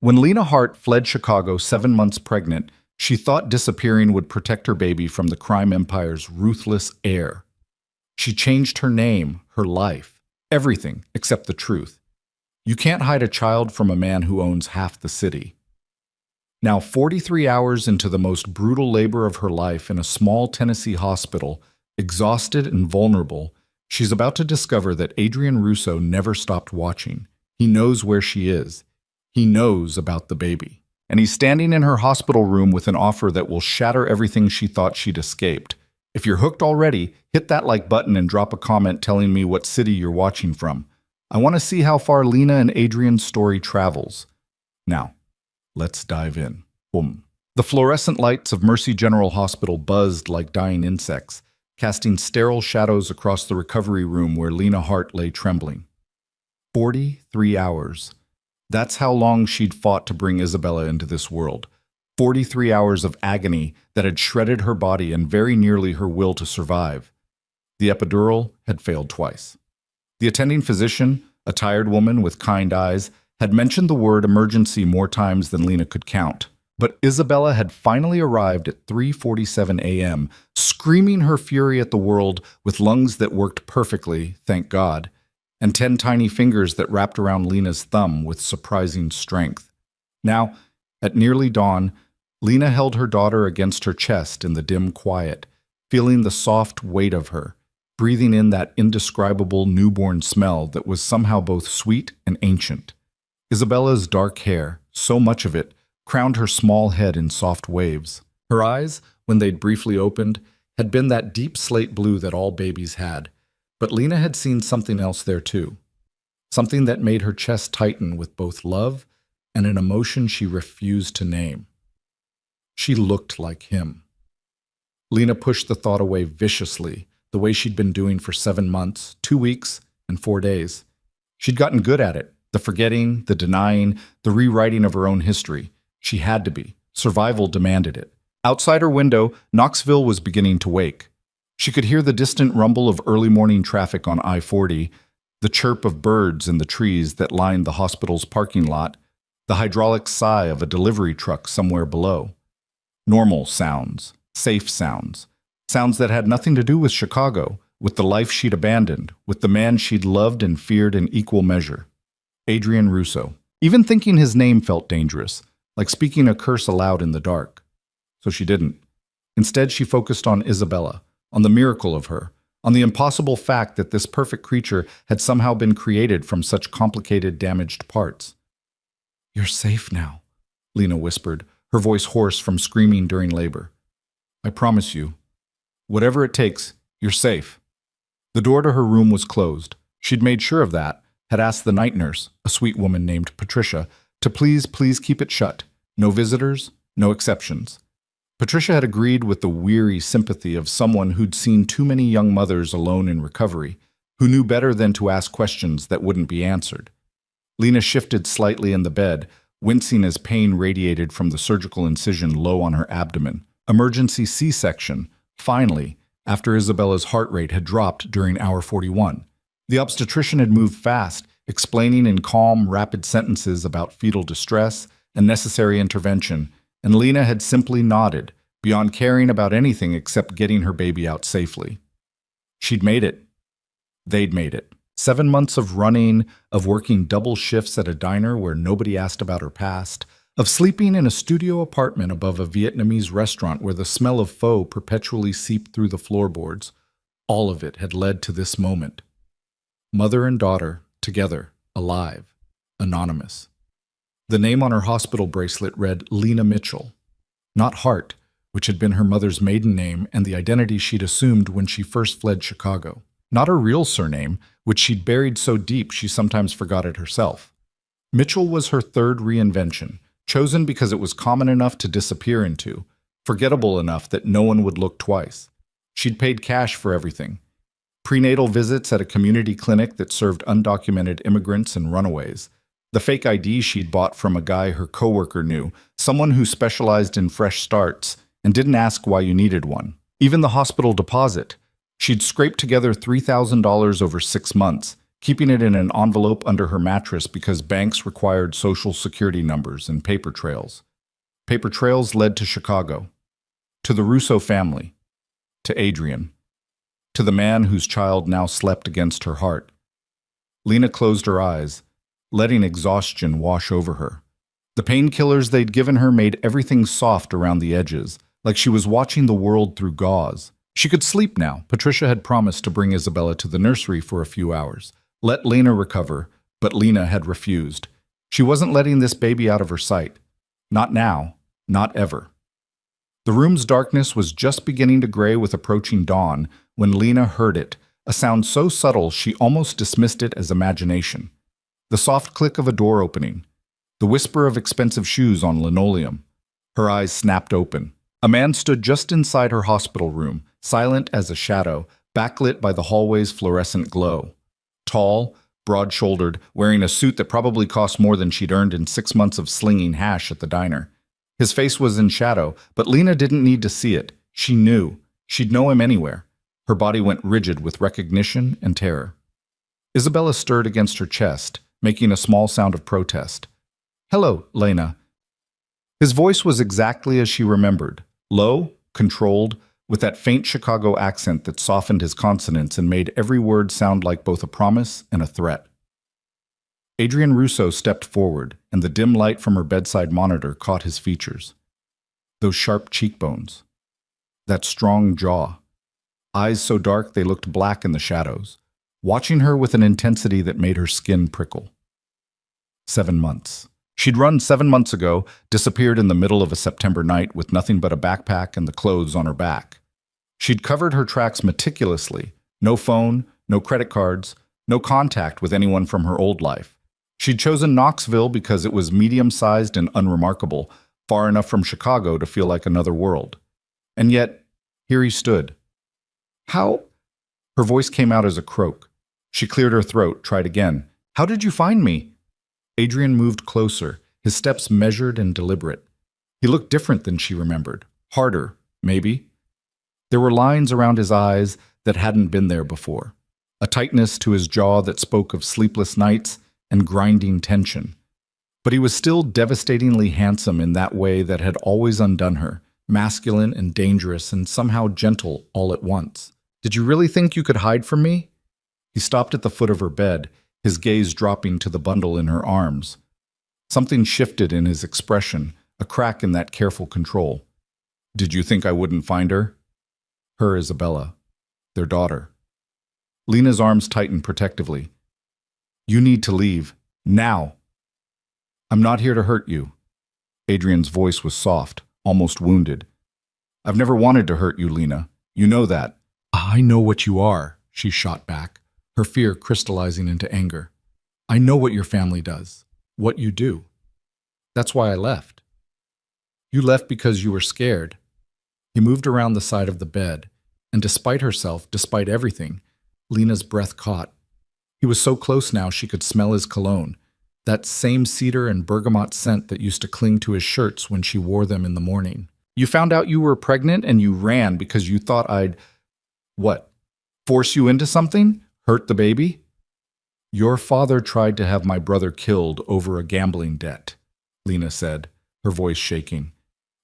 When Lena Hart fled Chicago 7 months pregnant, she thought disappearing would protect her baby from the crime empire's ruthless heir. She changed her name, her life, everything except the truth. You can't hide a child from a man who owns half the city. Now, 43 hours into the most brutal labor of her life in a small Tennessee hospital, exhausted and vulnerable, she's about to discover that Adrien Russo never stopped watching. He knows where she is. He knows about the baby. And he's standing in her hospital room with an offer that will shatter everything she thought she'd escaped. If you're hooked already, hit that like button and drop a comment telling me what city you're watching from. I want to see how far Lena and Adrien's story travels. Now, let's dive in. Boom. The fluorescent lights of Mercy General Hospital buzzed like dying insects, casting sterile shadows across the recovery room where Lena Hart lay trembling. 43 hours. That's how long she'd fought to bring Isabella into this world. 43 hours of agony that had shredded her body and very nearly her will to survive. The epidural had failed twice. The attending physician, a tired woman with kind eyes, had mentioned the word emergency more times than Lena could count. But Isabella had finally arrived at 3:47 a.m., screaming her fury at the world with lungs that worked perfectly, thank God, and 10 tiny fingers that wrapped around Lena's thumb with surprising strength. Now, at nearly dawn, Lena held her daughter against her chest in the dim quiet, feeling the soft weight of her, breathing in that indescribable newborn smell that was somehow both sweet and ancient. Isabella's dark hair, so much of it, crowned her small head in soft waves. Her eyes, when they'd briefly opened, had been that deep slate blue that all babies had. But Lena had seen something else there too. Something that made her chest tighten with both love and an emotion she refused to name. She looked like him. Lena pushed the thought away viciously, the way she'd been doing for 7 months, 2 weeks, and 4 days. She'd gotten good at it, the forgetting, the denying, the rewriting of her own history. She had to be. Survival demanded it. Outside her window, Knoxville was beginning to wake. She could hear the distant rumble of early morning traffic on I-40, the chirp of birds in the trees that lined the hospital's parking lot, the hydraulic sigh of a delivery truck somewhere below. Normal sounds, safe sounds, sounds that had nothing to do with Chicago, with the life she'd abandoned, with the man she'd loved and feared in equal measure. Adrien Russo. Even thinking his name felt dangerous, like speaking a curse aloud in the dark. So she didn't. Instead, she focused on Isabella, on the miracle of her, on the impossible fact that this perfect creature had somehow been created from such complicated, damaged parts. "You're safe now," Lena whispered, her voice hoarse from screaming during labor. "I promise you. Whatever it takes, you're safe." The door to her room was closed. She'd made sure of that, had asked the night nurse, a sweet woman named Patricia, to please keep it shut. No visitors, no exceptions. Patricia had agreed with the weary sympathy of someone who'd seen too many young mothers alone in recovery, who knew better than to ask questions that wouldn't be answered. Lena shifted slightly in the bed, wincing as pain radiated from the surgical incision low on her abdomen. Emergency C-section, finally, after Isabella's heart rate had dropped during hour 41. The obstetrician had moved fast, explaining in calm, rapid sentences about fetal distress and necessary intervention, and Lena had simply nodded, beyond caring about anything except getting her baby out safely. She'd made it. They'd made it. 7 months of running, of working double shifts at a diner where nobody asked about her past, of sleeping in a studio apartment above a Vietnamese restaurant where the smell of pho perpetually seeped through the floorboards. All of it had led to this moment. Mother and daughter, together, alive, anonymous. The name on her hospital bracelet read Lena Mitchell, not Hart, which had been her mother's maiden name and the identity she'd assumed when she first fled Chicago. Not her real surname, which she'd buried so deep she sometimes forgot it herself. Mitchell was her third reinvention, chosen because it was common enough to disappear into, forgettable enough that no one would look twice. She'd paid cash for everything. Prenatal visits at a community clinic that served undocumented immigrants and runaways. The fake ID she'd bought from a guy her coworker knew, someone who specialized in fresh starts and didn't ask why you needed one. Even the hospital deposit. She'd scraped together $3,000 over 6 months, keeping it in an envelope under her mattress because banks required social security numbers and paper trails. Paper trails led to Chicago, to the Russo family, to Adrien, to the man whose child now slept against her heart. Lena closed her eyes, letting exhaustion wash over her. The painkillers they'd given her made everything soft around the edges, like she was watching the world through gauze. She could sleep now. Patricia had promised to bring Isabella to the nursery for a few hours. Let Lena recover, but Lena had refused. She wasn't letting this baby out of her sight. Not now, not ever. The room's darkness was just beginning to gray with approaching dawn when Lena heard it, a sound so subtle she almost dismissed it as imagination. The soft click of a door opening, the whisper of expensive shoes on linoleum. Her eyes snapped open. A man stood just inside her hospital room, silent as a shadow, backlit by the hallway's fluorescent glow. Tall, broad-shouldered, wearing a suit that probably cost more than she'd earned in 6 months of slinging hash at the diner. His face was in shadow, but Lena didn't need to see it. She knew. She'd know him anywhere. Her body went rigid with recognition and terror. Isabella stirred against her chest, making a small sound of protest. "Hello, Lena." His voice was exactly as she remembered, low, controlled, with that faint Chicago accent that softened his consonants and made every word sound like both a promise and a threat. Adrien Russo stepped forward, and the dim light from her bedside monitor caught his features. Those sharp cheekbones. That strong jaw. Eyes so dark they looked black in the shadows, watching her with an intensity that made her skin prickle. 7 months. She'd run 7 months ago, disappeared in the middle of a September night with nothing but a backpack and the clothes on her back. She'd covered her tracks meticulously. No phone, no credit cards, no contact with anyone from her old life. She'd chosen Knoxville because it was medium-sized and unremarkable, far enough from Chicago to feel like another world. And yet, here he stood. "How?" Her voice came out as a croak. She cleared her throat, tried again. "How did you find me?" Adrien moved closer, his steps measured and deliberate. He looked different than she remembered. Harder, maybe. There were lines around his eyes that hadn't been there before. A tightness to his jaw that spoke of sleepless nights and grinding tension. But he was still devastatingly handsome in that way that had always undone her, masculine and dangerous and somehow gentle all at once. "Did you really think you could hide from me?" He stopped at the foot of her bed, his gaze dropping to the bundle in her arms. Something shifted in his expression, a crack in that careful control. "Did you think I wouldn't find her?" Her Isabella. Their daughter. Lena's arms tightened protectively. "You need to leave. Now." "I'm not here to hurt you." Adrien's voice was soft, almost wounded. "I've never wanted to hurt you, Lena. You know that." "I know what you are," she shot back, her fear crystallizing into anger. "I know what your family does, what you do. That's why I left." "You left because you were scared." He moved around the side of the bed, and despite herself, despite everything, Lena's breath caught. He was so close now she could smell his cologne, that same cedar and bergamot scent that used to cling to his shirts when she wore them in the morning. "You found out you were pregnant and you ran because you thought I'd... what? Force you into something? Hurt the baby?" "Your father tried to have my brother killed over a gambling debt," Lena said, her voice shaking.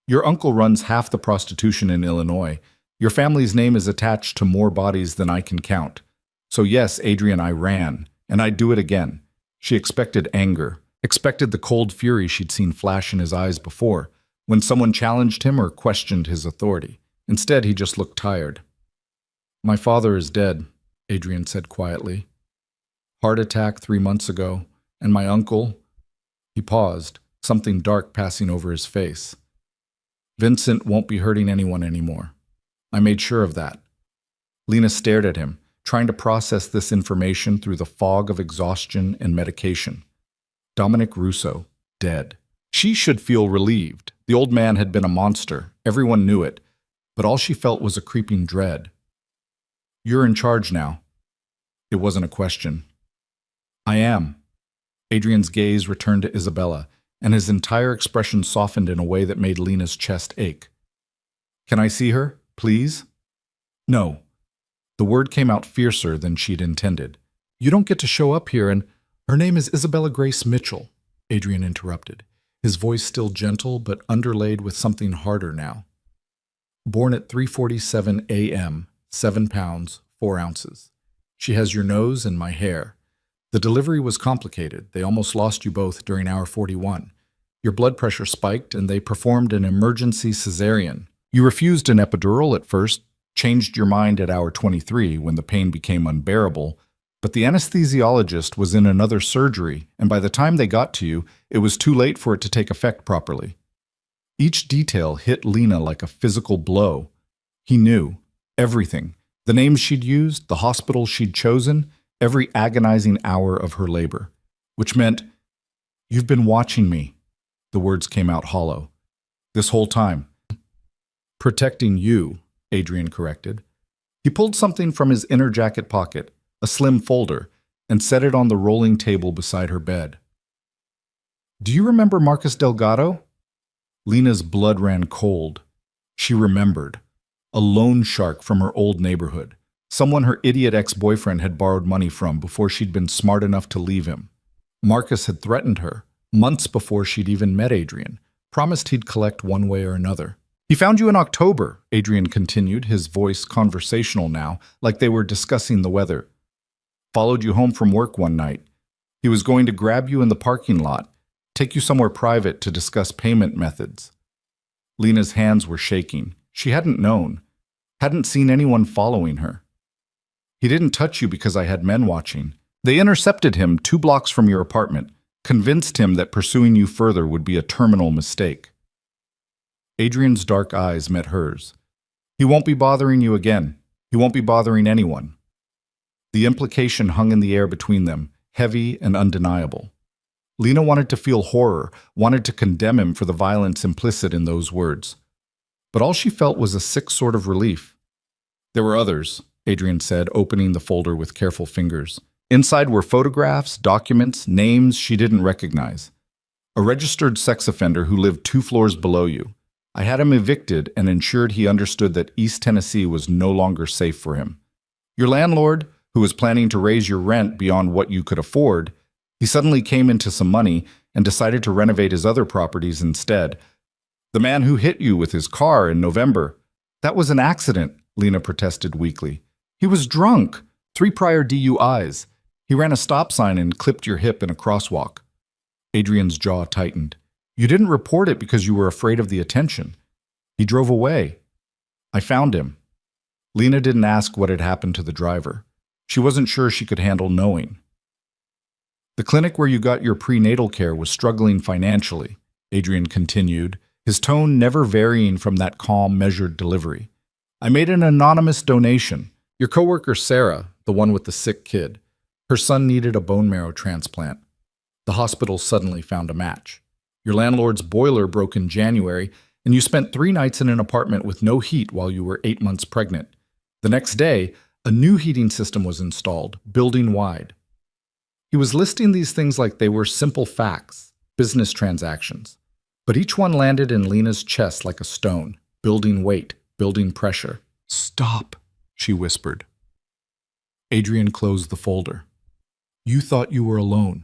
"Your uncle runs half the prostitution in Illinois. Your family's name is attached to more bodies than I can count. So yes, Adrien, I ran, and I'd do it again." She expected anger, expected the cold fury she'd seen flash in his eyes before, when someone challenged him or questioned his authority. Instead, he just looked tired. "My father is dead," Adrien said quietly. "Heart attack 3 months ago, and my uncle..." He paused, something dark passing over his face. "Vincent won't be hurting anyone anymore. I made sure of that." Lena stared at him, trying to process this information through the fog of exhaustion and medication. Dominic Russo, dead. She should feel relieved. The old man had been a monster. Everyone knew it. But all she felt was a creeping dread. "You're in charge now." It wasn't a question. "I am." Adrien's gaze returned to Isabella, and his entire expression softened in a way that made Lena's chest ache. "Can I see her, please?" "No." The word came out fiercer than she'd intended. You don't get to show up here, and her name is Isabella Grace Mitchell, Adrien interrupted, his voice still gentle but underlaid with something harder now. Born at 3:47 a.m., 7 pounds, 4 ounces. She has your nose and my hair. The delivery was complicated. They almost lost you both during hour 41. Your blood pressure spiked, and they performed an emergency cesarean. You refused an epidural at first, changed your mind at hour 23 when the pain became unbearable, but the anesthesiologist was in another surgery, and by the time they got to you, it was too late for it to take effect properly. Each detail hit Lena like a physical blow. He knew everything. The names she'd used, the hospital she'd chosen, every agonizing hour of her labor. Which meant, "You've been watching me." The words came out hollow. "This whole time." "Protecting you," Adrien corrected. He pulled something from his inner jacket pocket, a slim folder, and set it on the rolling table beside her bed. "Do you remember Marcus Delgado?" Lena's blood ran cold. She remembered. A loan shark from her old neighborhood. Someone her idiot ex-boyfriend had borrowed money from before she'd been smart enough to leave him. Marcus had threatened her, months before she'd even met Adrien, promised he'd collect one way or another. "He found you in October," Adrien continued, his voice conversational now, like they were discussing the weather. "Followed you home from work one night. He was going to grab you in the parking lot, take you somewhere private to discuss payment methods." Lena's hands were shaking. She hadn't known, hadn't seen anyone following her. "He didn't touch you because I had men watching. They intercepted him 2 blocks from your apartment, convinced him that pursuing you further would be a terminal mistake." Adrien's dark eyes met hers. "He won't be bothering you again. He won't be bothering anyone." The implication hung in the air between them, heavy and undeniable. Lena wanted to feel horror, wanted to condemn him for the violence implicit in those words. But all she felt was a sick sort of relief. "There were others," Adrien said, opening the folder with careful fingers. Inside were photographs, documents, names she didn't recognize. "A registered sex offender who lived 2 floors below you. I had him evicted and ensured he understood that East Tennessee was no longer safe for him. Your landlord, who was planning to raise your rent beyond what you could afford, he suddenly came into some money and decided to renovate his other properties instead. The man who hit you with his car in November. That was an accident," Lena protested weakly. "He was drunk. 3 prior DUIs. He ran a stop sign and clipped your hip in a crosswalk." Adrien's jaw tightened. "You didn't report it because you were afraid of the attention. He drove away. I found him." Lena didn't ask what had happened to the driver. She wasn't sure she could handle knowing. "The clinic where you got your prenatal care was struggling financially," Adrien continued, his tone never varying from that calm, measured delivery. "I made an anonymous donation. Your coworker Sarah, the one with the sick kid, her son needed a bone marrow transplant. The hospital suddenly found a match. Your landlord's boiler broke in January, and you spent 3 nights in an apartment with no heat while you were 8 months pregnant. The next day, a new heating system was installed, building-wide." He was listing these things like they were simple facts, business transactions. But each one landed in Lena's chest like a stone, building weight, building pressure. "Stop," she whispered. Adrien closed the folder. "You thought you were alone.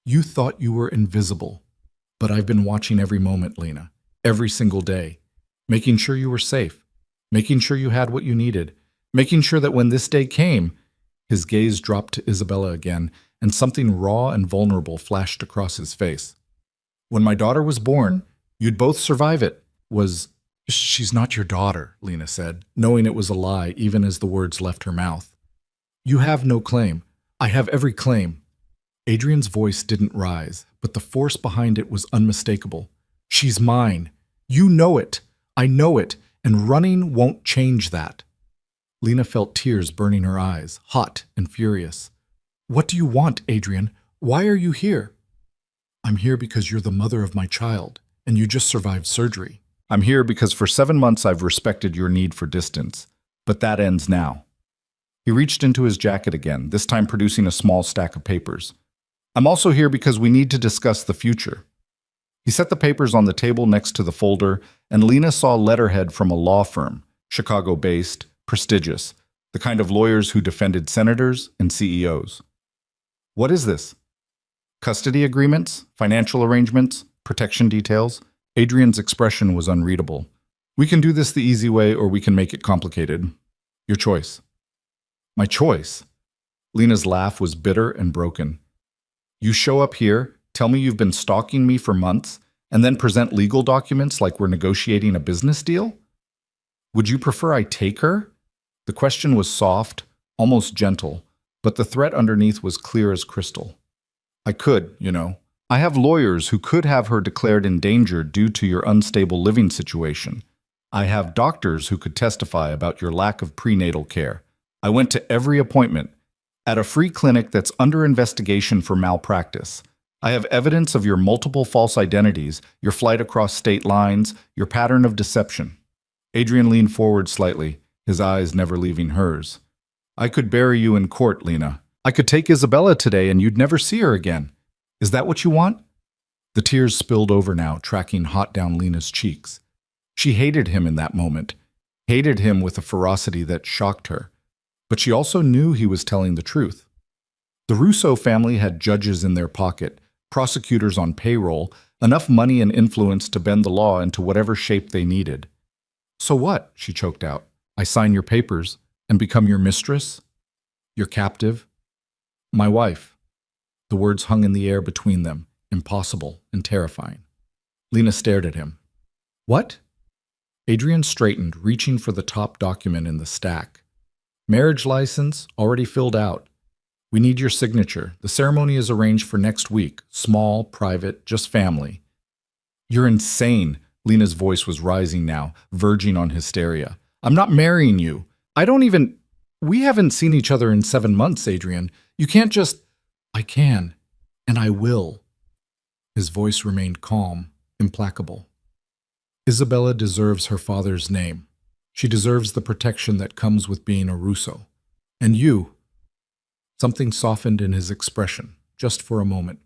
You thought you were invisible. But I've been watching every moment, Lena, every single day, making sure you were safe, making sure you had what you needed, making sure that when this day came," his gaze dropped to Isabella again, and something raw and vulnerable flashed across his face. "When my daughter was born, you'd both survive it. She's not your daughter," Lena said, knowing it was a lie even as the words left her mouth. "You have no claim. I have every claim." Adrien's voice didn't rise, but the force behind it was unmistakable. "She's mine. You know it. I know it, and running won't change that." Lena felt tears burning her eyes, hot and furious. "What do you want, Adrien? Why are you here?" "I'm here because you're the mother of my child, and you just survived surgery. I'm here because for 7 months I've respected your need for distance, but that ends now." He reached into his jacket again, this time producing a small stack of papers. "I'm also here because we need to discuss the future." He set the papers on the table next to the folder, and Lena saw letterhead from a law firm, Chicago-based, prestigious, the kind of lawyers who defended senators and CEOs. What is this? Custody agreements? Financial arrangements? Protection details? Adrien's expression was unreadable. We can do this the easy way or we can make it complicated. Your choice. My choice? Lena's laugh was bitter and broken. You show up here, tell me you've been stalking me for months, and then present legal documents like we're negotiating a business deal? Would you prefer I take her? The question was soft, almost gentle, but the threat underneath was clear as crystal. I could, you know. I have lawyers who could have her declared endangered due to your unstable living situation. I have doctors who could testify about your lack of prenatal care. I went to every appointment at a free clinic that's under investigation for malpractice. I have evidence of your multiple false identities, your flight across state lines, your pattern of deception. Adrien leaned forward slightly, his eyes never leaving hers. I could bury you in court, Lena. I could take Isabella today and you'd never see her again. Is that what you want? The tears spilled over now, tracking hot down Lena's cheeks. She hated him in that moment, hated him with a ferocity that shocked her. But she also knew he was telling the truth. The Russo family had judges in their pocket, prosecutors on payroll, enough money and influence to bend the law into whatever shape they needed. So what? She choked out. I sign your papers and become your mistress? Your captive? My wife. The words hung in the air between them, impossible and terrifying. Lena stared at him. What? Adrien straightened, reaching for the top document in the stack. Marriage license, already filled out. We need your signature. The ceremony is arranged for next week. Small, private, just family. You're insane. Lena's voice was rising now, verging on hysteria. I'm not marrying you. We haven't seen each other in 7 months, Adrien. You can't just... I can, and I will. His voice remained calm, implacable. Isabella deserves her father's name. She deserves the protection that comes with being a Russo. And you... Something softened in his expression, just for a moment.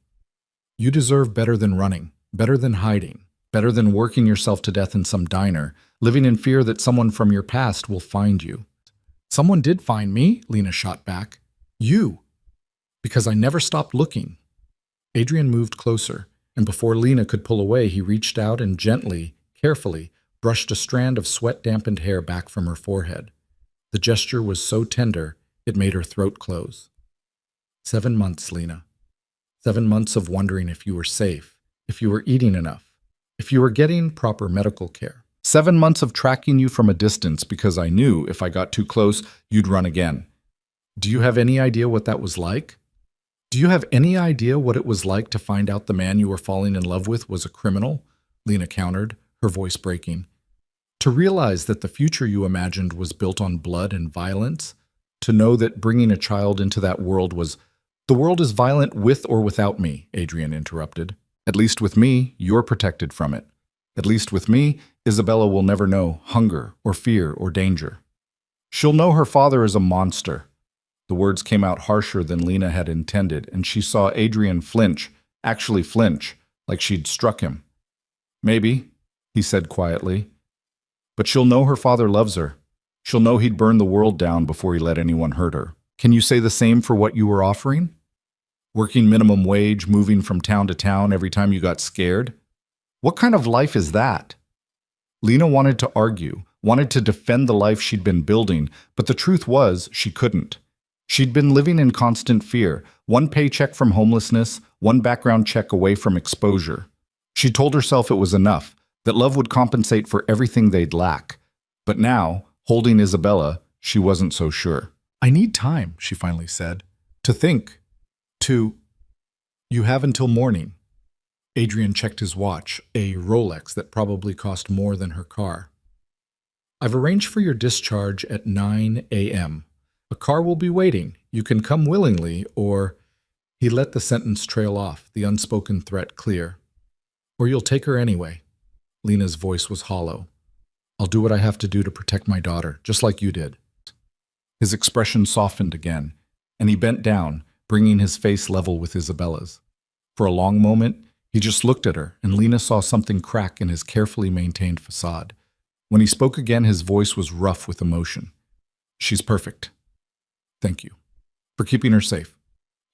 You deserve better than running, better than hiding, better than working yourself to death in some diner, living in fear that someone from your past will find you. Someone did find me, Lena shot back. You. Because I never stopped looking. Adrien moved closer, and before Lena could pull away, he reached out and gently, carefully, brushed a strand of sweat-dampened hair back from her forehead. The gesture was so tender, it made her throat close. 7 months, Lena. 7 months of wondering if you were safe, if you were eating enough, if you were getting proper medical care. 7 months of tracking you from a distance because I knew if I got too close, you'd run again. Do you have any idea what that was like? Do you have any idea what it was like to find out the man you were falling in love with was a criminal? Lena countered, her voice breaking. To realize that the future you imagined was built on blood and violence? To know that bringing a child into that world was... The world is violent with or without me, Adrien interrupted. At least with me, you're protected from it. At least with me, Isabella will never know hunger or fear or danger. She'll know her father is a monster. The words came out harsher than Lena had intended, and she saw Adrien flinch, actually flinch, like she'd struck him. Maybe, he said quietly. But she'll know her father loves her. She'll know he'd burn the world down before he let anyone hurt her. Can you say the same for what you were offering? Working minimum wage, moving from town to town every time you got scared? What kind of life is that? Lena wanted to argue, wanted to defend the life she'd been building, but the truth was she couldn't. She'd been living in constant fear, one paycheck from homelessness, one background check away from exposure. She told herself it was enough, that love would compensate for everything they'd lack. But now, holding Isabella, she wasn't so sure. I need time, she finally said, to think. You have until morning. Adrien checked his watch, a Rolex that probably cost more than her car. I've arranged for your discharge at 9 a.m. A car will be waiting. You can come willingly, or... He let the sentence trail off, the unspoken threat clear. Or you'll take her anyway. Lena's voice was hollow. I'll do what I have to do to protect my daughter, just like you did. His expression softened again, and he bent down, bringing his face level with Isabella's. For a long moment, he just looked at her, and Lena saw something crack in his carefully maintained facade. When he spoke again, his voice was rough with emotion. She's perfect. Thank you. For keeping her safe.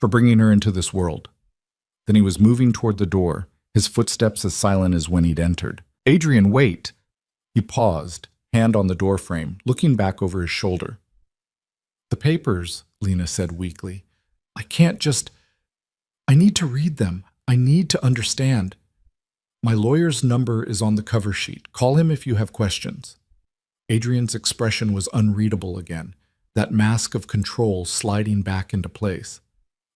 for bringing her into this world. Then he was moving toward the door, his footsteps as silent as when he'd entered. Adrien, wait! He paused, hand on the doorframe, looking back over his shoulder. The papers, Lena said weakly. I need to read them. I need to understand. My lawyer's number is on the cover sheet. Call him if you have questions. Adrien's expression was unreadable again, that mask of control sliding back into place.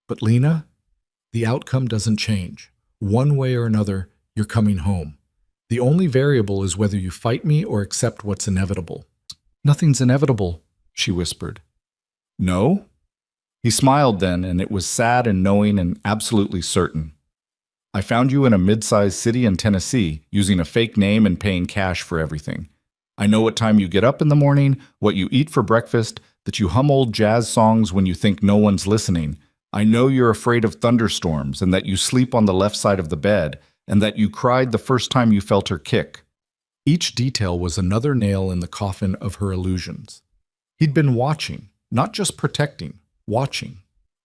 But Lena, the outcome doesn't change. One way or another, you're coming home. The only variable is whether you fight me or accept what's inevitable. Nothing's inevitable, she whispered. No? He smiled then, and it was sad and knowing and absolutely certain. I found you in a mid-sized city in Tennessee, using a fake name and paying cash for everything. I know what time you get up in the morning, what you eat for breakfast, that you hum old jazz songs when you think no one's listening. I know you're afraid of thunderstorms and that you sleep on the left side of the bed and that you cried the first time you felt her kick. Each detail was another nail in the coffin of her illusions. He'd been watching, not just protecting, watching,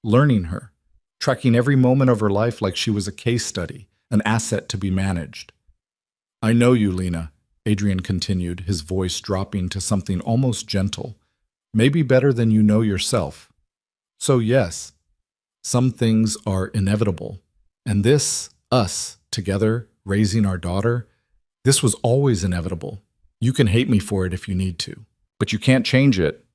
learning her, tracking every moment of her life like she was a case study, an asset to be managed. I know you, Lena, Adrien continued, his voice dropping to something almost gentle, maybe better than you know yourself. So yes, some things are inevitable, and this, us, together, raising our daughter, this was always inevitable. You can hate me for it if you need to, but you can't change it.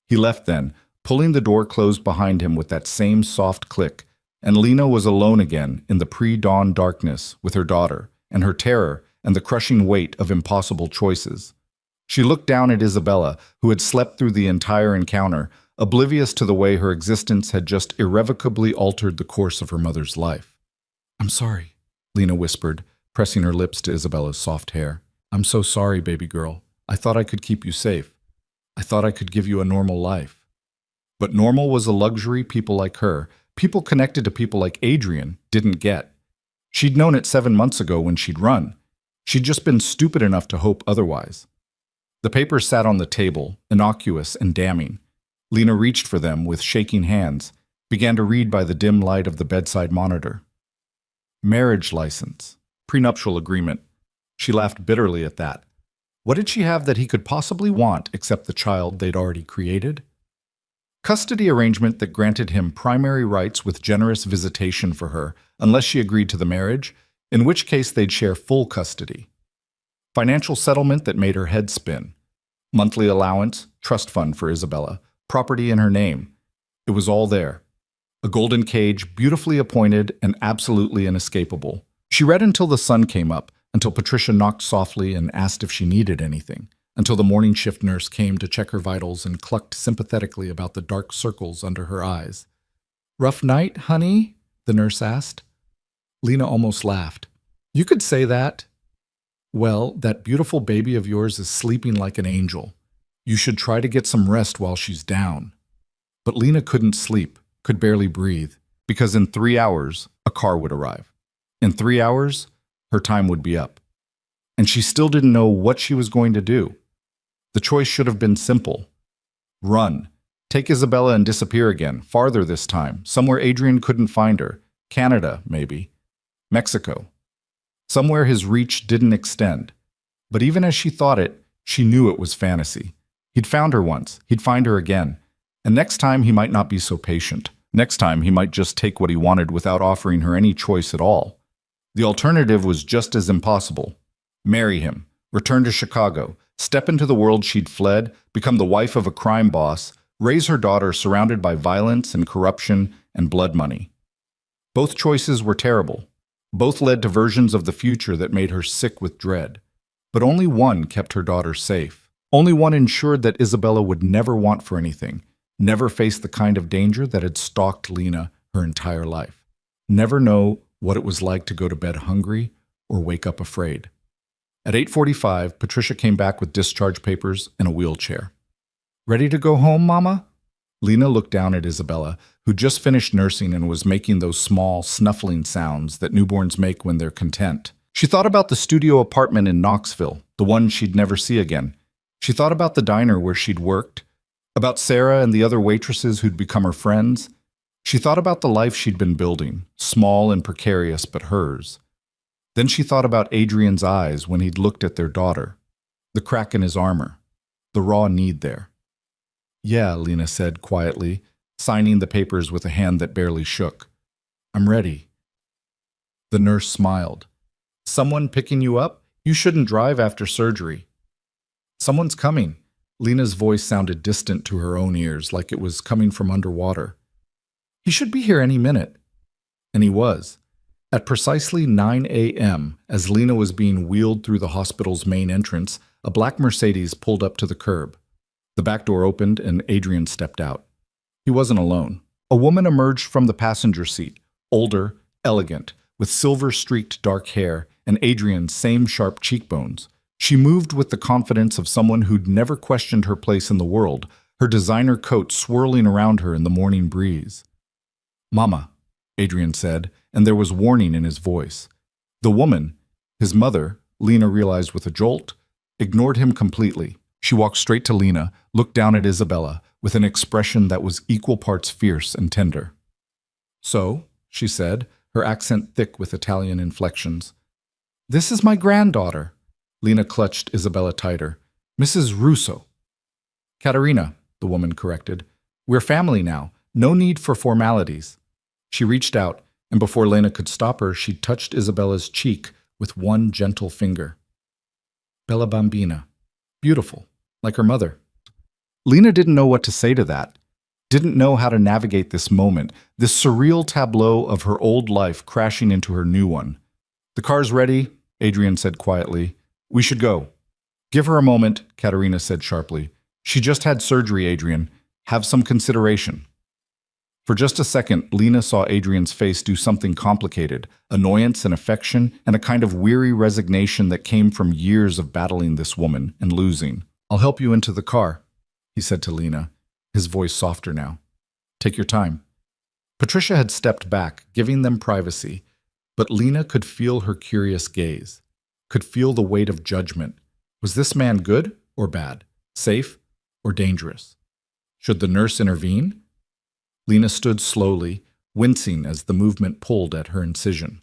He left then, pulling the door closed behind him with that same soft click, and Lena was alone again in the pre-dawn darkness with her daughter and her terror and the crushing weight of impossible choices. She looked down at Isabella, who had slept through the entire encounter, oblivious to the way her existence had just irrevocably altered the course of her mother's life. I'm sorry, Lena whispered, pressing her lips to Isabella's soft hair. I'm so sorry, baby girl. I thought I could keep you safe. I thought I could give you a normal life. But normal was a luxury people like her, people connected to people like Adrien, didn't get. She'd known it 7 months ago when she'd run. She'd just been stupid enough to hope otherwise. The papers sat on the table, innocuous and damning. Lena reached for them with shaking hands, began to read by the dim light of the bedside monitor. Marriage license, prenuptial agreement. She laughed bitterly at that. What did she have that he could possibly want except the child they'd already created? Custody arrangement that granted him primary rights with generous visitation for her, unless she agreed to the marriage, in which case they'd share full custody. Financial settlement that made her head spin. Monthly allowance, trust fund for Isabella, property in her name. It was all there. A golden cage, beautifully appointed and absolutely inescapable. She read until the sun came up, until Patricia knocked softly and asked if she needed anything, until the morning shift nurse came to check her vitals and clucked sympathetically about the dark circles under her eyes. Rough night, honey? The nurse asked. Lena almost laughed. You could say that. Well, that beautiful baby of yours is sleeping like an angel. You should try to get some rest while she's down. But Lena couldn't sleep, could barely breathe, because in 3 hours, a car would arrive. In 3 hours, her time would be up. And she still didn't know what she was going to do. The choice should have been simple. Run. Take Isabella and disappear again, farther this time, somewhere Adrien couldn't find her. Canada, maybe. Mexico. Somewhere his reach didn't extend. But even as she thought it, she knew it was fantasy. He'd found her once. He'd find her again. And next time he might not be so patient. Next time he might just take what he wanted without offering her any choice at all. The alternative was just as impossible. Marry him, return to Chicago, step into the world she'd fled, become the wife of a crime boss, raise her daughter surrounded by violence and corruption and blood money. Both choices were terrible. Both led to versions of the future that made her sick with dread. But only one kept her daughter safe. Only one ensured that Isabella would never want for anything, never face the kind of danger that had stalked Lena her entire life. Never know what it was like to go to bed hungry or wake up afraid. At 8:45, Patricia came back with discharge papers and a wheelchair. Ready to go home, Mama? Lena looked down at Isabella, who just finished nursing and was making those small, snuffling sounds that newborns make when they're content. She thought about the studio apartment in Knoxville, the one she'd never see again. She thought about the diner where she'd worked, about Sarah and the other waitresses who'd become her friends. She thought about the life she'd been building, small and precarious but hers. Then she thought about Adrien's eyes when he'd looked at their daughter, the crack in his armor, the raw need there. "Yeah," Lena said quietly, signing the papers with a hand that barely shook. "I'm ready." The nurse smiled. "Someone picking you up? You shouldn't drive after surgery." "Someone's coming." Lena's voice sounded distant to her own ears, like it was coming from underwater. "He should be here any minute." And he was. At precisely 9 a.m., as Lena was being wheeled through the hospital's main entrance, a black Mercedes pulled up to the curb. The back door opened and Adrien stepped out. He wasn't alone. A woman emerged from the passenger seat, older, elegant, with silver-streaked dark hair and Adrien's same sharp cheekbones. She moved with the confidence of someone who'd never questioned her place in the world, her designer coat swirling around her in the morning breeze. "Mama," Adrien said, and there was warning in his voice. The woman, his mother, Lena realized with a jolt, ignored him completely. She walked straight to Lena, looked down at Isabella, with an expression that was equal parts fierce and tender. "So," she said, her accent thick with Italian inflections. "This is my granddaughter." Lena clutched Isabella tighter. "Mrs. Russo." "Caterina," the woman corrected. "We're family now. No need for formalities." She reached out, and before Lena could stop her, she touched Isabella's cheek with one gentle finger. "Bella bambina." Beautiful, like her mother. Lena didn't know what to say to that. Didn't know how to navigate this moment, this surreal tableau of her old life crashing into her new one. "The car's ready," Adrien said quietly. "We should go." "Give her a moment," Caterina said sharply. "She just had surgery, Adrien. Have some consideration." For just a second, Lena saw Adrien's face do something complicated, annoyance and affection, and a kind of weary resignation that came from years of battling this woman and losing. "I'll help you into the car," he said to Lena, his voice softer now. "Take your time." Patricia had stepped back, giving them privacy, but Lena could feel her curious gaze, could feel the weight of judgment. Was this man good or bad, safe or dangerous? Should the nurse intervene? Lena stood slowly, wincing as the movement pulled at her incision.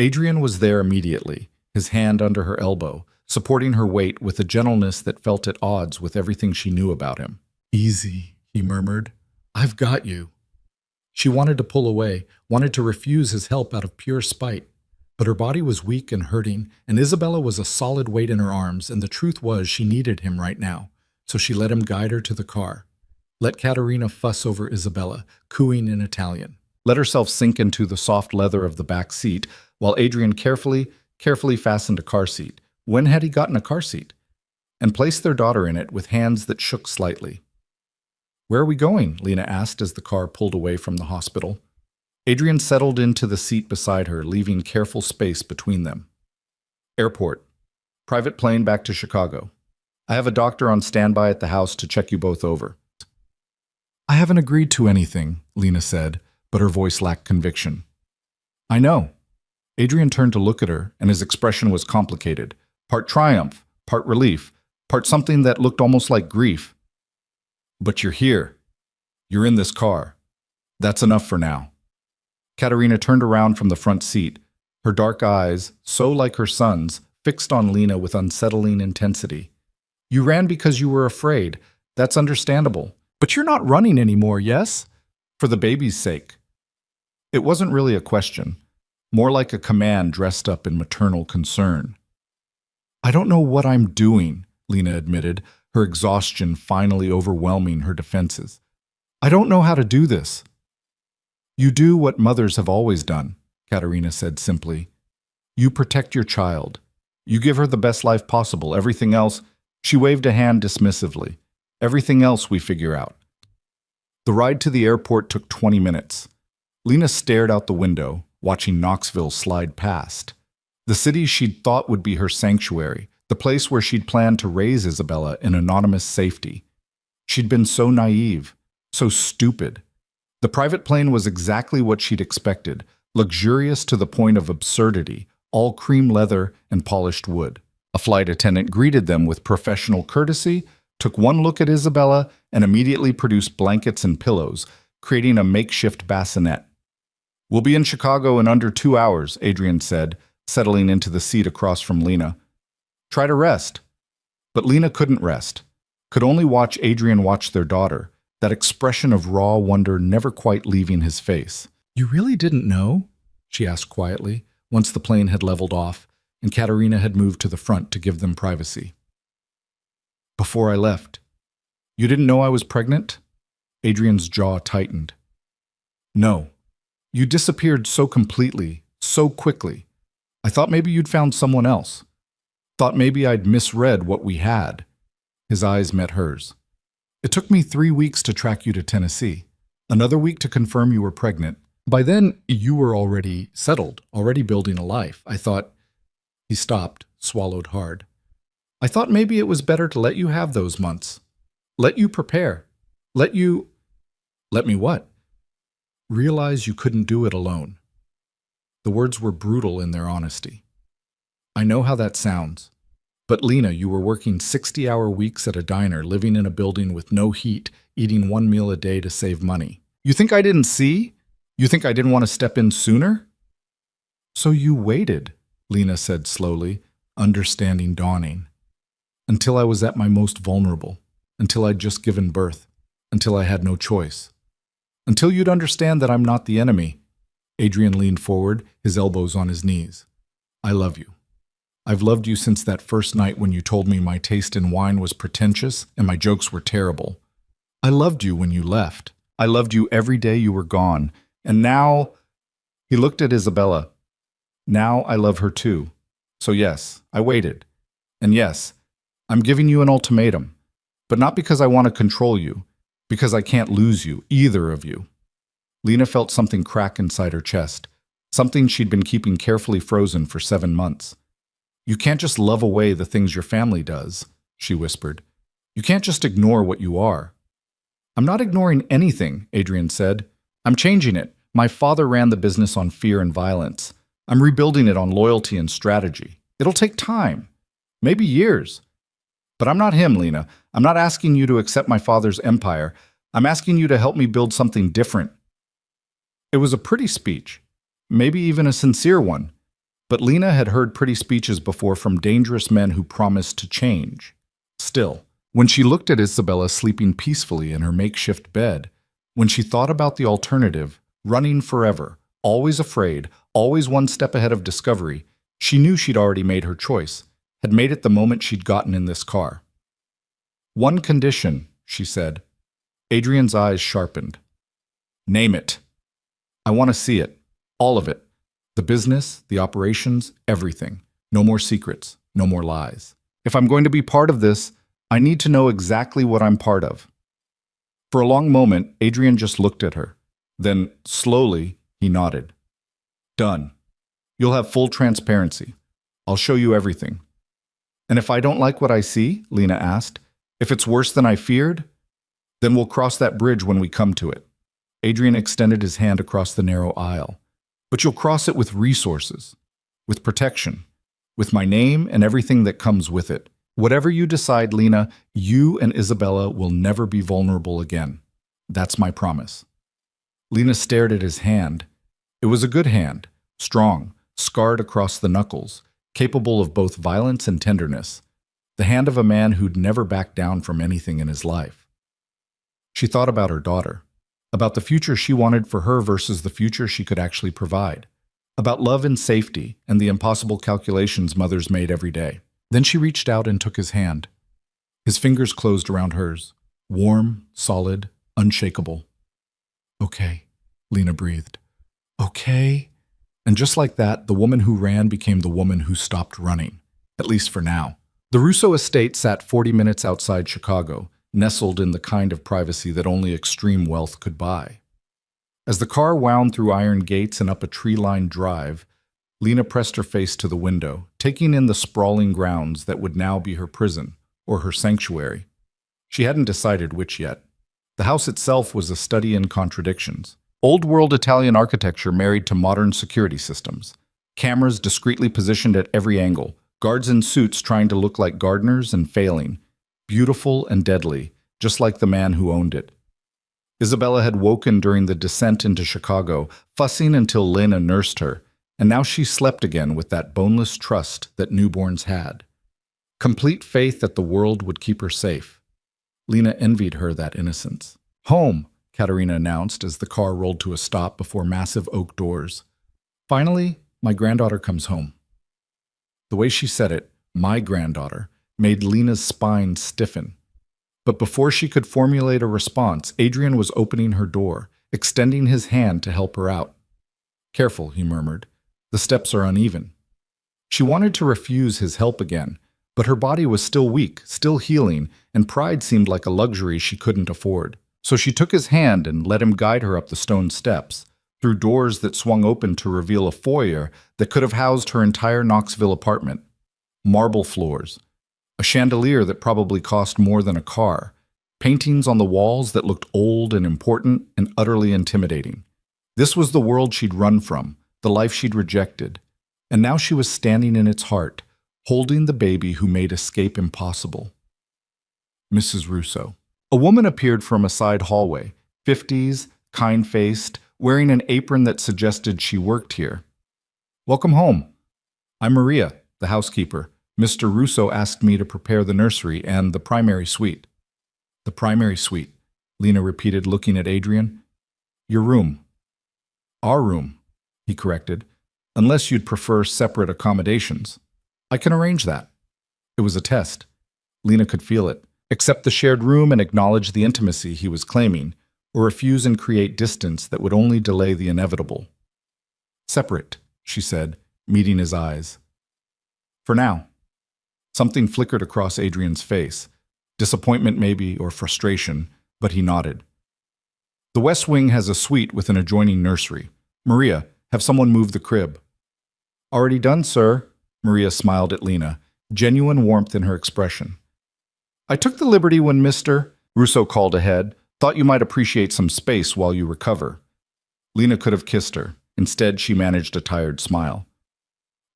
Adrien was there immediately, his hand under her elbow, supporting her weight with a gentleness that felt at odds with everything she knew about him. "Easy," he murmured. "I've got you." She wanted to pull away, wanted to refuse his help out of pure spite. But her body was weak and hurting, and Isabella was a solid weight in her arms, and the truth was she needed him right now. So she let him guide her to the car. Let Caterina fuss over Isabella, cooing in Italian. Let herself sink into the soft leather of the back seat, while Adrien carefully fastened a car seat. When had he gotten a car seat? And placed their daughter in it with hands that shook slightly. "Where are we going?" Lena asked as the car pulled away from the hospital. Adrien settled into the seat beside her, leaving careful space between them. "Airport. Private plane back to Chicago. I have a doctor on standby at the house to check you both over." "I haven't agreed to anything," Lena said, but her voice lacked conviction. "I know." Adrien turned to look at her, and his expression was complicated. Part triumph, part relief, part something that looked almost like grief. "But you're here. You're in this car. That's enough for now." Caterina turned around from the front seat, her dark eyes, so like her son's, fixed on Lena with unsettling intensity. "You ran because you were afraid. That's understandable. But you're not running anymore, yes? For the baby's sake." It wasn't really a question, more like a command dressed up in maternal concern. "I don't know what I'm doing," Lena admitted, her exhaustion finally overwhelming her defenses. "I don't know how to do this." "You do what mothers have always done," Caterina said simply. "You protect your child. You give her the best life possible. Everything else—" She waved a hand dismissively. "Everything else we figure out." The ride to the airport took 20 minutes. Lena stared out the window, watching Knoxville slide past. The city she'd thought would be her sanctuary, the place where she'd planned to raise Isabella in anonymous safety. She'd been so naive, so stupid. The private plane was exactly what she'd expected, luxurious to the point of absurdity, all cream leather and polished wood. A flight attendant greeted them with professional courtesy, took one look at Isabella, and immediately produced blankets and pillows, creating a makeshift bassinet. "We'll be in Chicago in under 2 hours," Adrien said, settling into the seat across from Lena. "Try to rest." But Lena couldn't rest, could only watch Adrien watch their daughter, that expression of raw wonder never quite leaving his face. "You really didn't know?" she asked quietly, once the plane had leveled off and Katerina had moved to the front to give them privacy. "Before I left. You didn't know I was pregnant?" Adrien's jaw tightened. "No. You disappeared so completely, so quickly. I thought maybe you'd found someone else. Thought maybe I'd misread what we had." His eyes met hers. "It took me 3 weeks to track you to Tennessee. Another week to confirm you were pregnant. By then, you were already settled, already building a life. I thought—" He stopped, swallowed hard. "I thought maybe it was better to let you have those months. Let you prepare. Let you—" "Let me what?" "Realize you couldn't do it alone." The words were brutal in their honesty. "I know how that sounds. But Lena, you were working 60-hour weeks at a diner, living in a building with no heat, eating 1 meal a day to save money. You think I didn't see? You think I didn't want to step in sooner?" "So you waited," Lena said slowly, understanding dawning. "Until I was at my most vulnerable, until I'd just given birth, until I had no choice. Until you'd understand that I'm not the enemy." Adrien leaned forward, his elbows on his knees. "I love you. I've loved you since that first night when you told me my taste in wine was pretentious and my jokes were terrible. I loved you when you left. I loved you every day you were gone. And now—" He looked at Isabella. "Now I love her too. So yes, I waited. And yes, I'm giving you an ultimatum. But not because I want to control you, because I can't lose you, either of you." Lena felt something crack inside her chest, something she'd been keeping carefully frozen for 7 months. "You can't just love away the things your family does," she whispered. "You can't just ignore what you are." "I'm not ignoring anything," Adrien said. "I'm changing it. My father ran the business on fear and violence. I'm rebuilding it on loyalty and strategy. It'll take time, maybe years. But I'm not him, Lena. I'm not asking you to accept my father's empire. I'm asking you to help me build something different." It was a pretty speech, maybe even a sincere one. But Lena had heard pretty speeches before from dangerous men who promised to change. Still, when she looked at Isabella sleeping peacefully in her makeshift bed, when she thought about the alternative, running forever, always afraid, always one step ahead of discovery, she knew she'd already made her choice, had made it the moment she'd gotten in this car. "One condition," she said. Adrien's eyes sharpened. "Name it. I want to see it. All of it. The business, the operations, everything. No more secrets, no more lies. If I'm going to be part of this, I need to know exactly what I'm part of." For a long moment, Adrien just looked at her. Then, slowly, he nodded. "Done. You'll have full transparency. I'll show you everything." "And if I don't like what I see," Lena asked, "if it's worse than I feared, then we'll cross that bridge when we come to it." Adrien extended his hand across the narrow aisle. "But you'll cross it with resources, with protection, with my name and everything that comes with it. Whatever you decide, Lena, you and Isabella will never be vulnerable again. That's my promise." Lena stared at his hand. It was a good hand, strong, scarred across the knuckles, capable of both violence and tenderness. The hand of a man who'd never backed down from anything in his life. She thought about her daughter, about the future she wanted for her versus the future she could actually provide, about love and safety and the impossible calculations mothers made every day. Then she reached out and took his hand. His fingers closed around hers, warm, solid, unshakable. "Okay," Lena breathed. "Okay." And just like that, the woman who ran became the woman who stopped running, at least for now. The Russo estate sat 40 minutes outside Chicago, nestled in the kind of privacy that only extreme wealth could buy. As the car wound through iron gates and up a tree-lined drive, Lena pressed her face to the window, taking in the sprawling grounds that would now be her prison, or her sanctuary. She hadn't decided which yet. The house itself was a study in contradictions. Old-world Italian architecture married to modern security systems. Cameras discreetly positioned at every angle, guards in suits trying to look like gardeners and failing. Beautiful and deadly, just like the man who owned it. Isabella had woken during the descent into Chicago, fussing until Lena nursed her, and now she slept again with that boneless trust that newborns had. Complete faith that the world would keep her safe. Lena envied her that innocence. "Home," Katerina announced as the car rolled to a stop before massive oak doors. "Finally, my granddaughter comes home." The way she said it, "my granddaughter," made Lena's spine stiffen. But before she could formulate a response, Adrien was opening her door, extending his hand to help her out. "Careful," he murmured. "The steps are uneven." She wanted to refuse his help again, but her body was still weak, still healing, and pride seemed like a luxury she couldn't afford. So she took his hand and let him guide her up the stone steps, through doors that swung open to reveal a foyer that could have housed her entire Knoxville apartment. Marble floors, a chandelier that probably cost more than a car, paintings on the walls that looked old and important and utterly intimidating. This was the world she'd run from, the life she'd rejected, and now she was standing in its heart, holding the baby who made escape impossible. Mrs. Russo. A woman appeared from a side hallway, 50s, kind-faced, wearing an apron that suggested she worked here. "Welcome home. I'm Maria, the housekeeper. Mr. Russo asked me to prepare the nursery and the primary suite." "The primary suite," Lena repeated, looking at Adrien. "Your room." "Our room," he corrected, "unless you'd prefer separate accommodations. I can arrange that." It was a test. Lena could feel it. Accept the shared room and acknowledge the intimacy he was claiming, or refuse and create distance that would only delay the inevitable. "Separate," she said, meeting his eyes. "For now." Something flickered across Adrien's face. Disappointment maybe, or frustration, but he nodded. "The West Wing has a suite with an adjoining nursery. Maria, have someone move the crib." "Already done, sir." Maria smiled at Lena, genuine warmth in her expression. "I took the liberty when Mr. Russo called ahead. Thought you might appreciate some space while you recover." Lena could have kissed her. Instead, she managed a tired smile.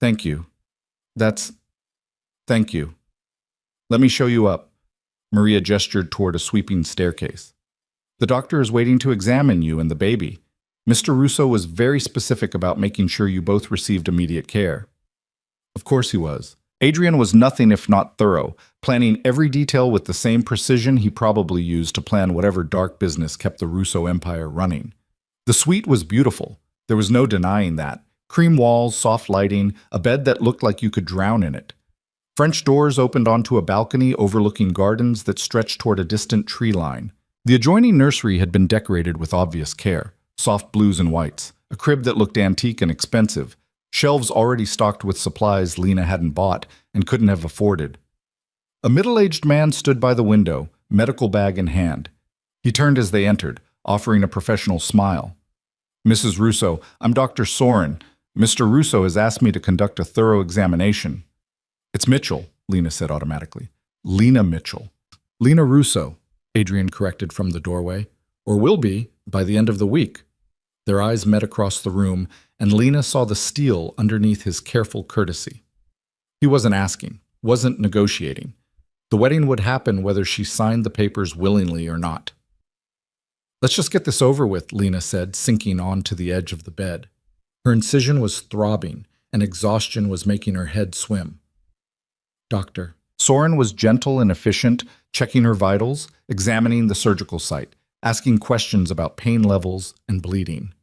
"Thank you. Thank you. Let me show you up." Maria gestured toward a sweeping staircase. "The doctor is waiting to examine you and the baby. Mr. Russo was very specific about making sure you both received immediate care." Of course he was. Adrien was nothing if not thorough, planning every detail with the same precision he probably used to plan whatever dark business kept the Russo empire running. The suite was beautiful. There was no denying that. Cream walls, soft lighting, a bed that looked like you could drown in it. French doors opened onto a balcony overlooking gardens that stretched toward a distant tree line. The adjoining nursery had been decorated with obvious care. Soft blues and whites, a crib that looked antique and expensive, shelves already stocked with supplies Lena hadn't bought and couldn't have afforded. A middle-aged man stood by the window, medical bag in hand. He turned as they entered, offering a professional smile. "Mrs. Russo, I'm Dr. Soren. Mr. Russo has asked me to conduct a thorough examination." "It's Mitchell," Lena said automatically. "Lena Mitchell." "Lena Russo," Adrien corrected from the doorway. "Or will be, by the end of the week." Their eyes met across the room, and Lena saw the steel underneath his careful courtesy. He wasn't asking, wasn't negotiating. The wedding would happen whether she signed the papers willingly or not. "Let's just get this over with," Lena said, sinking onto the edge of the bed. Her incision was throbbing, and exhaustion was making her head swim. "Doctor." Soren was gentle and efficient, checking her vitals, examining the surgical site, asking questions about pain levels and bleeding.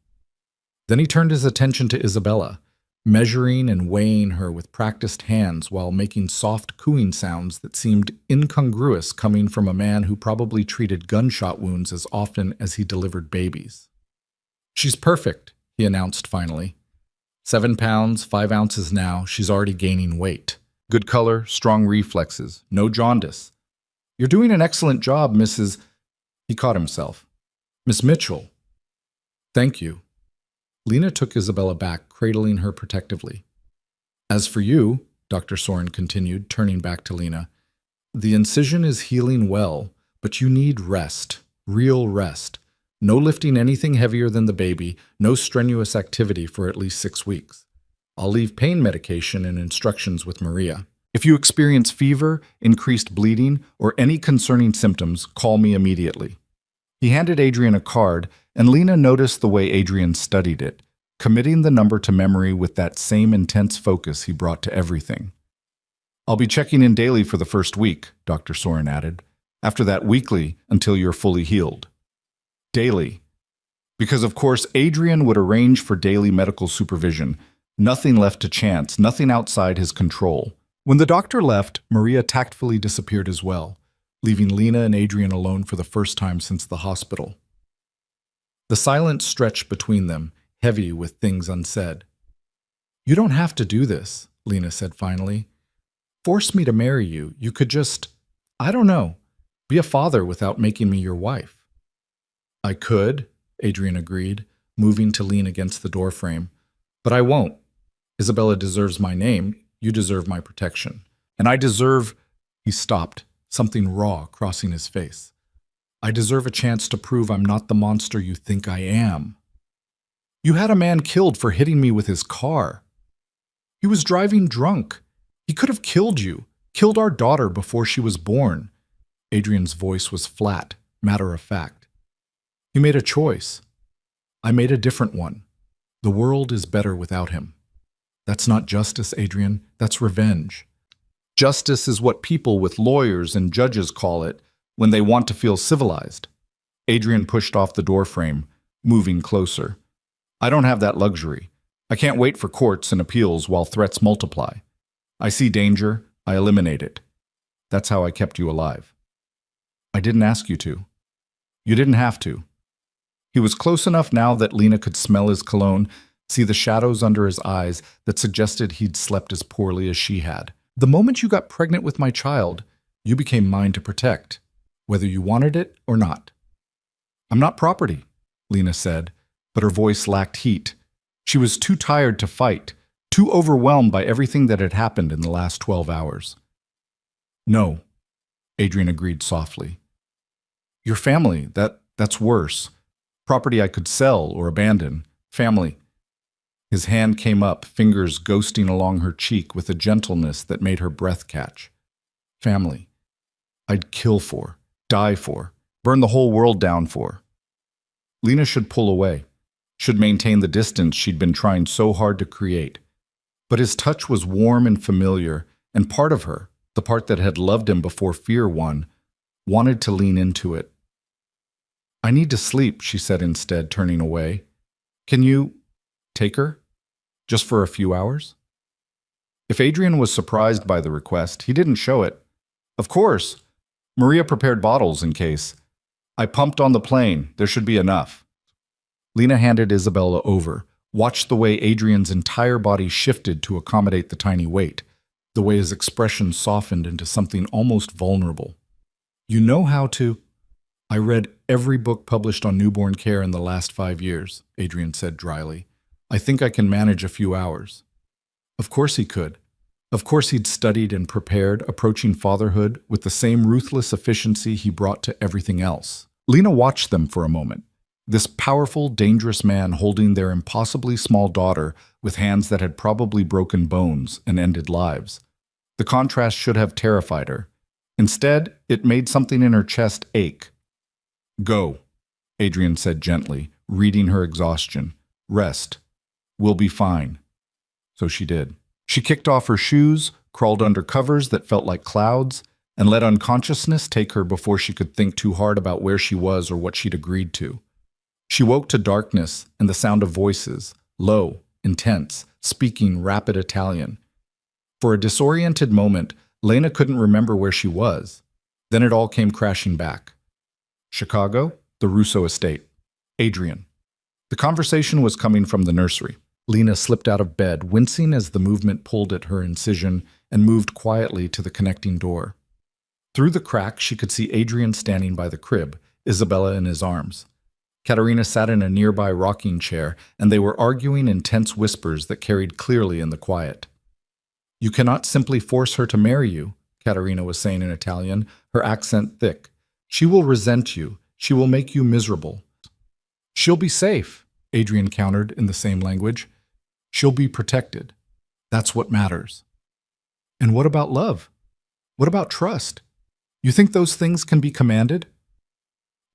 Then he turned his attention to Isabella, measuring and weighing her with practiced hands while making soft cooing sounds that seemed incongruous coming from a man who probably treated gunshot wounds as often as he delivered babies. "She's perfect," he announced finally. 7 pounds, 5 ounces now, she's already gaining weight. Good color, strong reflexes, no jaundice. "You're doing an excellent job, Mrs. He caught himself. "Miss Mitchell." "Thank you." Lena took Isabella back, cradling her protectively. "As for you," Dr. Soren continued, turning back to Lena, "the incision is healing well, but you need rest, real rest. No lifting anything heavier than the baby, no strenuous activity for at least 6 weeks. I'll leave pain medication and instructions with Maria. If you experience fever, increased bleeding, or any concerning symptoms, call me immediately." He handed Adrien a card, and Lena noticed the way Adrien studied it, committing the number to memory with that same intense focus he brought to everything. "I'll be checking in daily for the first week," Dr. Soren added. "After that, weekly until you're fully healed." Daily. Because, of course, Adrien would arrange for daily medical supervision. Nothing left to chance, nothing outside his control. When the doctor left, Maria tactfully disappeared as well, leaving Lena and Adrien alone for the first time since the hospital. The silence stretched between them, heavy with things unsaid. "You don't have to do this," Lena said finally. "Force me to marry you. You could just, I don't know, be a father without making me your wife." "I could," Adrien agreed, moving to lean against the doorframe. "But I won't. Isabella deserves my name. You deserve my protection. And I deserve—" He stopped, something raw crossing his face. "I deserve a chance to prove I'm not the monster you think I am. You had a man killed for hitting me with his car. He was driving drunk. He could have killed you, killed our daughter before she was born." Adrien's voice was flat, matter of fact. "He made a choice. I made a different one. The world is better without him. That's not justice, Adrien. That's revenge. Justice is what people with lawyers and judges call it when they want to feel civilized." Adrien pushed off the doorframe, moving closer. "I don't have that luxury. I can't wait for courts and appeals while threats multiply. I see danger, I eliminate it. That's how I kept you alive." "I didn't ask you to." "You didn't have to." He was close enough now that Lena could smell his cologne, see the shadows under his eyes that suggested he'd slept as poorly as she had. "The moment you got pregnant with my child, you became mine to protect, whether you wanted it or not." "I'm not property," Lena said, but her voice lacked heat. She was too tired to fight, too overwhelmed by everything that had happened in the last 12 hours. "No," Adrien agreed softly. "Your family, that's worse. Property I could sell or abandon. Family." His hand came up, fingers ghosting along her cheek with a gentleness that made her breath catch. "Family. I'd kill for, die for, burn the whole world down for." Lena should pull away, should maintain the distance she'd been trying so hard to create. But his touch was warm and familiar, and part of her, the part that had loved him before fear won, wanted to lean into it. "I need to sleep," she said instead, turning away. "Can you take her? Just for a few hours?" If Adrien was surprised by the request, he didn't show it. "Of course. Maria prepared bottles in case. I pumped on the plane. There should be enough." Lena handed Isabella over, watched the way Adrien's entire body shifted to accommodate the tiny weight, the way his expression softened into something almost vulnerable. "You know how to—" "I read every book published on newborn care in the last 5 years," Adrien said dryly. "I think I can manage a few hours." Of course he could. Of course he'd studied and prepared, approaching fatherhood with the same ruthless efficiency he brought to everything else. Lena watched them for a moment. This powerful, dangerous man holding their impossibly small daughter with hands that had probably broken bones and ended lives. The contrast should have terrified her. Instead, it made something in her chest ache. "Go," Adrien said gently, reading her exhaustion. "Rest. We'll be fine." So she did. She kicked off her shoes, crawled under covers that felt like clouds, and let unconsciousness take her before she could think too hard about where she was or what she'd agreed to. She woke to darkness and the sound of voices, low, intense, speaking rapid Italian. For a disoriented moment, Lena couldn't remember where she was. Then it all came crashing back. Chicago, the Russo estate. Adrien. The conversation was coming from the nursery. Lena slipped out of bed, wincing as the movement pulled at her incision, and moved quietly to the connecting door. Through the crack, she could see Adrien standing by the crib, Isabella in his arms. Katerina sat in a nearby rocking chair, and they were arguing in tense whispers that carried clearly in the quiet. "You cannot simply force her to marry you," Katerina was saying in Italian, her accent thick. "She will resent you. She will make you miserable." "She'll be safe," Adrien countered in the same language. "She'll be protected. That's what matters." "And what about love? What about trust? You think those things can be commanded?"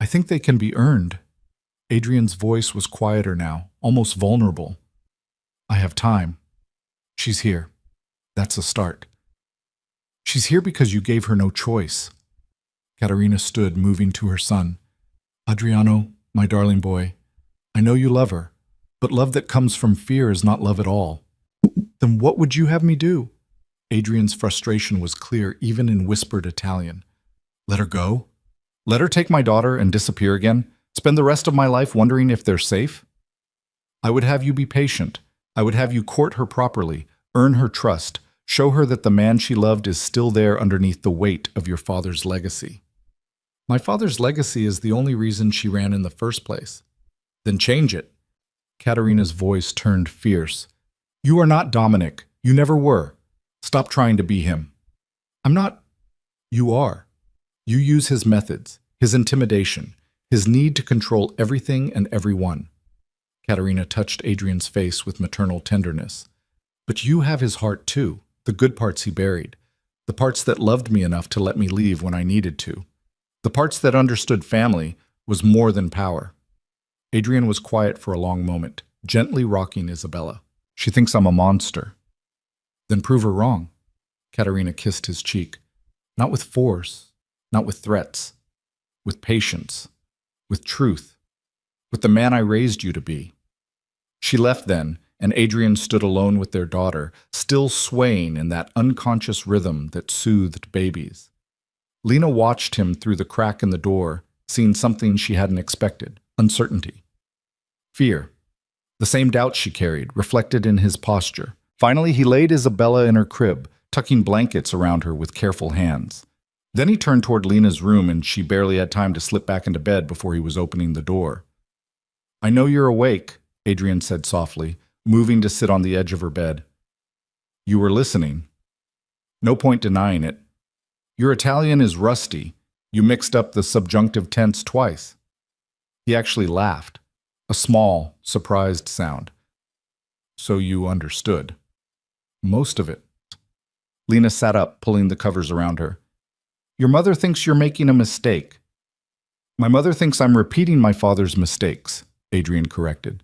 I think they can be earned. Adrien's voice was quieter now, almost vulnerable. I have time. She's here. That's a start. She's here because you gave her no choice. Caterina stood, moving to her son. Adriano, my darling boy, I know you love her, but love that comes from fear is not love at all. Then what would you have me do? Adrien's frustration was clear, even in whispered Italian. Let her go? Let her take my daughter and disappear again? Spend the rest of my life wondering if they're safe? I would have you be patient. I would have you court her properly, earn her trust, show her that the man she loved is still there underneath the weight of your father's legacy. My father's legacy is the only reason she ran in the first place. Then change it. Caterina's voice turned fierce. You are not Dominic. You never were. Stop trying to be him. I'm not. You are. You use his methods, his intimidation, his need to control everything and everyone. Caterina touched Adrien's face with maternal tenderness. But you have his heart too, the good parts he buried, the parts that loved me enough to let me leave when I needed to. The parts that understood family was more than power. Adrien was quiet for a long moment, gently rocking Isabella. She thinks I'm a monster. Then prove her wrong. Caterina kissed his cheek. Not with force, not with threats, with patience, with truth, with the man I raised you to be. She left then, and Adrien stood alone with their daughter, still swaying in that unconscious rhythm that soothed babies. Lena watched him through the crack in the door, seeing something she hadn't expected, uncertainty. Fear. The same doubt she carried, reflected in his posture. Finally, he laid Isabella in her crib, tucking blankets around her with careful hands. Then he turned toward Lena's room, and she barely had time to slip back into bed before he was opening the door. I know you're awake, Adrien said softly, moving to sit on the edge of her bed. You were listening. No point denying it. Your Italian is rusty. You mixed up the subjunctive tense twice. He actually laughed, a small, surprised sound. So you understood. Most of it. Lena sat up, pulling the covers around her. Your mother thinks you're making a mistake. My mother thinks I'm repeating my father's mistakes, Adrien corrected.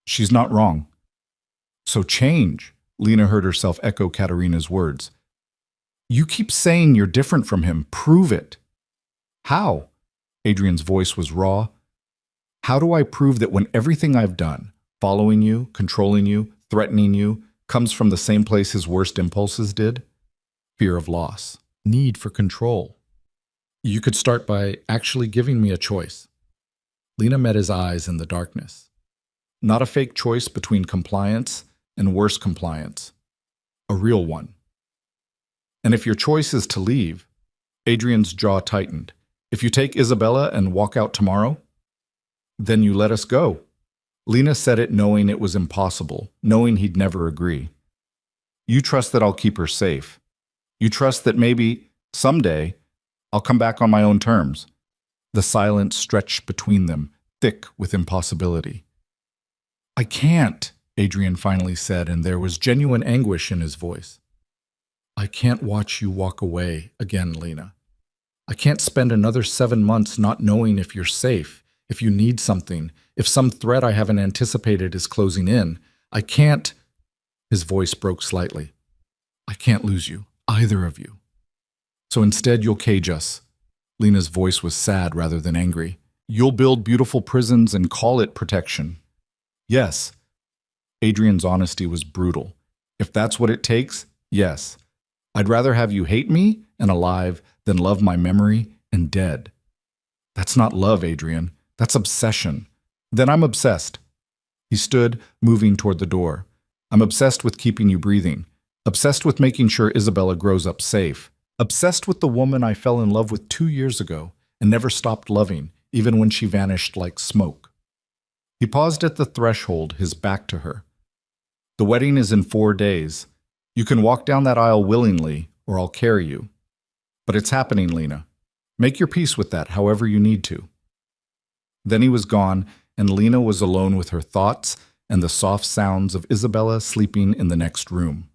She's not wrong. So change, Lena heard herself echo Caterina's words. You keep saying you're different from him. Prove it. How? Adrien's voice was raw. How do I prove that when everything I've done, following you, controlling you, threatening you, comes from the same place his worst impulses did? Fear of loss. Need for control. You could start by actually giving me a choice. Lena met his eyes in the darkness. Not a fake choice between compliance and worse compliance. A real one. And if your choice is to leave, Adrien's jaw tightened. If you take Isabella and walk out tomorrow, then you let us go. Lena said it knowing it was impossible, knowing he'd never agree. You trust that I'll keep her safe. You trust that maybe, someday, I'll come back on my own terms. The silence stretched between them, thick with impossibility. I can't, Adrien finally said, and there was genuine anguish in his voice. I can't watch you walk away again, Lena. I can't spend another 7 months not knowing if you're safe, if you need something, if some threat I haven't anticipated is closing in. I can't. His voice broke slightly. I can't lose you, either of you. So instead you'll cage us. Lena's voice was sad rather than angry. You'll build beautiful prisons and call it protection. Yes. Adrien's honesty was brutal. If that's what it takes, yes. I'd rather have you hate me and alive than love my memory and dead. That's not love, Adrien. That's obsession. Then I'm obsessed. He stood, moving toward the door. I'm obsessed with keeping you breathing. Obsessed with making sure Isabella grows up safe. Obsessed with the woman I fell in love with 2 years ago and never stopped loving, even when she vanished like smoke. He paused at the threshold, his back to her. The wedding is in 4 days. You can walk down that aisle willingly, or I'll carry you. But it's happening, Lena. Make your peace with that however you need to. Then he was gone, and Lena was alone with her thoughts and the soft sounds of Isabella sleeping in the next room.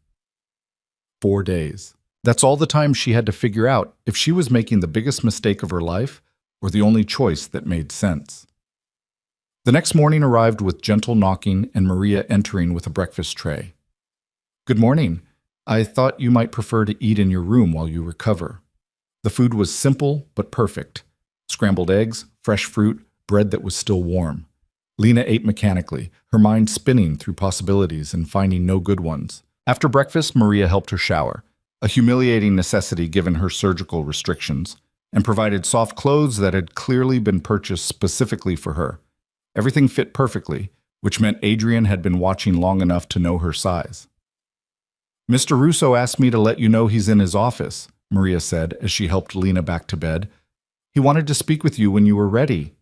4 days. That's all the time she had to figure out if she was making the biggest mistake of her life, or the only choice that made sense. The next morning arrived with gentle knocking and Maria entering with a breakfast tray. "Good morning. I thought you might prefer to eat in your room while you recover." The food was simple but perfect. Scrambled eggs, fresh fruit, bread that was still warm. Lena ate mechanically, her mind spinning through possibilities and finding no good ones. After breakfast, Maria helped her shower, a humiliating necessity given her surgical restrictions, and provided soft clothes that had clearly been purchased specifically for her. Everything fit perfectly, which meant Adrien had been watching long enough to know her size. "Mr. Russo asked me to let you know he's in his office," Maria said as she helped Lena back to bed. "He wanted to speak with you when you were ready."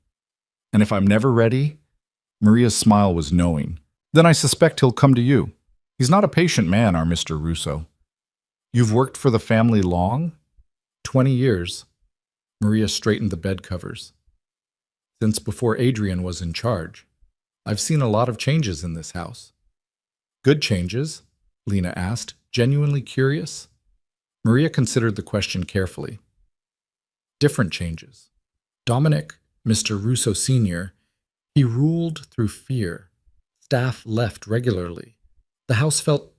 "And if I'm never ready?" Maria's smile was knowing. "Then I suspect he'll come to you. He's not a patient man, our Mr. Russo." "You've worked for the family long?" 20 years. Maria straightened the bed covers. "Since before Adrien was in charge. I've seen a lot of changes in this house." "Good changes?" Lena asked, genuinely curious. Maria considered the question carefully. "Different changes. Dominic, Mr. Russo Sr., he ruled through fear. Staff left regularly. The house felt—"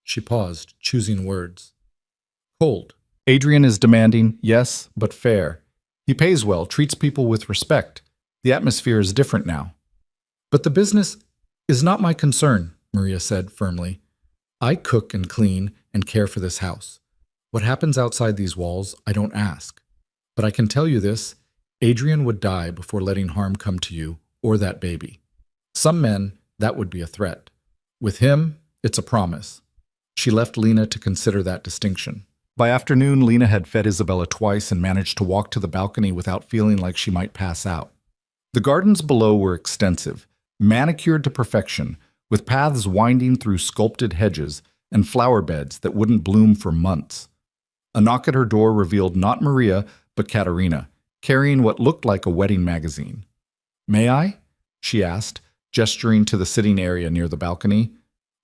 She paused, choosing words. "Cold. Adrien is demanding, yes, but fair. He pays well, treats people with respect. The atmosphere is different now." "But the business is not my concern," Maria said firmly. "I cook and clean and care for this house. What happens outside these walls, I don't ask. But I can tell you this, Adrien would die before letting harm come to you or that baby. Some men, that would be a threat. With him, it's a promise." She left Lena to consider that distinction. By afternoon, Lena had fed Isabella twice and managed to walk to the balcony without feeling like she might pass out. The gardens below were extensive, manicured to perfection, with paths winding through sculpted hedges and flower beds that wouldn't bloom for months. A knock at her door revealed not Maria, but Katerina, carrying what looked like a wedding magazine. "May I?" she asked, gesturing to the sitting area near the balcony.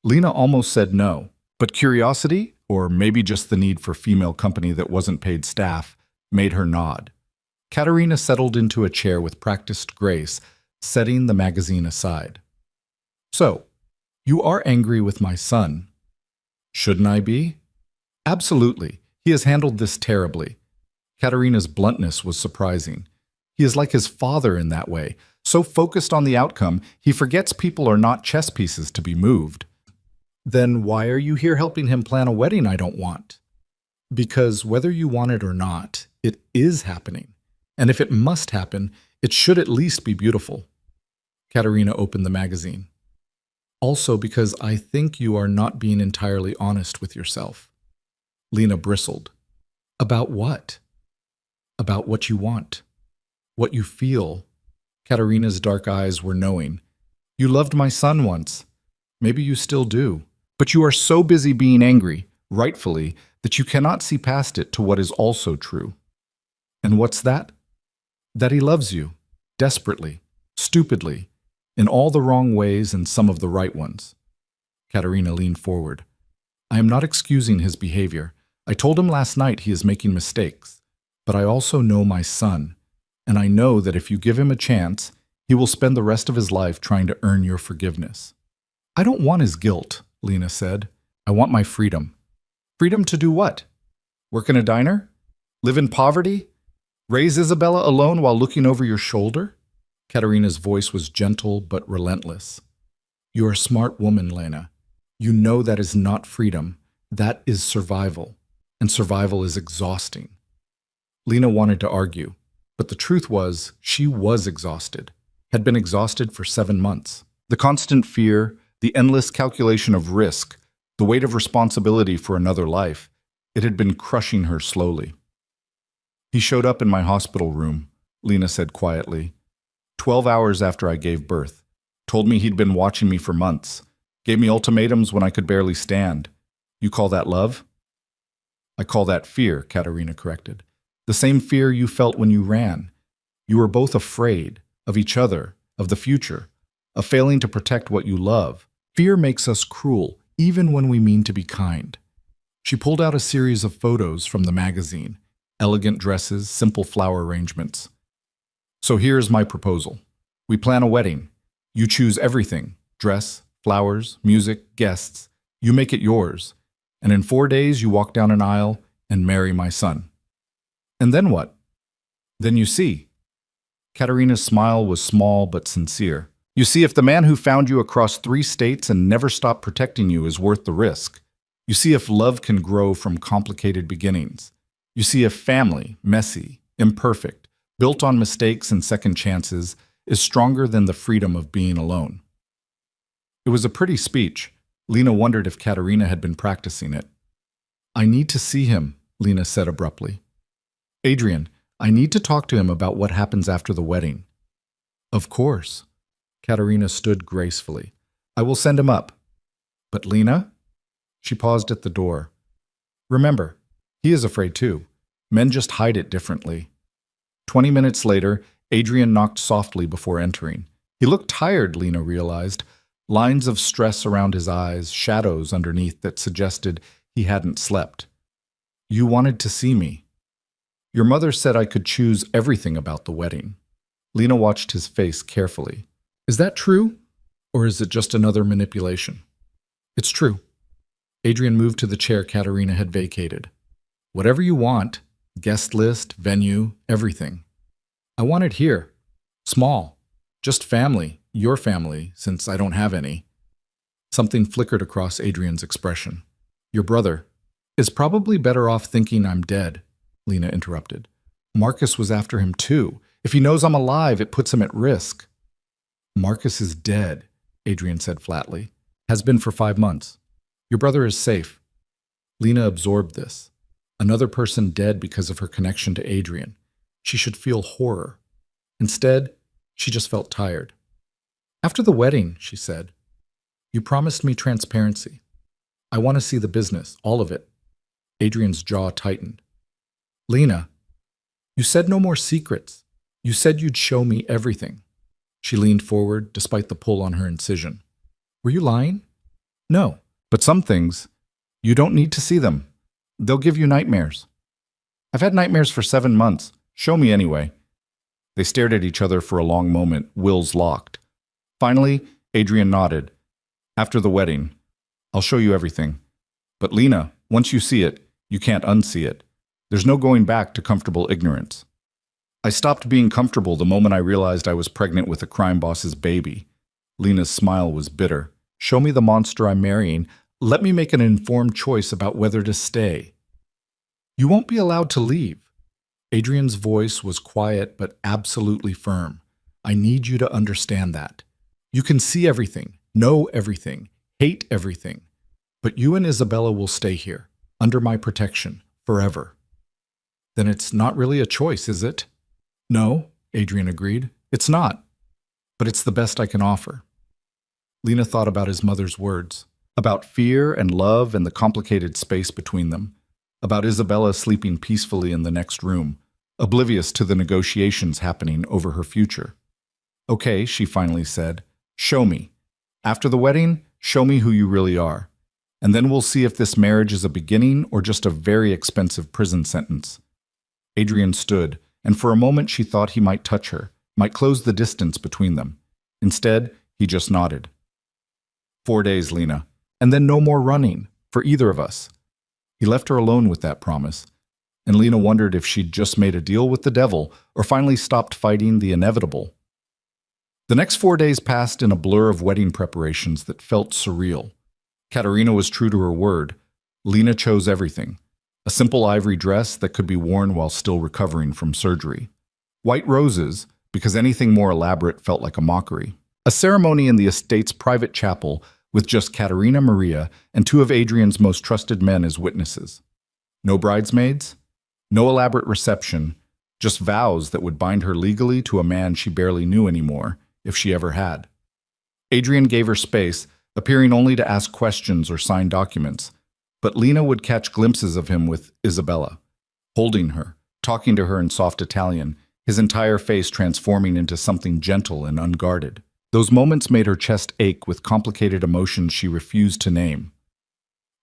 Lena almost said no, but curiosity, or maybe just the need for female company that wasn't paid staff, made her nod. Katerina settled into a chair with practiced grace, setting the magazine aside. "So, you are angry with my son." "Shouldn't I be?" "Absolutely. He has handled this terribly." Katerina's bluntness was surprising. He is like his father in that way, so focused on the outcome, he forgets people are not chess pieces to be moved. "Then why are you here helping him plan a wedding I don't want?" "Because whether you want it or not, it is happening. And if it must happen, it should at least be beautiful." Katerina opened the magazine. "Also because I think you are not being entirely honest with yourself." Lena bristled. "About what?" "About what you want. What you feel." Katerina's dark eyes were knowing. "You loved my son once. Maybe you still do. But you are so busy being angry, rightfully, that you cannot see past it to what is also true." "And what's that?" "That he loves you. Desperately. Stupidly. In all the wrong ways and some of the right ones." Katerina leaned forward. "I am not excusing his behavior. I told him last night he is making mistakes. But I also know my son, and I know that if you give him a chance, he will spend the rest of his life trying to earn your forgiveness." "I don't want his guilt," Lena said. "I want my freedom." "Freedom to do what? Work in a diner? Live in poverty? Raise Isabella alone while looking over your shoulder?" Katerina's voice was gentle but relentless. "You are a smart woman, Lena. You know that is not freedom. That is survival. And survival is exhausting." Lena wanted to argue, but the truth was she was exhausted, had been exhausted for 7 months. The constant fear, the endless calculation of risk, the weight of responsibility for another life, it had been crushing her slowly. "He showed up in my hospital room," Lena said quietly. 12 hours after I gave birth. Told me he'd been watching me for months. Gave me ultimatums when I could barely stand. You call that love?" "I call that fear," Katerina corrected. "The same fear you felt when you ran. You were both afraid of each other, of the future, of failing to protect what you love. Fear makes us cruel, even when we mean to be kind." She pulled out a series of photos from the magazine, elegant dresses, simple flower arrangements. So here's my proposal. We plan a wedding. You choose everything: dress, flowers, music, guests. You make it yours. And in 4 days, you walk down an aisle and marry my son. And then what? Then you see. Katerina's smile was small but sincere. You see if the man who found you across 3 states and never stopped protecting you is worth the risk. You see if love can grow from complicated beginnings. You see if family, messy, imperfect, built on mistakes and second chances, is stronger than the freedom of being alone. It was a pretty speech. Lena wondered if Katerina had been practicing it. I need to see him, Lena said abruptly. Adrien, I need to talk to him about what happens after the wedding. Of course. Katerina stood gracefully. I will send him up. But Lena? She paused at the door. Remember, he is afraid too. Men just hide it differently. 20 minutes later, Adrien knocked softly before entering. He looked tired, Lena realized. Lines of stress around his eyes, shadows underneath that suggested he hadn't slept. You wanted to see me. Your mother said I could choose everything about the wedding. Lena watched his face carefully. Is that true? Or is it just another manipulation? It's true. Adrien moved to the chair Katerina had vacated. Whatever you want, guest list, venue, everything. I want it here. Small. Just family, your family, since I don't have any. Something flickered across Adrien's expression. Your brother is probably better off thinking I'm dead, Lena interrupted. Marcus was after him too. If he knows I'm alive, it puts him at risk. Marcus is dead, Adrien said flatly. Has been for 5 months. Your brother is safe. Lena absorbed this. Another person dead because of her connection to Adrien. She should feel horror. Instead, she just felt tired. After the wedding, she said, you promised me transparency. I want to see the business, all of it. Adrien's jaw tightened. Lena, you said no more secrets. You said you'd show me everything. She leaned forward, despite the pull on her incision. Were you lying? No, but some things, you don't need to see them. They'll give you nightmares. I've had nightmares for 7 months. Show me anyway. They stared at each other for a long moment, wills locked. Finally, Adrien nodded. After the wedding, I'll show you everything. But Lena, once you see it, you can't unsee it. There's no going back to comfortable ignorance. I stopped being comfortable the moment I realized I was pregnant with a crime boss's baby. Lena's smile was bitter. Show me the monster I'm marrying. Let me make an informed choice about whether to stay. You won't be allowed to leave. Adrien's voice was quiet but absolutely firm. I need you to understand that. You can see everything, know everything, hate everything. But you and Isabella will stay here, under my protection, forever. Then it's not really a choice, is it? No, Adrien agreed. It's not. But it's the best I can offer. Lena thought about his mother's words, about fear and love and the complicated space between them, about Isabella sleeping peacefully in the next room, oblivious to the negotiations happening over her future. Okay, she finally said, show me. After the wedding, show me who you really are. And then we'll see if this marriage is a beginning or just a very expensive prison sentence. Adrien stood, and for a moment she thought he might touch her, might close the distance between them. Instead, he just nodded. 4 days, Lena, and then no more running, for either of us. He left her alone with that promise, and Lena wondered if she'd just made a deal with the devil or finally stopped fighting the inevitable. The next 4 days passed in a blur of wedding preparations that felt surreal. Katerina was true to her word. Lena chose everything. A simple ivory dress that could be worn while still recovering from surgery. White roses, because anything more elaborate felt like a mockery. A ceremony in the estate's private chapel with just Katerina Maria and 2 of Adrien's most trusted men as witnesses. No bridesmaids, no elaborate reception, just vows that would bind her legally to a man she barely knew anymore, if she ever had. Adrien gave her space, appearing only to ask questions or sign documents, but Lena would catch glimpses of him with Isabella, holding her, talking to her in soft Italian, his entire face transforming into something gentle and unguarded. Those moments made her chest ache with complicated emotions she refused to name.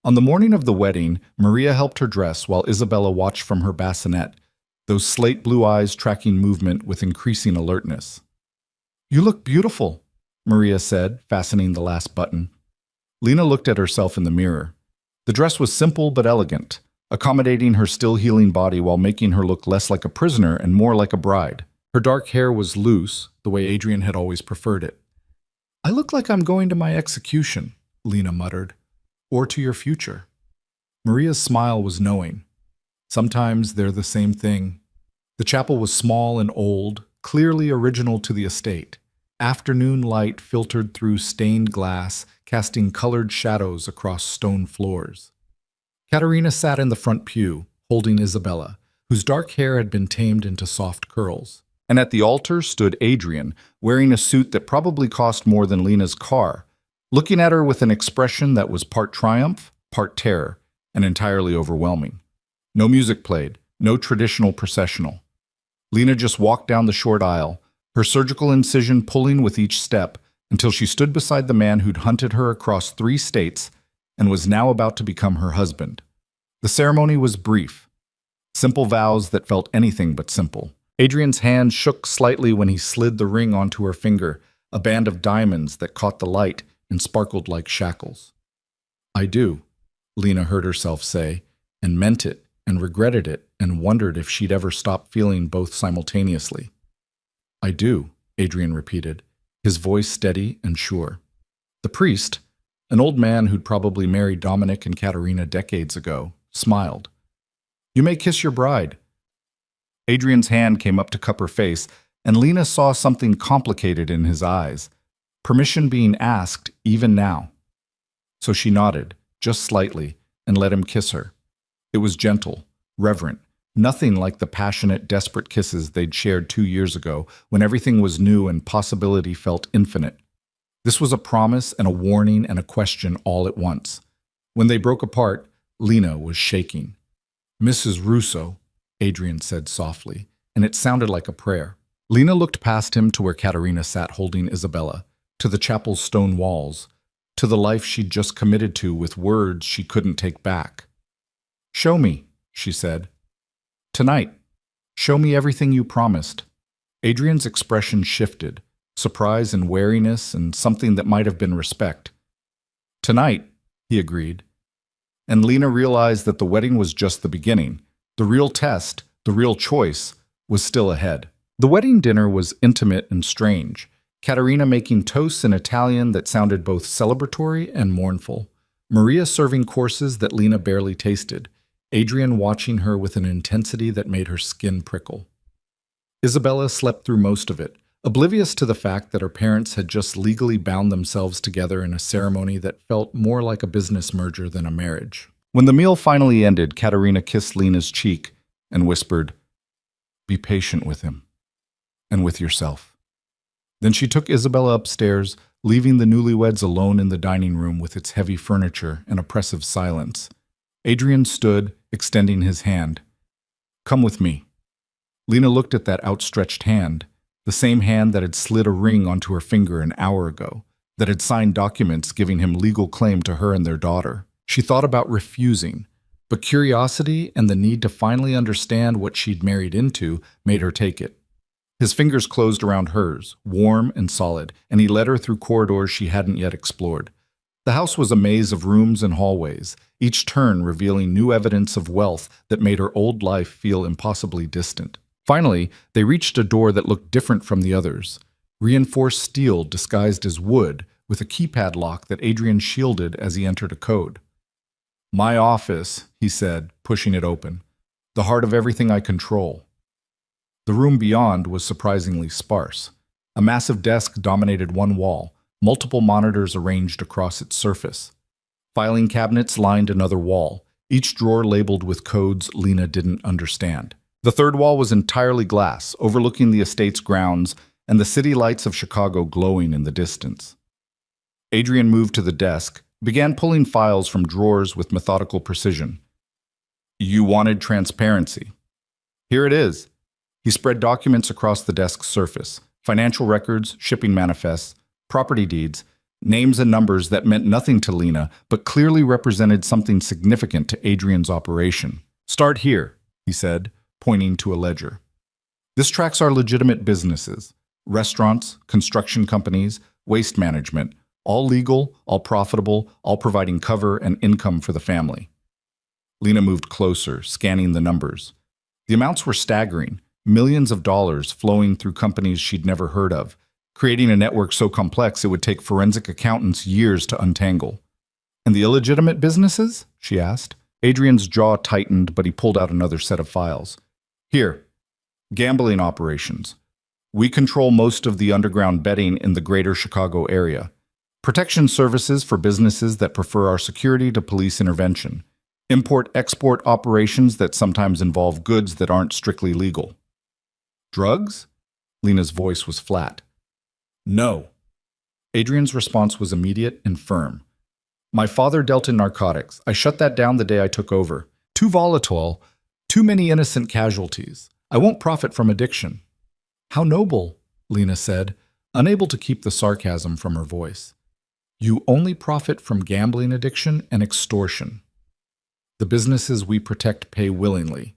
On the morning of the wedding, Maria helped her dress while Isabella watched from her bassinet, those slate blue eyes tracking movement with increasing alertness. "You look beautiful," Maria said, fastening the last button. Lena looked at herself in the mirror. The dress was simple but elegant, accommodating her still healing body while making her look less like a prisoner and more like a bride. Her dark hair was loose, the way Adrien had always preferred it. "I look like I'm going to my execution," Lena muttered. "Or to your future." Maria's smile was knowing. Sometimes they're the same thing. The chapel was small and old, clearly original to the estate. Afternoon light filtered through stained glass, casting colored shadows across stone floors. Katerina sat in the front pew, holding Isabella, whose dark hair had been tamed into soft curls. And at the altar stood Adrien, wearing a suit that probably cost more than Lena's car, looking at her with an expression that was part triumph, part terror, and entirely overwhelming. No music played, no traditional processional. Lena just walked down the short aisle, her surgical incision pulling with each step until she stood beside the man who'd hunted her across 3 states and was now about to become her husband. The ceremony was brief. Simple vows that felt anything but simple. Adrien's hand shook slightly when he slid the ring onto her finger, a band of diamonds that caught the light and sparkled like shackles. "I do," Lena heard herself say, and meant it, and regretted it, and wondered if she'd ever stop feeling both simultaneously. "I do," Adrien repeated, his voice steady and sure. The priest, an old man who'd probably married Dominic and Katerina decades ago, smiled. "You may kiss your bride." Adrien's hand came up to cup her face, and Lena saw something complicated in his eyes, permission being asked even now. So she nodded, just slightly, and let him kiss her. It was gentle, reverent, nothing like the passionate, desperate kisses they'd shared 2 years ago when everything was new and possibility felt infinite. This was a promise and a warning and a question all at once. When they broke apart, Lena was shaking. "Mrs. Russo," Adrien said softly, and it sounded like a prayer. Lena looked past him to where Katerina sat holding Isabella, to the chapel's stone walls, to the life she'd just committed to with words she couldn't take back. "Show me," she said. "Tonight. Show me everything you promised." Adrien's expression shifted, surprise and wariness and something that might have been respect. "Tonight," he agreed. And Lena realized that the wedding was just the beginning. The real test, the real choice, was still ahead. The wedding dinner was intimate and strange, Katerina making toasts in Italian that sounded both celebratory and mournful, Maria serving courses that Lena barely tasted, Adrien watching her with an intensity that made her skin prickle. Isabella slept through most of it, oblivious to the fact that her parents had just legally bound themselves together in a ceremony that felt more like a business merger than a marriage. When the meal finally ended, Katerina kissed Lena's cheek and whispered, "Be patient with him, and with yourself." Then she took Isabella upstairs, leaving the newlyweds alone in the dining room with its heavy furniture and oppressive silence. Adrien stood, extending his hand. "Come with me." Lena looked at that outstretched hand, the same hand that had slid a ring onto her finger an hour ago, that had signed documents giving him legal claim to her and their daughter. She thought about refusing, but curiosity and the need to finally understand what she'd married into made her take it. His fingers closed around hers, warm and solid, and he led her through corridors she hadn't yet explored. The house was a maze of rooms and hallways, each turn revealing new evidence of wealth that made her old life feel impossibly distant. Finally, they reached a door that looked different from the others. Reinforced steel disguised as wood, with a keypad lock that Adrien shielded as he entered a code. "My office," he said, pushing it open. "The heart of everything I control." The room beyond was surprisingly sparse. A massive desk dominated one wall, multiple monitors arranged across its surface. Filing cabinets lined another wall, each drawer labeled with codes Lena didn't understand. The third wall was entirely glass, overlooking the estate's grounds and the city lights of Chicago glowing in the distance. Adrien moved to the desk, began pulling files from drawers with methodical precision. "You wanted transparency. Here it is." He spread documents across the desk's surface, financial records, shipping manifests, property deeds, names and numbers that meant nothing to Lena, but clearly represented something significant to Adrien's operation. "Start here," he said, pointing to a ledger. This tracks our legitimate businesses: restaurants, construction companies, waste management, all legal, all profitable, all providing cover and income for the family. Lena moved closer, scanning the numbers. The amounts were staggering, millions of dollars flowing through companies she'd never heard of, creating a network so complex it would take forensic accountants years to untangle. And the illegitimate businesses? She asked. Adrien's jaw tightened, but he pulled out another set of files. Here, gambling operations. We control most of the underground betting in the greater Chicago area. Protection services for businesses that prefer our security to police intervention. Import-export operations that sometimes involve goods that aren't strictly legal. Drugs? Lena's voice was flat. No. Adrien's response was immediate and firm. My father dealt in narcotics. I shut that down the day I took over. Too volatile, too many innocent casualties. I won't profit from addiction. How noble, Lena said, unable to keep the sarcasm from her voice. You only profit from gambling addiction and extortion. The businesses we protect pay willingly.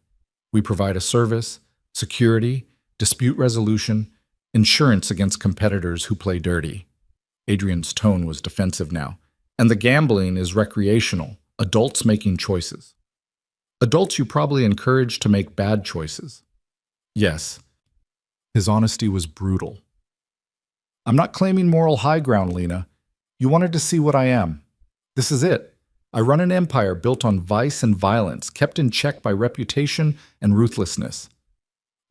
We provide a service, security, dispute resolution, insurance against competitors who play dirty. Adrien's tone was defensive now. And the gambling is recreational, adults making choices. Adults you probably encourage to make bad choices. Yes. His honesty was brutal. I'm not claiming moral high ground, Lena. You wanted to see what I am. This is it. I run an empire built on vice and violence, kept in check by reputation and ruthlessness.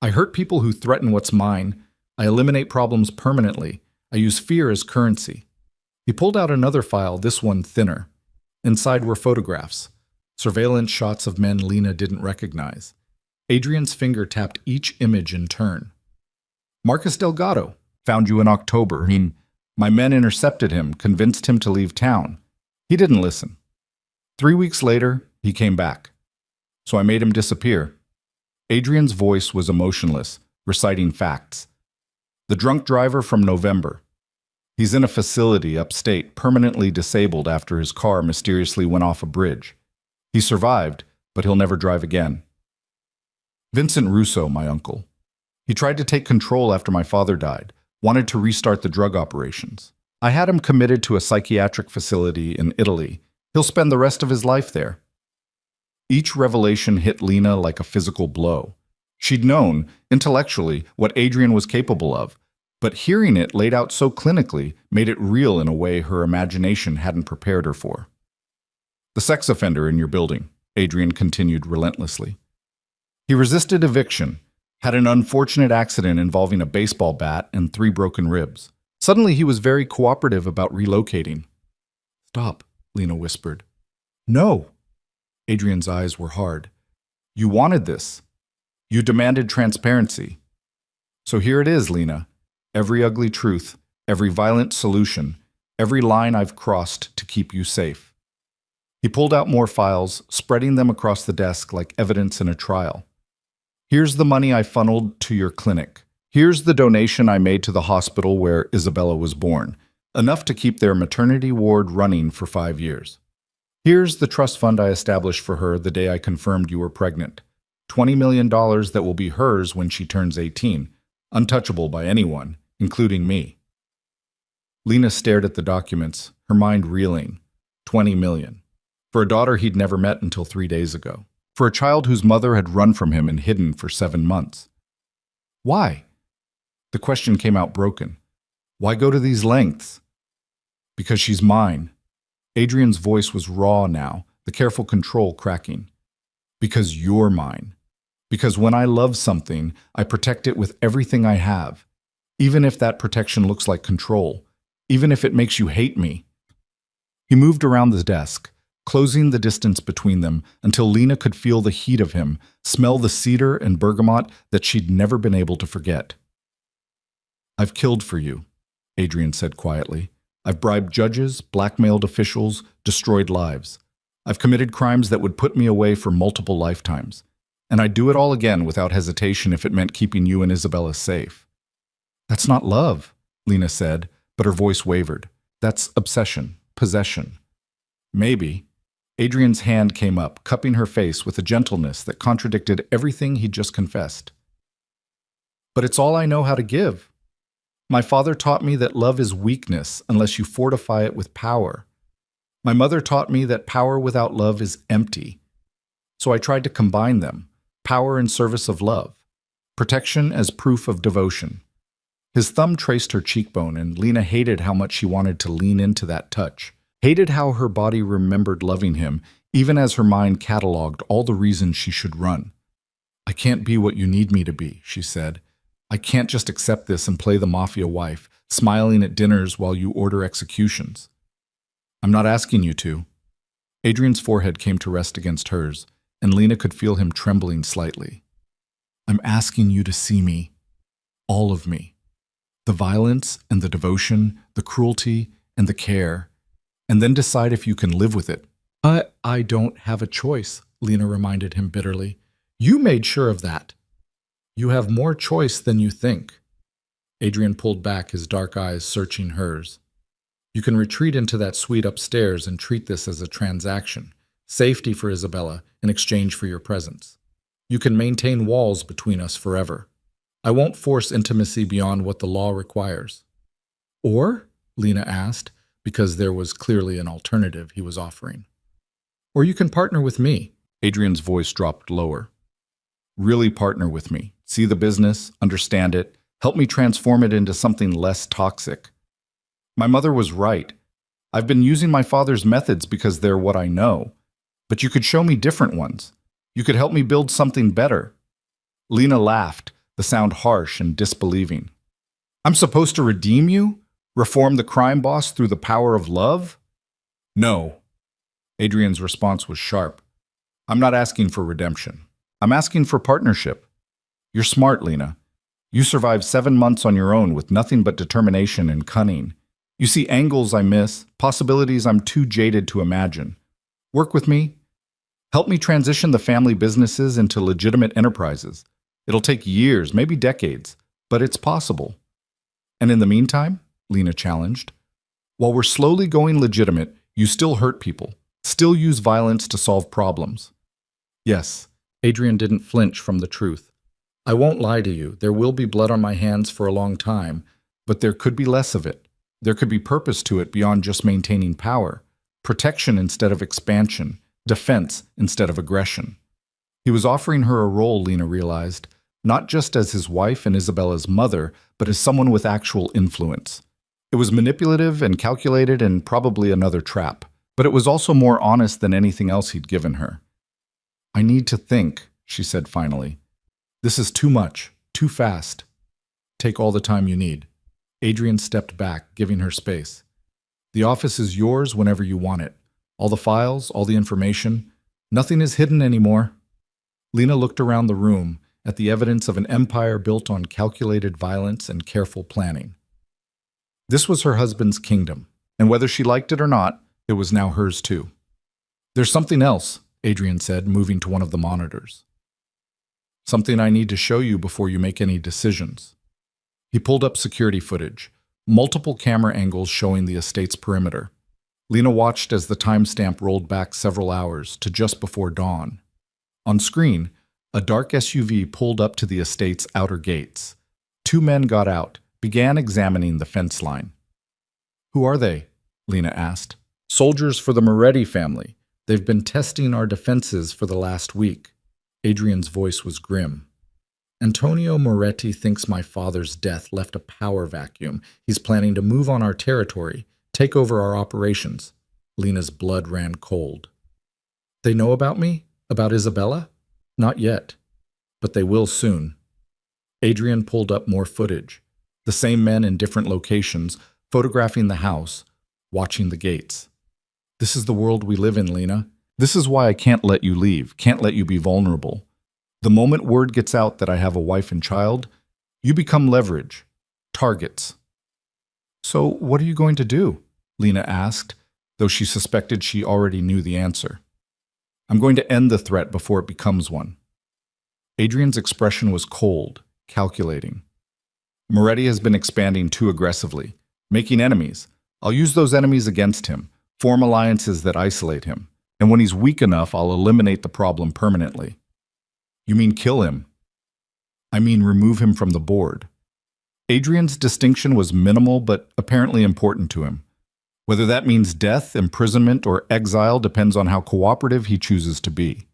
I hurt people who threaten what's mine. I eliminate problems permanently. I use fear as currency. He pulled out another file, this one thinner. Inside were photographs, surveillance shots of men Lena didn't recognize. Adrien's finger tapped each image in turn. Marcus Delgado, found you in October. My men intercepted him, convinced him to leave town. He didn't listen. 3 weeks later, he came back. So I made him disappear. Adrien's voice was emotionless, reciting facts. The drunk driver from November. He's in a facility upstate, permanently disabled after his car mysteriously went off a bridge. He survived, but he'll never drive again. Vincent Russo, my uncle. He tried to take control after my father died, wanted to restart the drug operations. I had him committed to a psychiatric facility in Italy. He'll spend the rest of his life there. Each revelation hit Lena like a physical blow. She'd known, intellectually, what Adrien was capable of, but hearing it laid out so clinically made it real in a way her imagination hadn't prepared her for. The sex offender in your building, Adrien continued relentlessly. He resisted eviction, had an unfortunate accident involving a baseball bat and 3 broken ribs. Suddenly he was very cooperative about relocating. Stop, Lena whispered. No. Adrien's eyes were hard. You wanted this. You demanded transparency. So here it is, Lena. Every ugly truth, every violent solution, every line I've crossed to keep you safe. He pulled out more files, spreading them across the desk like evidence in a trial. Here's the money I funneled to your clinic. Here's the donation I made to the hospital where Isabella was born, enough to keep their maternity ward running for 5 years. Here's the trust fund I established for her the day I confirmed you were pregnant. $20 million that will be hers when she turns 18, untouchable by anyone, including me. Lena stared at the documents, her mind reeling. 20 million. For a daughter he'd never met until 3 days ago. For a child whose mother had run from him and hidden for 7 months. Why? The question came out broken. Why go to these lengths? Because she's mine. Adrien's voice was raw now, the careful control cracking. Because you're mine. Because when I love something, I protect it with everything I have. Even if that protection looks like control. Even if it makes you hate me. He moved around the desk, closing the distance between them until Lena could feel the heat of him, smell the cedar and bergamot that she'd never been able to forget. I've killed for you, Adrien said quietly. I've bribed judges, blackmailed officials, destroyed lives. I've committed crimes that would put me away for multiple lifetimes. And I'd do it all again without hesitation if it meant keeping you and Isabella safe. That's not love, Lena said, but her voice wavered. That's obsession, possession. Maybe. Adrien's hand came up, cupping her face with a gentleness that contradicted everything he'd just confessed. But it's all I know how to give. My father taught me that love is weakness unless you fortify it with power. My mother taught me that power without love is empty. So I tried to combine them, power in service of love, protection as proof of devotion. His thumb traced her cheekbone, and Lena hated how much she wanted to lean into that touch, hated how her body remembered loving him, even as her mind cataloged all the reasons she should run. I can't be what you need me to be, she said. I can't just accept this and play the Mafia wife, smiling at dinners while you order executions. I'm not asking you to. Adrien's forehead came to rest against hers, and Lena could feel him trembling slightly. I'm asking you to see me, all of me. The violence and the devotion, the cruelty and the care, and then decide if you can live with it. I don't have a choice, Lena reminded him bitterly. You made sure of that. You have more choice than you think. Adrien pulled back, his dark eyes searching hers. You can retreat into that suite upstairs and treat this as a transaction, safety for Isabella in exchange for your presence. You can maintain walls between us forever. I won't force intimacy beyond what the law requires. Or, Lena asked, because there was clearly an alternative he was offering. Or you can partner with me. Adrien's voice dropped lower. Really partner with me. See the business, understand it, help me transform it into something less toxic. My mother was right. I've been using my father's methods because they're what I know. But you could show me different ones. You could help me build something better. Lena laughed, the sound harsh and disbelieving. I'm supposed to redeem you? Reform the crime boss through the power of love? No. Adrien's response was sharp. I'm not asking for redemption. I'm asking for partnership. You're smart, Lena. You survived 7 months on your own with nothing but determination and cunning. You see angles I miss, possibilities I'm too jaded to imagine. Work with me. Help me transition the family businesses into legitimate enterprises. It'll take years, maybe decades, but it's possible. And in the meantime, Lena challenged, while we're slowly going legitimate, you still hurt people, still use violence to solve problems. Yes, Adrien didn't flinch from the truth. I won't lie to you, there will be blood on my hands for a long time, but there could be less of it. There could be purpose to it beyond just maintaining power, protection instead of expansion, defense instead of aggression. He was offering her a role, Lena realized, not just as his wife and Isabella's mother, but as someone with actual influence. It was manipulative and calculated and probably another trap, but it was also more honest than anything else he'd given her. I need to think, she said finally. This is too much, too fast. Take all the time you need. Adrien stepped back, giving her space. The office is yours whenever you want it. All the files, all the information. Nothing is hidden anymore. Lena looked around the room at the evidence of an empire built on calculated violence and careful planning. This was her husband's kingdom, and whether she liked it or not, it was now hers too. There's something else, Adrien said, moving to one of the monitors. Something I need to show you before you make any decisions. He pulled up security footage, multiple camera angles showing the estate's perimeter. Lena watched as the timestamp rolled back several hours to just before dawn. On screen, a dark SUV pulled up to the estate's outer gates. 2 men got out, began examining the fence line. Who are they? Lena asked. Soldiers for the Moretti family. They've been testing our defenses for the last week. Adrien's voice was grim. Antonio Moretti thinks my father's death left a power vacuum. He's planning to move on our territory, take over our operations. Lena's blood ran cold. They know about me? About Isabella? Not yet, but they will soon. Adrien pulled up more footage. The same men in different locations, photographing the house, watching the gates. This is the world we live in, Lena. This is why I can't let you leave, can't let you be vulnerable. The moment word gets out that I have a wife and child, you become leverage, targets. So what are you going to do? Lena asked, though she suspected she already knew the answer. I'm going to end the threat before it becomes one. Adrien's expression was cold, calculating. Moretti has been expanding too aggressively, making enemies. I'll use those enemies against him, form alliances that isolate him. And when he's weak enough, I'll eliminate the problem permanently. You mean kill him? I mean remove him from the board. Adrien's distinction was minimal but apparently important to him. Whether that means death, imprisonment, or exile depends on how cooperative he chooses to be.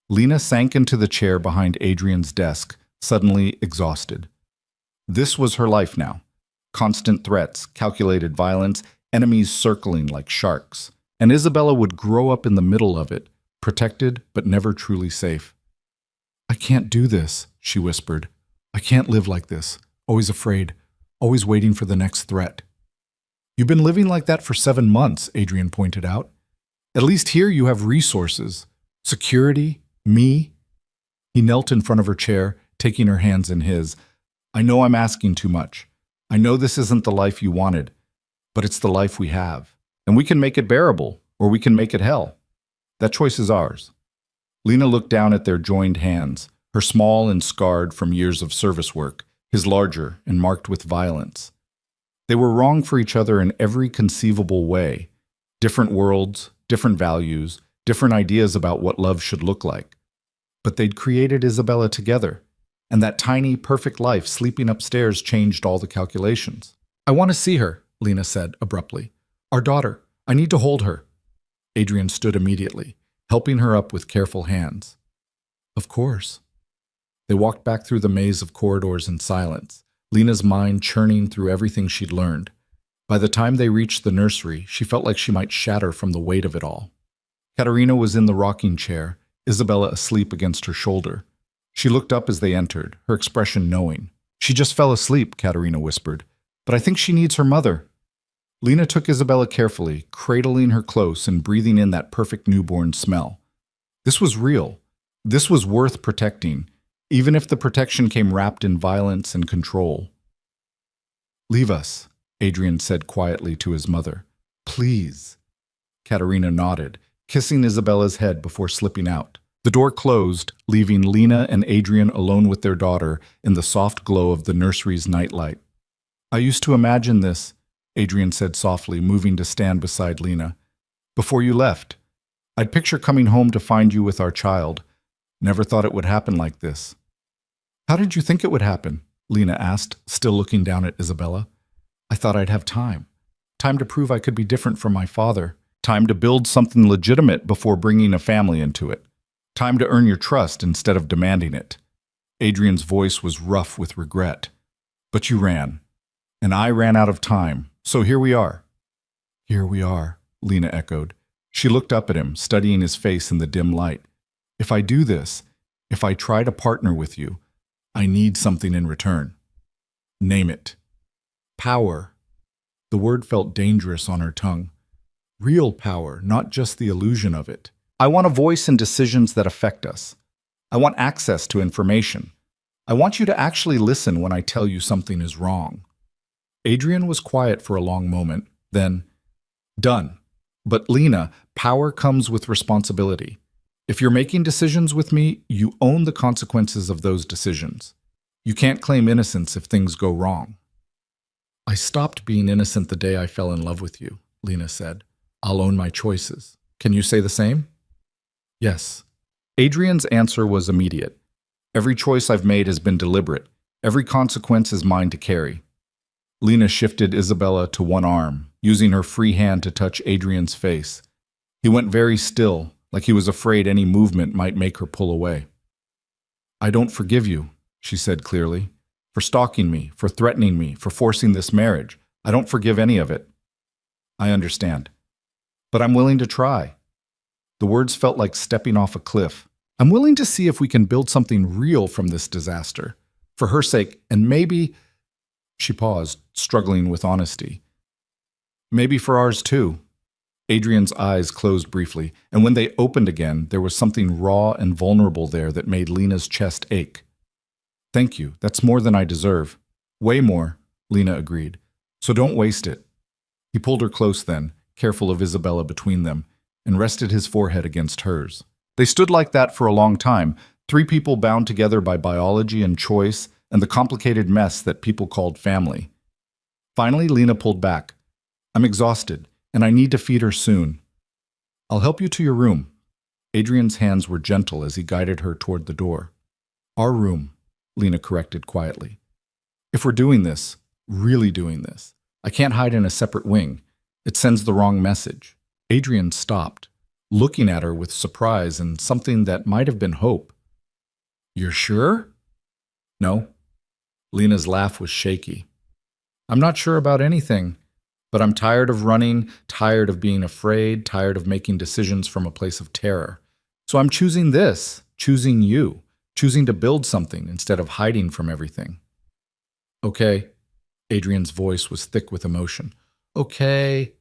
Lena sank into the chair behind Adrien's desk, suddenly exhausted. This was her life now. Constant threats, calculated violence, enemies circling like sharks. And Isabella would grow up in the middle of it, protected but never truly safe. I can't do this, she whispered. I can't live like this, always afraid, always waiting for the next threat. You've been living like that for 7 months, Adrien pointed out. At least here you have resources, security, me. He knelt in front of her chair, taking her hands in his. I know I'm asking too much. I know this isn't the life you wanted, but it's the life we have. And we can make it bearable, or we can make it hell. That choice is ours. Lena looked down at their joined hands, her small and scarred from years of service work, his larger and marked with violence. They were wrong for each other in every conceivable way. Different worlds, different values, different ideas about what love should look like. But they'd created Isabella together, and that tiny, perfect life sleeping upstairs changed all the calculations. I want to see her, Lena said abruptly. Our daughter. I need to hold her. Adrien stood immediately, helping her up with careful hands. Of course. They walked back through the maze of corridors in silence, Lena's mind churning through everything she'd learned. By the time they reached the nursery, she felt like she might shatter from the weight of it all. Katerina was in the rocking chair, Isabella asleep against her shoulder. She looked up as they entered, her expression knowing. She just fell asleep, Katerina whispered, but I think she needs her mother. Lena took Isabella carefully, cradling her close and breathing in that perfect newborn smell. This was real. This was worth protecting, even if the protection came wrapped in violence and control. Leave us, Adrien said quietly to his mother. Please. Katerina nodded, kissing Isabella's head before slipping out. The door closed, leaving Lena and Adrien alone with their daughter in the soft glow of the nursery's nightlight. I used to imagine this, Adrien said softly, moving to stand beside Lena. Before you left, I'd picture coming home to find you with our child. Never thought it would happen like this. How did you think it would happen? Lena asked, still looking down at Isabella. I thought I'd have time. Time to prove I could be different from my father. Time to build something legitimate before bringing a family into it. Time to earn your trust instead of demanding it. Adrien's voice was rough with regret. But you ran. And I ran out of time. So here we are. Here we are, Lena echoed. She looked up at him, studying his face in the dim light. If I do this, if I try to partner with you, I need something in return. Name it. Power. The word felt dangerous on her tongue. Real power, not just the illusion of it. I want a voice in decisions that affect us. I want access to information. I want you to actually listen when I tell you something is wrong. Adrien was quiet for a long moment, then, done. But Lena, power comes with responsibility. If you're making decisions with me, you own the consequences of those decisions. You can't claim innocence if things go wrong. I stopped being innocent the day I fell in love with you, Lena said. I'll own my choices. Can you say the same? Yes. Adrien's answer was immediate. Every choice I've made has been deliberate. Every consequence is mine to carry. Lena shifted Isabella to one arm, using her free hand to touch Adrien's face. He went very still, like he was afraid any movement might make her pull away. I don't forgive you, she said clearly, for stalking me, for threatening me, for forcing this marriage. I don't forgive any of it. I understand. But I'm willing to try. The words felt like stepping off a cliff. I'm willing to see if we can build something real from this disaster. For her sake, and maybe... She paused, struggling with honesty. Maybe for ours too. Adrien's eyes closed briefly, and when they opened again, there was something raw and vulnerable there that made Lena's chest ache. Thank you, that's more than I deserve. Way more, Lena agreed. So don't waste it. He pulled her close then, careful of Isabella between them, and rested his forehead against hers. They stood like that for a long time, 3 people bound together by biology and choice, and the complicated mess that people called family. Finally, Lena pulled back. I'm exhausted, and I need to feed her soon. I'll help you to your room. Adrien's hands were gentle as he guided her toward the door. Our room, Lena corrected quietly. If we're doing this, really doing this, I can't hide in a separate wing. It sends the wrong message. Adrien stopped, looking at her with surprise and something that might have been hope. You're sure? No. Lena's laugh was shaky. I'm not sure about anything, but I'm tired of running, tired of being afraid, tired of making decisions from a place of terror. So I'm choosing this, choosing you, choosing to build something instead of hiding from everything. Okay. Adrien's voice was thick with emotion. Okay.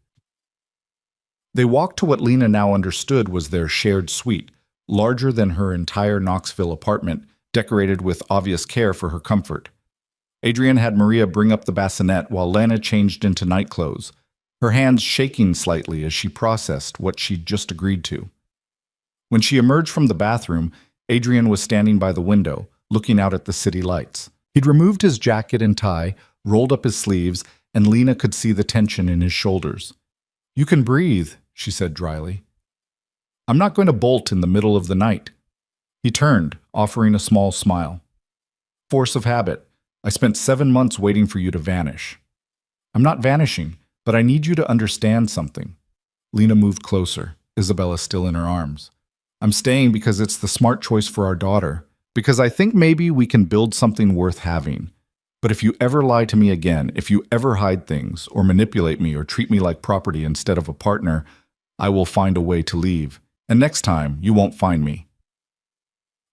They walked to what Lena now understood was their shared suite, larger than her entire Knoxville apartment, decorated with obvious care for her comfort. Adrien had Maria bring up the bassinet while Lena changed into nightclothes, her hands shaking slightly as she processed what she'd just agreed to. When she emerged from the bathroom, Adrien was standing by the window, looking out at the city lights. He'd removed his jacket and tie, rolled up his sleeves, and Lena could see the tension in his shoulders. You can breathe, she said dryly. I'm not going to bolt in the middle of the night. He turned, offering a small smile. Force of habit. I spent 7 months waiting for you to vanish. I'm not vanishing, but I need you to understand something. Lena moved closer, Isabella still in her arms. I'm staying because it's the smart choice for our daughter, because I think maybe we can build something worth having. But if you ever lie to me again, if you ever hide things, or manipulate me, or treat me like property instead of a partner, I will find a way to leave. And next time, you won't find me.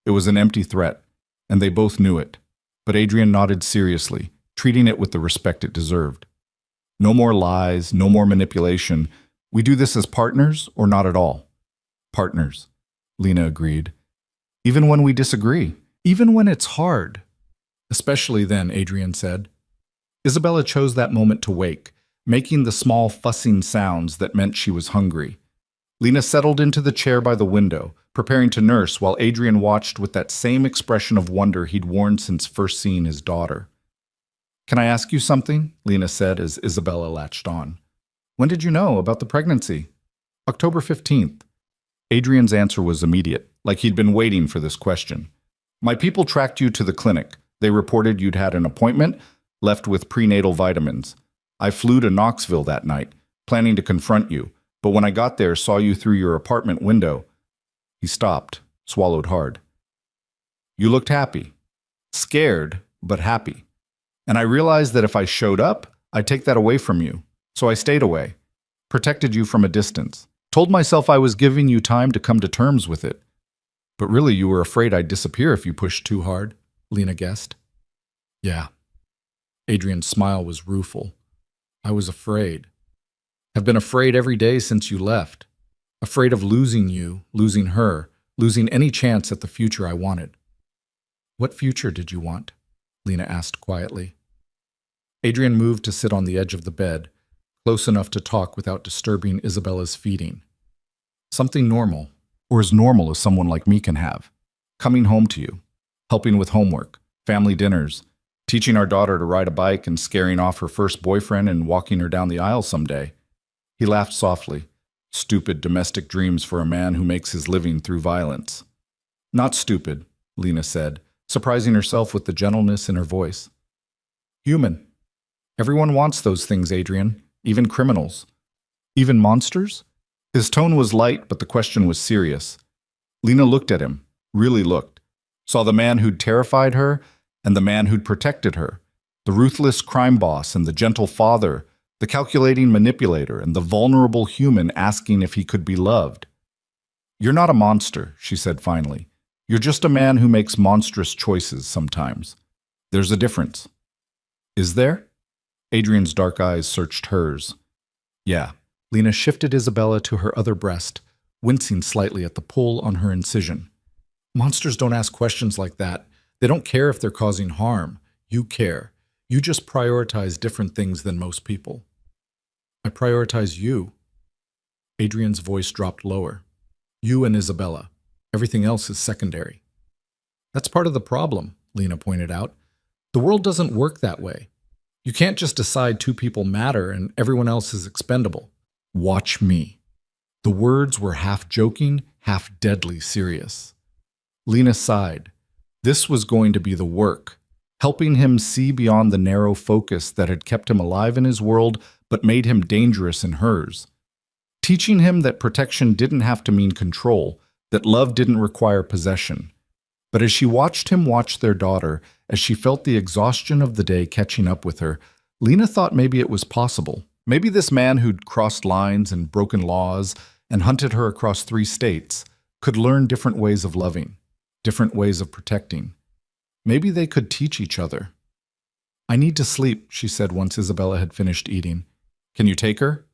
It was an empty threat, and they both knew it. But Adrien nodded seriously, treating it with the respect it deserved. No more lies, no more manipulation. We do this as partners or not at all. Partners, Lena agreed. Even when we disagree, even when it's hard. Especially then, Adrien said. Isabella chose that moment to wake, making the small fussing sounds that meant she was hungry. Lena settled into the chair by the window, preparing to nurse while Adrien watched with that same expression of wonder he'd worn since first seeing his daughter. Can I ask you something? Lena said as Isabella latched on. When did you know about the pregnancy? October 15th. Adrien's answer was immediate, like he'd been waiting for this question. My people tracked you to the clinic. They reported you'd had an appointment, left with prenatal vitamins. I flew to Knoxville that night, planning to confront you, but when I got there, saw you through your apartment window. He stopped, swallowed hard. You looked happy. Scared, but happy. And I realized that if I showed up, I'd take that away from you. So I stayed away, protected you from a distance, told myself I was giving you time to come to terms with it. But really, you were afraid I'd disappear if you pushed too hard, Lena guessed. Yeah. Adrien's smile was rueful. I was afraid. Have been afraid every day since you left. Afraid of losing you, losing her, losing any chance at the future I wanted. What future did you want? Lena asked quietly. Adrien moved to sit on the edge of the bed, close enough to talk without disturbing Isabella's feeding. Something normal, or as normal as someone like me can have. Coming home to you, helping with homework, family dinners, teaching our daughter to ride a bike and scaring off her first boyfriend and walking her down the aisle someday. He laughed softly. Stupid domestic dreams for a man who makes his living through violence. Not stupid, Lena said, surprising herself with the gentleness in her voice. Human. Everyone wants those things, Adrien, even criminals. Even monsters? His tone was light, but the question was serious. Lena looked at him, really looked, saw the man who'd terrified her and the man who'd protected her, the ruthless crime boss and the gentle father, the calculating manipulator and the vulnerable human asking if he could be loved. You're not a monster, she said finally. You're just a man who makes monstrous choices sometimes. There's a difference. Is there? Adrien's dark eyes searched hers. Yeah. Lena shifted Isabella to her other breast, wincing slightly at the pull on her incision. Monsters don't ask questions like that. They don't care if they're causing harm. You care. You just prioritize different things than most people. I prioritize you. Adrien's voice dropped lower. You and Isabella. Everything else is secondary. That's part of the problem, Lena pointed out. The world doesn't work that way. You can't just decide two people matter and everyone else is expendable. Watch me. The words were half joking, half deadly serious. Lena sighed. This was going to be the work, helping him see beyond the narrow focus that had kept him alive in his world but made him dangerous in hers. Teaching him that protection didn't have to mean control, that love didn't require possession. But as she watched him watch their daughter, as she felt the exhaustion of the day catching up with her, Lena thought maybe it was possible. Maybe this man who'd crossed lines and broken laws and hunted her across 3 states could learn different ways of loving, different ways of protecting. Maybe they could teach each other. "I need to sleep," she said once Isabella had finished eating. "Can you take her?"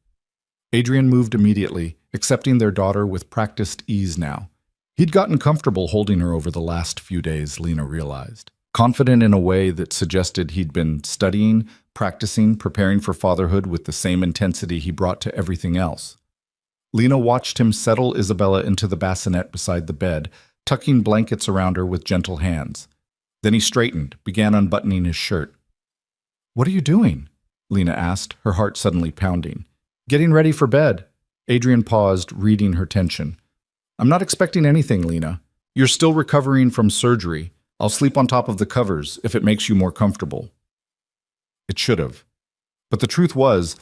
Adrien moved immediately, accepting their daughter with practiced ease now. He'd gotten comfortable holding her over the last few days, Lena realized. Confident in a way that suggested he'd been studying, practicing, preparing for fatherhood with the same intensity he brought to everything else. Lena watched him settle Isabella into the bassinet beside the bed, tucking blankets around her with gentle hands. Then he straightened, began unbuttoning his shirt. "What are you doing?" Lena asked, her heart suddenly pounding. "Getting ready for bed." Adrien paused, reading her tension. "I'm not expecting anything, Lena. You're still recovering from surgery. I'll sleep on top of the covers if it makes you more comfortable." It should have. But the truth was,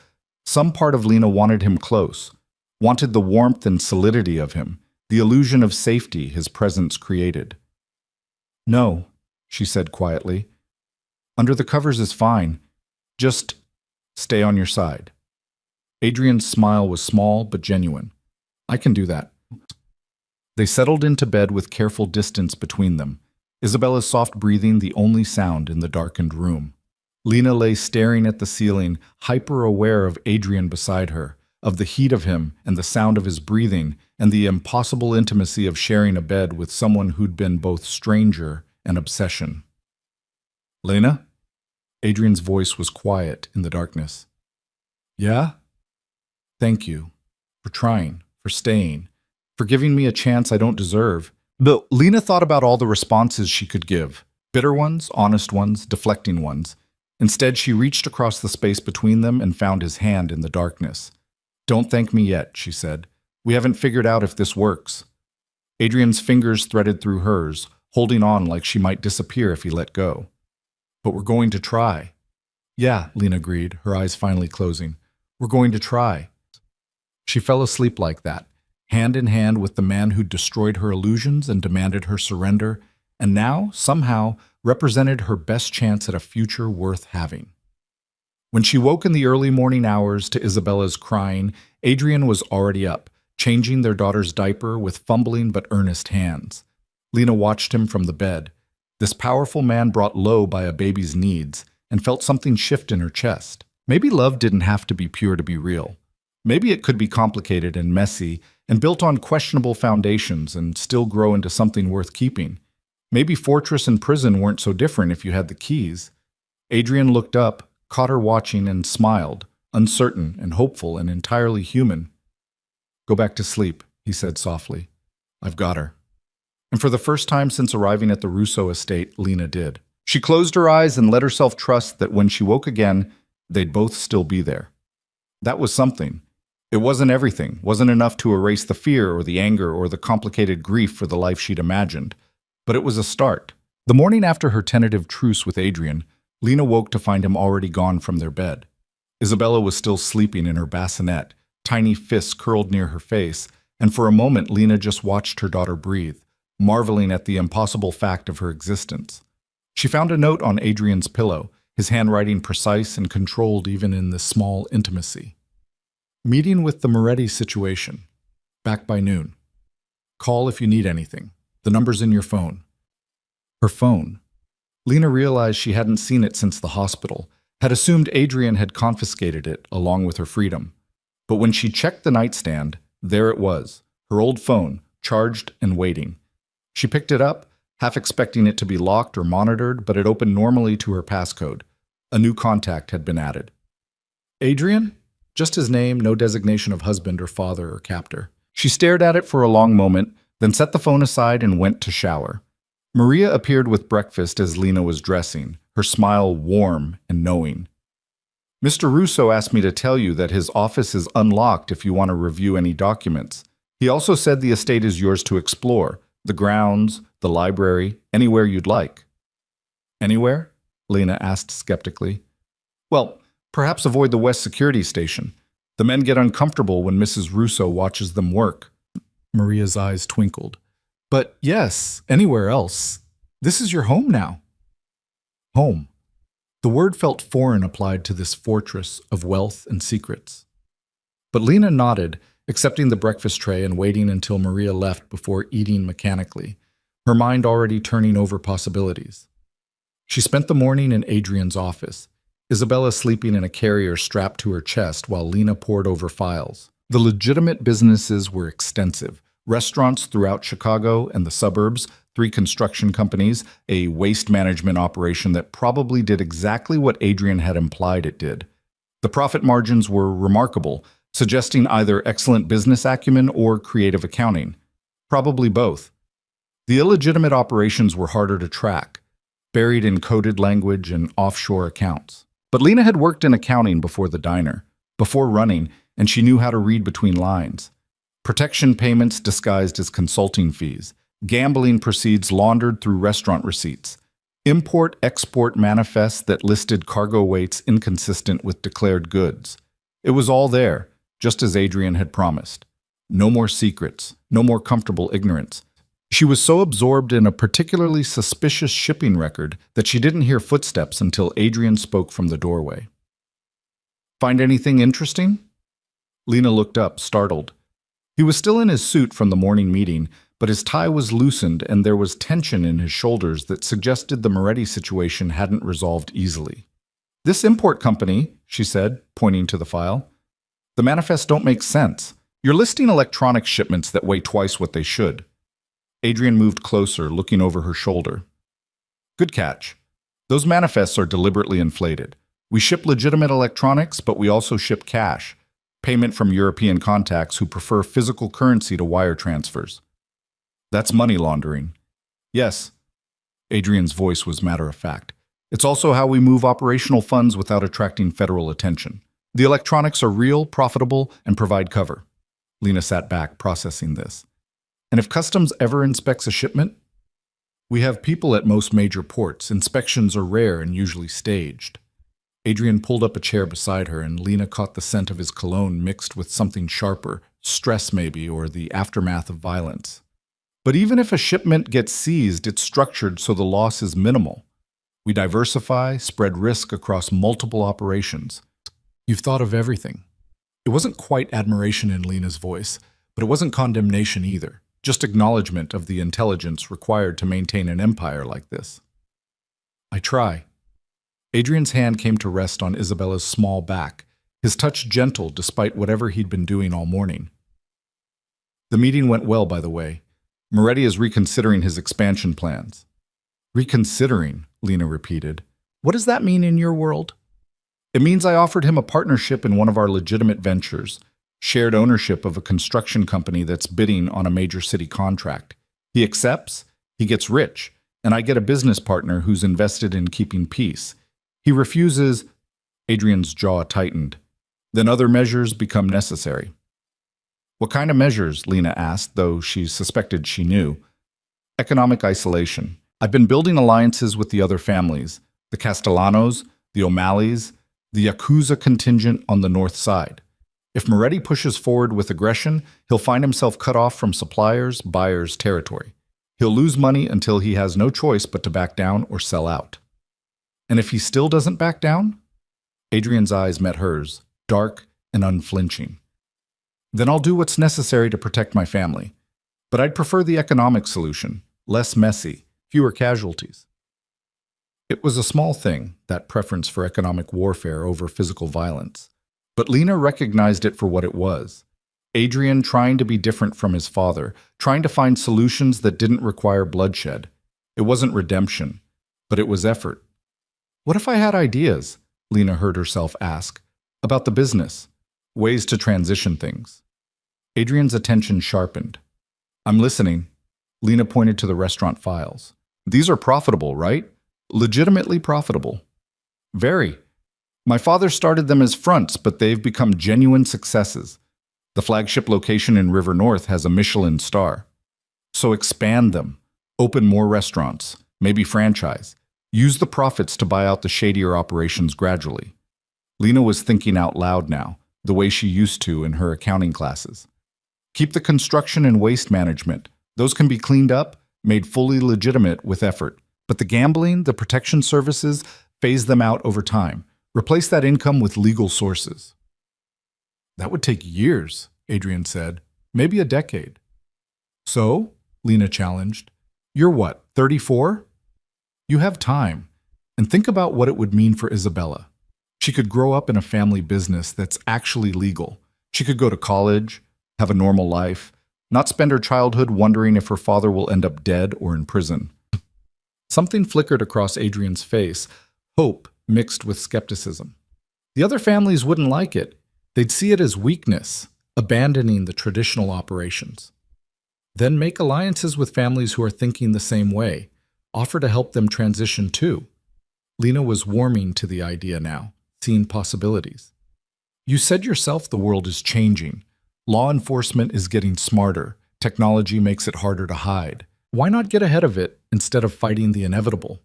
some part of Lena wanted him close, wanted the warmth and solidity of him, the illusion of safety his presence created. "No," she said quietly. "Under the covers is fine. Just stay on your side." Adrien's smile was small but genuine. "I can do that." They settled into bed with careful distance between them, Isabella's soft breathing the only sound in the darkened room. Lena lay staring at the ceiling, hyper-aware of Adrien beside her, of the heat of him and the sound of his breathing, and the impossible intimacy of sharing a bed with someone who'd been both stranger and obsession. "Lena?" Adrien's voice was quiet in the darkness. "Yeah?" "Thank you. For trying, for staying, for giving me a chance I don't deserve." But Lena thought about all the responses she could give. Bitter ones, honest ones, deflecting ones. Instead, she reached across the space between them and found his hand in the darkness. "Don't thank me yet," she said. "We haven't figured out if this works." Adrien's fingers threaded through hers, holding on like she might disappear if he let go. "But we're going to try." "Yeah," Lena agreed, her eyes finally closing. "We're going to try." She fell asleep like that, hand in hand with the man who'd destroyed her illusions and demanded her surrender, and now, somehow, represented her best chance at a future worth having. When she woke in the early morning hours to Isabella's crying, Adrien was already up, changing their daughter's diaper with fumbling but earnest hands. Lena watched him from the bed. This powerful man brought low by a baby's needs, and felt something shift in her chest. Maybe love didn't have to be pure to be real. Maybe it could be complicated and messy, and built on questionable foundations and still grow into something worth keeping. Maybe fortress and prison weren't so different if you had the keys. Adrien looked up, caught her watching, and smiled, uncertain and hopeful and entirely human. "Go back to sleep," he said softly. "I've got her." And for the first time since arriving at the Russo estate, Lena did. She closed her eyes and let herself trust that when she woke again, they'd both still be there. That was something. It wasn't everything, wasn't enough to erase the fear or the anger or the complicated grief for the life she'd imagined. But it was a start. The morning after her tentative truce with Adrien, Lena woke to find him already gone from their bed. Isabella was still sleeping in her bassinet, tiny fists curled near her face, and for a moment Lena just watched her daughter breathe, marveling at the impossible fact of her existence. She found a note on Adrien's pillow, his handwriting precise and controlled even in this small intimacy. "Meeting with the Moretti situation. Back by noon. Call if you need anything. The number's in your phone." Her phone. Lena realized she hadn't seen it since the hospital, had assumed Adrien had confiscated it along with her freedom. But when she checked the nightstand, there it was, her old phone, charged and waiting. She picked it up, half expecting it to be locked or monitored, but it opened normally to her passcode. A new contact had been added. "Adrien?" Just his name, no designation of husband or father or captor. She stared at it for a long moment, then set the phone aside and went to shower. Maria appeared with breakfast as Lena was dressing, her smile warm and knowing. Mr. Russo asked me to tell you that his office is unlocked if you want to review any documents. He also said the estate is yours to explore, the grounds, the library, anywhere you'd like. Anywhere? Lena asked skeptically. Well, perhaps avoid the West Security Station. The men get uncomfortable when Mrs. Russo watches them work. Maria's eyes twinkled. But yes, anywhere else. This is your home now. Home. The word felt foreign applied to this fortress of wealth and secrets. But Lena nodded, accepting the breakfast tray and waiting until Maria left before eating mechanically, her mind already turning over possibilities. She spent the morning in Adrien's office, Isabella sleeping in a carrier strapped to her chest while Lena pored over files. The legitimate businesses were extensive. Restaurants throughout Chicago and the suburbs, 3 construction companies, a waste management operation that probably did exactly what Adrien had implied it did. The profit margins were remarkable, suggesting either excellent business acumen or creative accounting. Probably both. The illegitimate operations were harder to track, buried in coded language and offshore accounts. But Lena had worked in accounting before the diner, before running, and she knew how to read between lines. Protection payments disguised as consulting fees, gambling proceeds laundered through restaurant receipts, import-export manifests that listed cargo weights inconsistent with declared goods. It was all there, just as Adrien had promised. No more secrets, no more comfortable ignorance. She was so absorbed in a particularly suspicious shipping record that she didn't hear footsteps until Adrien spoke from the doorway. Find anything interesting? Lena looked up, startled. He was still in his suit from the morning meeting, but his tie was loosened and there was tension in his shoulders that suggested the Moretti situation hadn't resolved easily. This import company, she said, pointing to the file. The manifests don't make sense. You're listing electronic shipments that weigh twice what they should. Adrien moved closer, looking over her shoulder. Good catch. Those manifests are deliberately inflated. We ship legitimate electronics, but we also ship cash. Payment from European contacts who prefer physical currency to wire transfers. That's money laundering. Yes. Adrien's voice was matter-of-fact. It's also how we move operational funds without attracting federal attention. The electronics are real, profitable, and provide cover. Lena sat back, processing this. And if customs ever inspects a shipment? We have people at most major ports. Inspections are rare and usually staged. Adrien pulled up a chair beside her, and Lena caught the scent of his cologne mixed with something sharper, stress maybe, or the aftermath of violence. But even if a shipment gets seized, it's structured so the loss is minimal. We diversify, spread risk across multiple operations. You've thought of everything. It wasn't quite admiration in Lena's voice, but it wasn't condemnation either, just acknowledgement of the intelligence required to maintain an empire like this. I try. Adrien's hand came to rest on Isabella's small back, his touch gentle despite whatever he'd been doing all morning. The meeting went well, by the way. Moretti is reconsidering his expansion plans. Reconsidering, Lena repeated. What does that mean in your world? It means I offered him a partnership in one of our legitimate ventures, shared ownership of a construction company that's bidding on a major city contract. He accepts, he gets rich, and I get a business partner who's invested in keeping peace. He refuses. Adrien's jaw tightened. Then other measures become necessary. What kind of measures? Lena asked, though she suspected she knew. Economic isolation. I've been building alliances with the other families, the Castellanos, the O'Malleys, the Yakuza contingent on the north side. If Moretti pushes forward with aggression, he'll find himself cut off from suppliers, buyers' territory. He'll lose money until he has no choice but to back down or sell out. And if he still doesn't back down? Adrien's eyes met hers, dark and unflinching. Then I'll do what's necessary to protect my family. But I'd prefer the economic solution, less messy, fewer casualties. It was a small thing, that preference for economic warfare over physical violence. But Lena recognized it for what it was. Adrien trying to be different from his father, trying to find solutions that didn't require bloodshed. It wasn't redemption, but it was effort. What if I had ideas, Lena heard herself ask, about the business, ways to transition things? Adrien's attention sharpened. I'm listening. Lena pointed to the restaurant files. These are profitable, right? Legitimately profitable. Very. My father started them as fronts, but they've become genuine successes. The flagship location in River North has a Michelin star. So expand them. Open more restaurants. Maybe franchise. Use the profits to buy out the shadier operations gradually. Lena was thinking out loud now, the way she used to in her accounting classes. Keep the construction and waste management. Those can be cleaned up, made fully legitimate with effort. But the gambling, the protection services, phase them out over time. Replace that income with legal sources. That would take years, Adrien said. Maybe a decade. So, Lena challenged, you're what, 34? You have time. And think about what it would mean for Isabella. She could grow up in a family business that's actually legal. She could go to college, have a normal life, not spend her childhood wondering if her father will end up dead or in prison. Something flickered across Adrien's face, hope mixed with skepticism. The other families wouldn't like it. They'd see it as weakness, abandoning the traditional operations. Then make alliances with families who are thinking the same way. Offer to help them transition too. Lena was warming to the idea now, seeing possibilities. You said yourself the world is changing. Law enforcement is getting smarter. Technology makes it harder to hide. Why not get ahead of it instead of fighting the inevitable?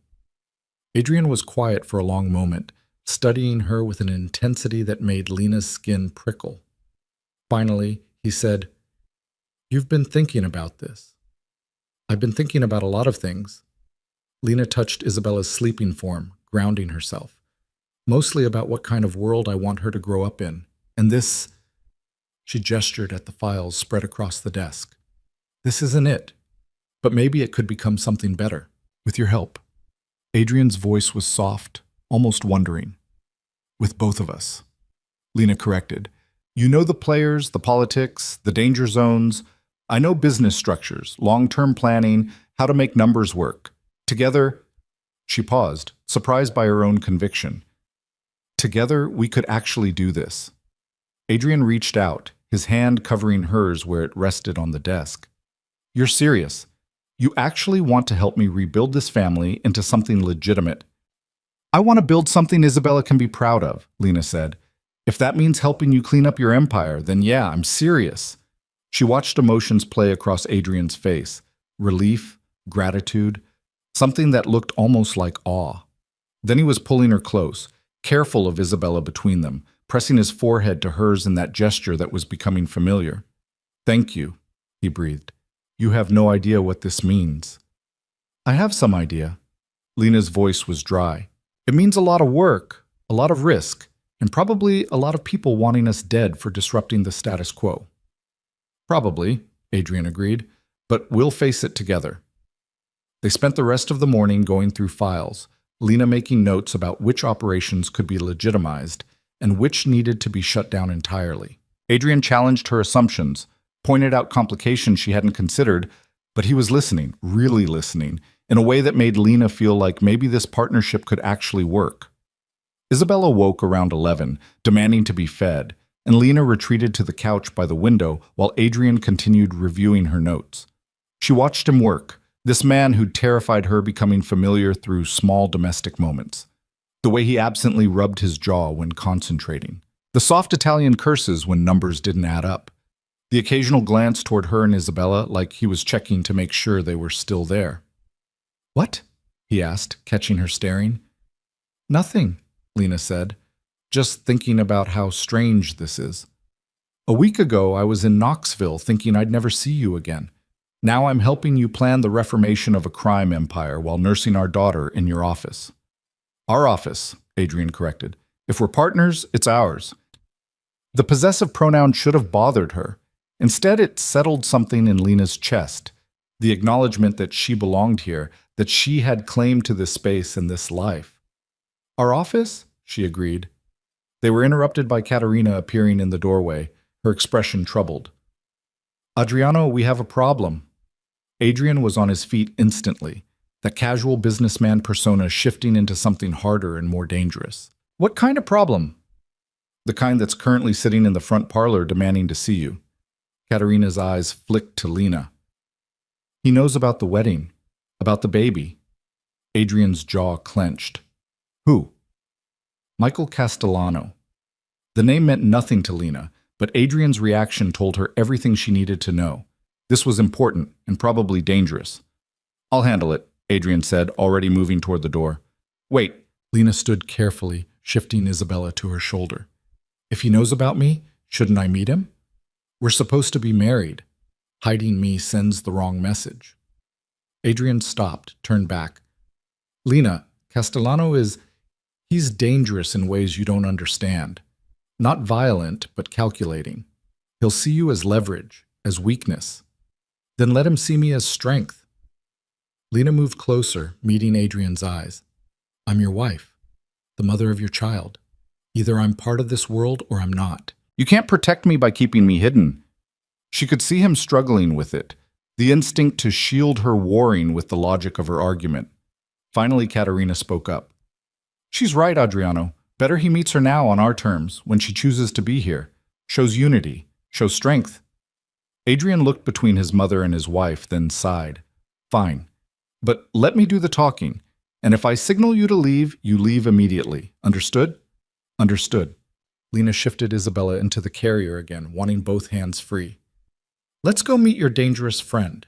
Adrien was quiet for a long moment, studying her with an intensity that made Lena's skin prickle. Finally, he said, You've been thinking about this. I've been thinking about a lot of things. Lena touched Isabella's sleeping form, grounding herself. Mostly about what kind of world I want her to grow up in. And this, she gestured at the files spread across the desk. This isn't it. But maybe it could become something better, with your help. Adrien's voice was soft, almost wondering. With both of us. Lena corrected. You know the players, the politics, the danger zones. I know business structures, long-term planning, how to make numbers work. Together, she paused, surprised by her own conviction. Together, we could actually do this. Adrien reached out, his hand covering hers where it rested on the desk. You're serious. You actually want to help me rebuild this family into something legitimate. I want to build something Isabella can be proud of, Lena said. If that means helping you clean up your empire, then yeah, I'm serious. She watched emotions play across Adrien's face. Relief, gratitude, something that looked almost like awe. Then he was pulling her close, careful of Isabella between them, pressing his forehead to hers in that gesture that was becoming familiar. Thank you, he breathed. You have no idea what this means. I have some idea. Lena's voice was dry. It means a lot of work, a lot of risk, and probably a lot of people wanting us dead for disrupting the status quo. Probably, Adrien agreed, but we'll face it together. They spent the rest of the morning going through files, Lena making notes about which operations could be legitimized and which needed to be shut down entirely. Adrien challenged her assumptions, pointed out complications she hadn't considered, but he was listening, really listening, in a way that made Lena feel like maybe this partnership could actually work. Isabella woke around 11, demanding to be fed, and Lena retreated to the couch by the window while Adrien continued reviewing her notes. She watched him work, this man who'd terrified her becoming familiar through small domestic moments. The way he absently rubbed his jaw when concentrating. The soft Italian curses when numbers didn't add up. The occasional glance toward her and Isabella like he was checking to make sure they were still there. What? He asked, catching her staring. Nothing, Lena said. Just thinking about how strange this is. A week ago, I was in Knoxville thinking I'd never see you again. Now I'm helping you plan the reformation of a crime empire while nursing our daughter in your office. Our office, Adrien corrected. If we're partners, it's ours. The possessive pronoun should have bothered her. Instead, it settled something in Lena's chest, the acknowledgement that she belonged here, that she had claim to this space and this life. Our office? She agreed. They were interrupted by Caterina appearing in the doorway, her expression troubled. Adriano, we have a problem. Adrien was on his feet instantly, that casual businessman persona shifting into something harder and more dangerous. What kind of problem? The kind that's currently sitting in the front parlor demanding to see you. Caterina's eyes flicked to Lena. He knows about the wedding, about the baby. Adrien's jaw clenched. Who? Michael Castellano. The name meant nothing to Lena, but Adrien's reaction told her everything she needed to know. This was important and probably dangerous. I'll handle it, Adrien said, already moving toward the door. Wait. Lena stood carefully, shifting Isabella to her shoulder. If he knows about me, shouldn't I meet him? We're supposed to be married. Hiding me sends the wrong message. Adrien stopped, turned back. Lena, Castellano he's dangerous in ways you don't understand. Not violent, but calculating. He'll see you as leverage, as weakness. Then let him see me as strength. Lena moved closer, meeting Adrien's eyes. I'm your wife, the mother of your child. Either I'm part of this world or I'm not. You can't protect me by keeping me hidden. She could see him struggling with it, the instinct to shield her warring with the logic of her argument. Finally, Caterina spoke up. She's right, Adriano. Better he meets her now on our terms, when she chooses to be here. Shows unity, shows strength. Adrien looked between his mother and his wife, then sighed. Fine. But let me do the talking. And if I signal you to leave, you leave immediately. Understood? Understood. Lena shifted Isabella into the carrier again, wanting both hands free. Let's go meet your dangerous friend.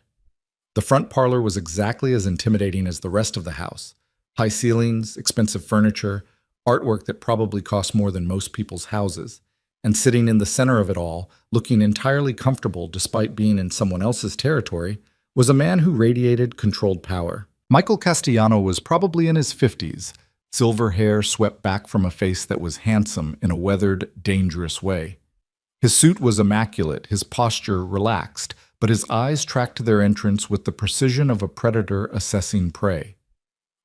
The front parlor was exactly as intimidating as the rest of the house. High ceilings, expensive furniture, artwork that probably cost more than most people's houses. And sitting in the center of it all, looking entirely comfortable despite being in someone else's territory, was a man who radiated controlled power. Michael Castellano was probably in his 50s, silver hair swept back from a face that was handsome in a weathered, dangerous way. His suit was immaculate, his posture relaxed, but his eyes tracked their entrance with the precision of a predator assessing prey.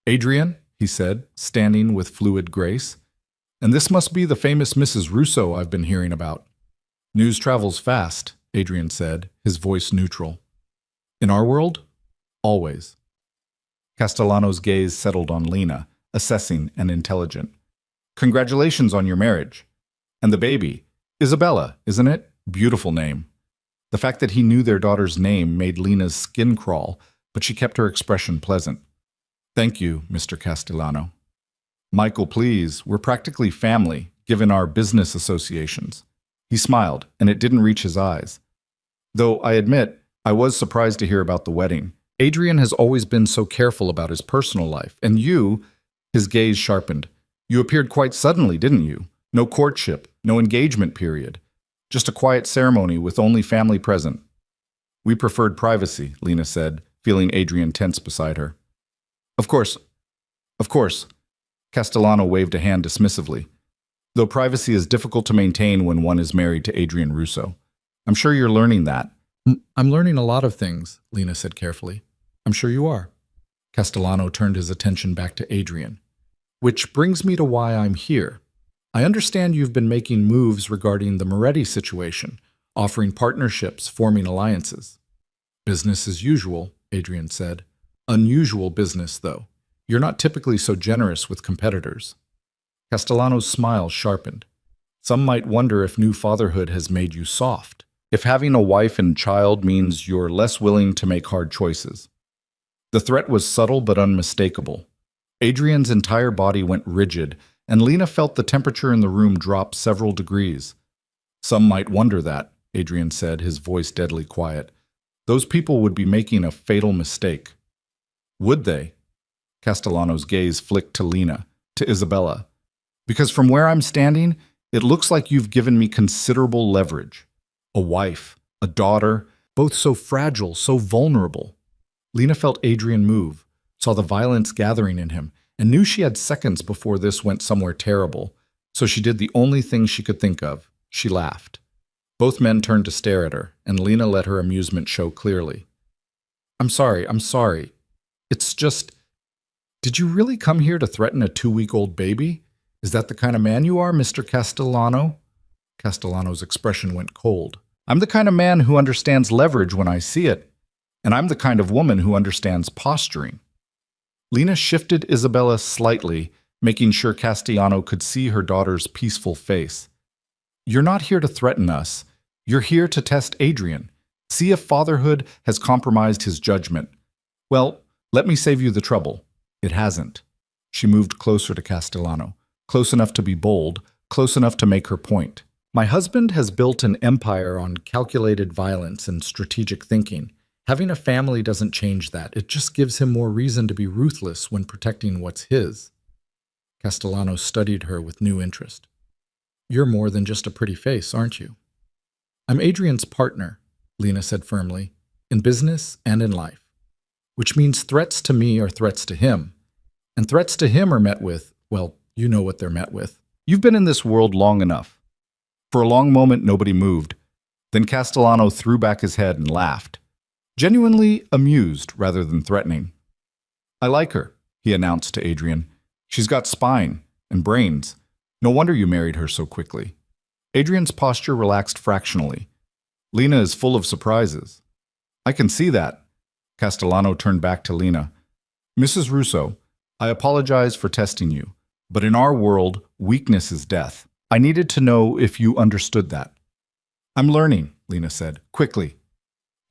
Adrien, he said, standing with fluid grace, and this must be the famous Mrs. Russo I've been hearing about. News travels fast, Adrien said, his voice neutral. In our world? Always. Castellano's gaze settled on Lena, assessing and intelligent. Congratulations on your marriage. And the baby. Isabella, isn't it? Beautiful name. The fact that he knew their daughter's name made Lena's skin crawl, but she kept her expression pleasant. Thank you, Mr. Castellano. Michael, please, we're practically family, given our business associations. He smiled, and it didn't reach his eyes. Though, I admit, I was surprised to hear about the wedding. Adrien has always been so careful about his personal life, and you, his gaze sharpened. You appeared quite suddenly, didn't you? No courtship, no engagement period. Just a quiet ceremony with only family present. We preferred privacy, Lena said, feeling Adrien tense beside her. Of course. Castellano waved a hand dismissively. Though privacy is difficult to maintain when one is married to Adrien Russo. I'm sure you're learning that. I'm learning a lot of things, Lena said carefully. I'm sure you are. Castellano turned his attention back to Adrien. Which brings me to why I'm here. I understand you've been making moves regarding the Moretti situation, offering partnerships, forming alliances. Business as usual, Adrien said. Unusual business, though. You're not typically so generous with competitors. Castellano's smile sharpened. Some might wonder if new fatherhood has made you soft, if having a wife and child means you're less willing to make hard choices. The threat was subtle but unmistakable. Adrien's entire body went rigid, and Lena felt the temperature in the room drop several degrees. Some might wonder that, Adrien said, his voice deadly quiet. Those people would be making a fatal mistake. Would they? Castellano's gaze flicked to Lena, to Isabella. Because from where I'm standing, it looks like you've given me considerable leverage. A wife, a daughter, both so fragile, so vulnerable. Lena felt Adrien move, saw the violence gathering in him, and knew she had seconds before this went somewhere terrible, so she did the only thing she could think of. She laughed. Both men turned to stare at her, and Lena let her amusement show clearly. I'm sorry. It's just... Did you really come here to threaten a 2-week-old baby? Is that the kind of man you are, Mr. Castellano? Castellano's expression went cold. I'm the kind of man who understands leverage when I see it, and I'm the kind of woman who understands posturing. Lena shifted Isabella slightly, making sure Castellano could see her daughter's peaceful face. You're not here to threaten us. You're here to test Adrien. See if fatherhood has compromised his judgment. Well, let me save you the trouble. It hasn't. She moved closer to Castellano, close enough to be bold, close enough to make her point. My husband has built an empire on calculated violence and strategic thinking. Having a family doesn't change that. It just gives him more reason to be ruthless when protecting what's his. Castellano studied her with new interest. You're more than just a pretty face, aren't you? I'm Adrien's partner, Lena said firmly, in business and in life. Which means threats to me are threats to him. And threats to him are met with, well, you know what they're met with. You've been in this world long enough. For a long moment, nobody moved. Then Castellano threw back his head and laughed, genuinely amused rather than threatening. I like her, he announced to Adrien. She's got spine and brains. No wonder you married her so quickly. Adrien's posture relaxed fractionally. Lena is full of surprises. I can see that. Castellano turned back to Lena. Mrs. Russo, I apologize for testing you, but in our world, weakness is death. I needed to know if you understood that. I'm learning, Lena said, quickly.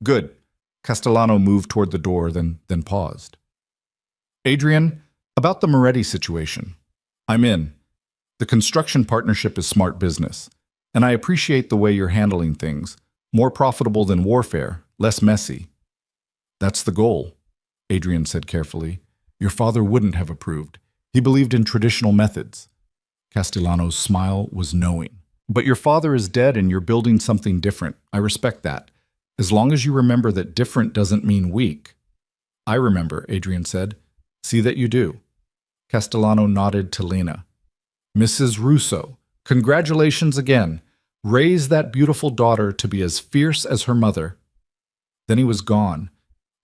Good. Castellano moved toward the door, then paused. Adrien, about the Moretti situation. I'm in. The construction partnership is smart business, and I appreciate the way you're handling things. More profitable than warfare, less messy. That's the goal, Adrien said carefully. Your father wouldn't have approved. He believed in traditional methods. Castellano's smile was knowing. But your father is dead and you're building something different. I respect that. As long as you remember that different doesn't mean weak. I remember, Adrien said. See that you do. Castellano nodded to Lena. Mrs. Russo, congratulations again. Raise that beautiful daughter to be as fierce as her mother. Then he was gone,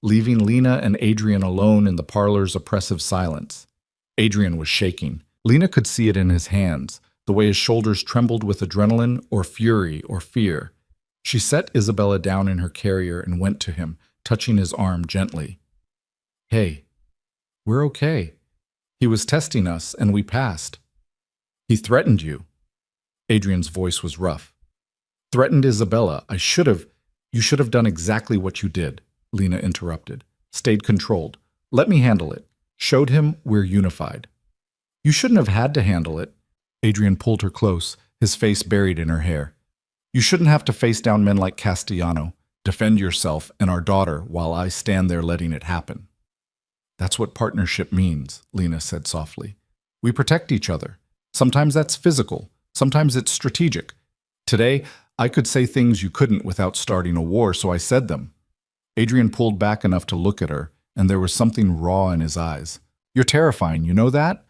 leaving Lena and Adrien alone in the parlor's oppressive silence. Adrien was shaking. Lena could see it in his hands, the way his shoulders trembled with adrenaline or fury or fear. She set Isabella down in her carrier and went to him, touching his arm gently. Hey, we're okay. He was testing us, and we passed. He threatened you. Adrien's voice was rough. Threatened Isabella. You should have done exactly what you did, Lena interrupted. Stayed controlled. Let me handle it. Showed him we're unified. You shouldn't have had to handle it. Adrien pulled her close, his face buried in her hair. You shouldn't have to face down men like Castellano. Defend yourself and our daughter while I stand there letting it happen. That's what partnership means, Lena said softly. We protect each other. Sometimes that's physical. Sometimes it's strategic. Today, I could say things you couldn't without starting a war, so I said them. Adrien pulled back enough to look at her, and there was something raw in his eyes. You're terrifying, you know that?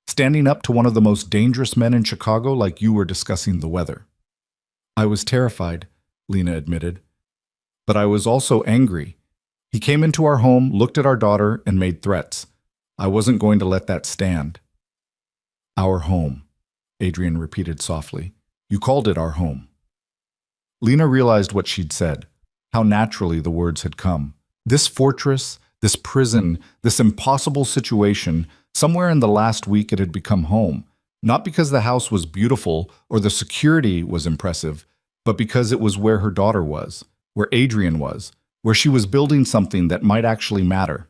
Standing up to one of the most dangerous men in Chicago like you were discussing the weather. I was terrified, Lena admitted. But I was also angry. He came into our home, looked at our daughter, and made threats. I wasn't going to let that stand. Our home, Adrien repeated softly. You called it our home. Lena realized what she'd said, how naturally the words had come. This fortress, this prison, this impossible situation, somewhere in the last week it had become home, not because the house was beautiful or the security was impressive, but because it was where her daughter was, where Adrien was, where she was building something that might actually matter.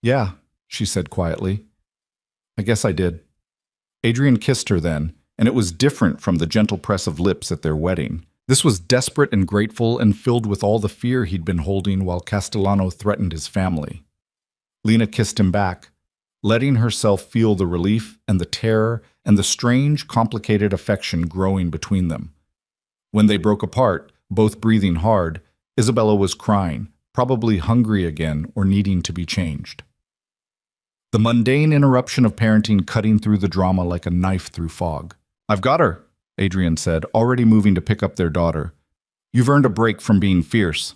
Yeah, she said quietly. I guess I did. Adrien kissed her then, and it was different from the gentle press of lips at their wedding. This was desperate and grateful and filled with all the fear he'd been holding while Castellano threatened his family. Lena kissed him back, letting herself feel the relief and the terror and the strange, complicated affection growing between them. When they broke apart, both breathing hard, Isabella was crying, probably hungry again or needing to be changed. The mundane interruption of parenting cutting through the drama like a knife through fog. I've got her, Adrien said, already moving to pick up their daughter. You've earned a break from being fierce.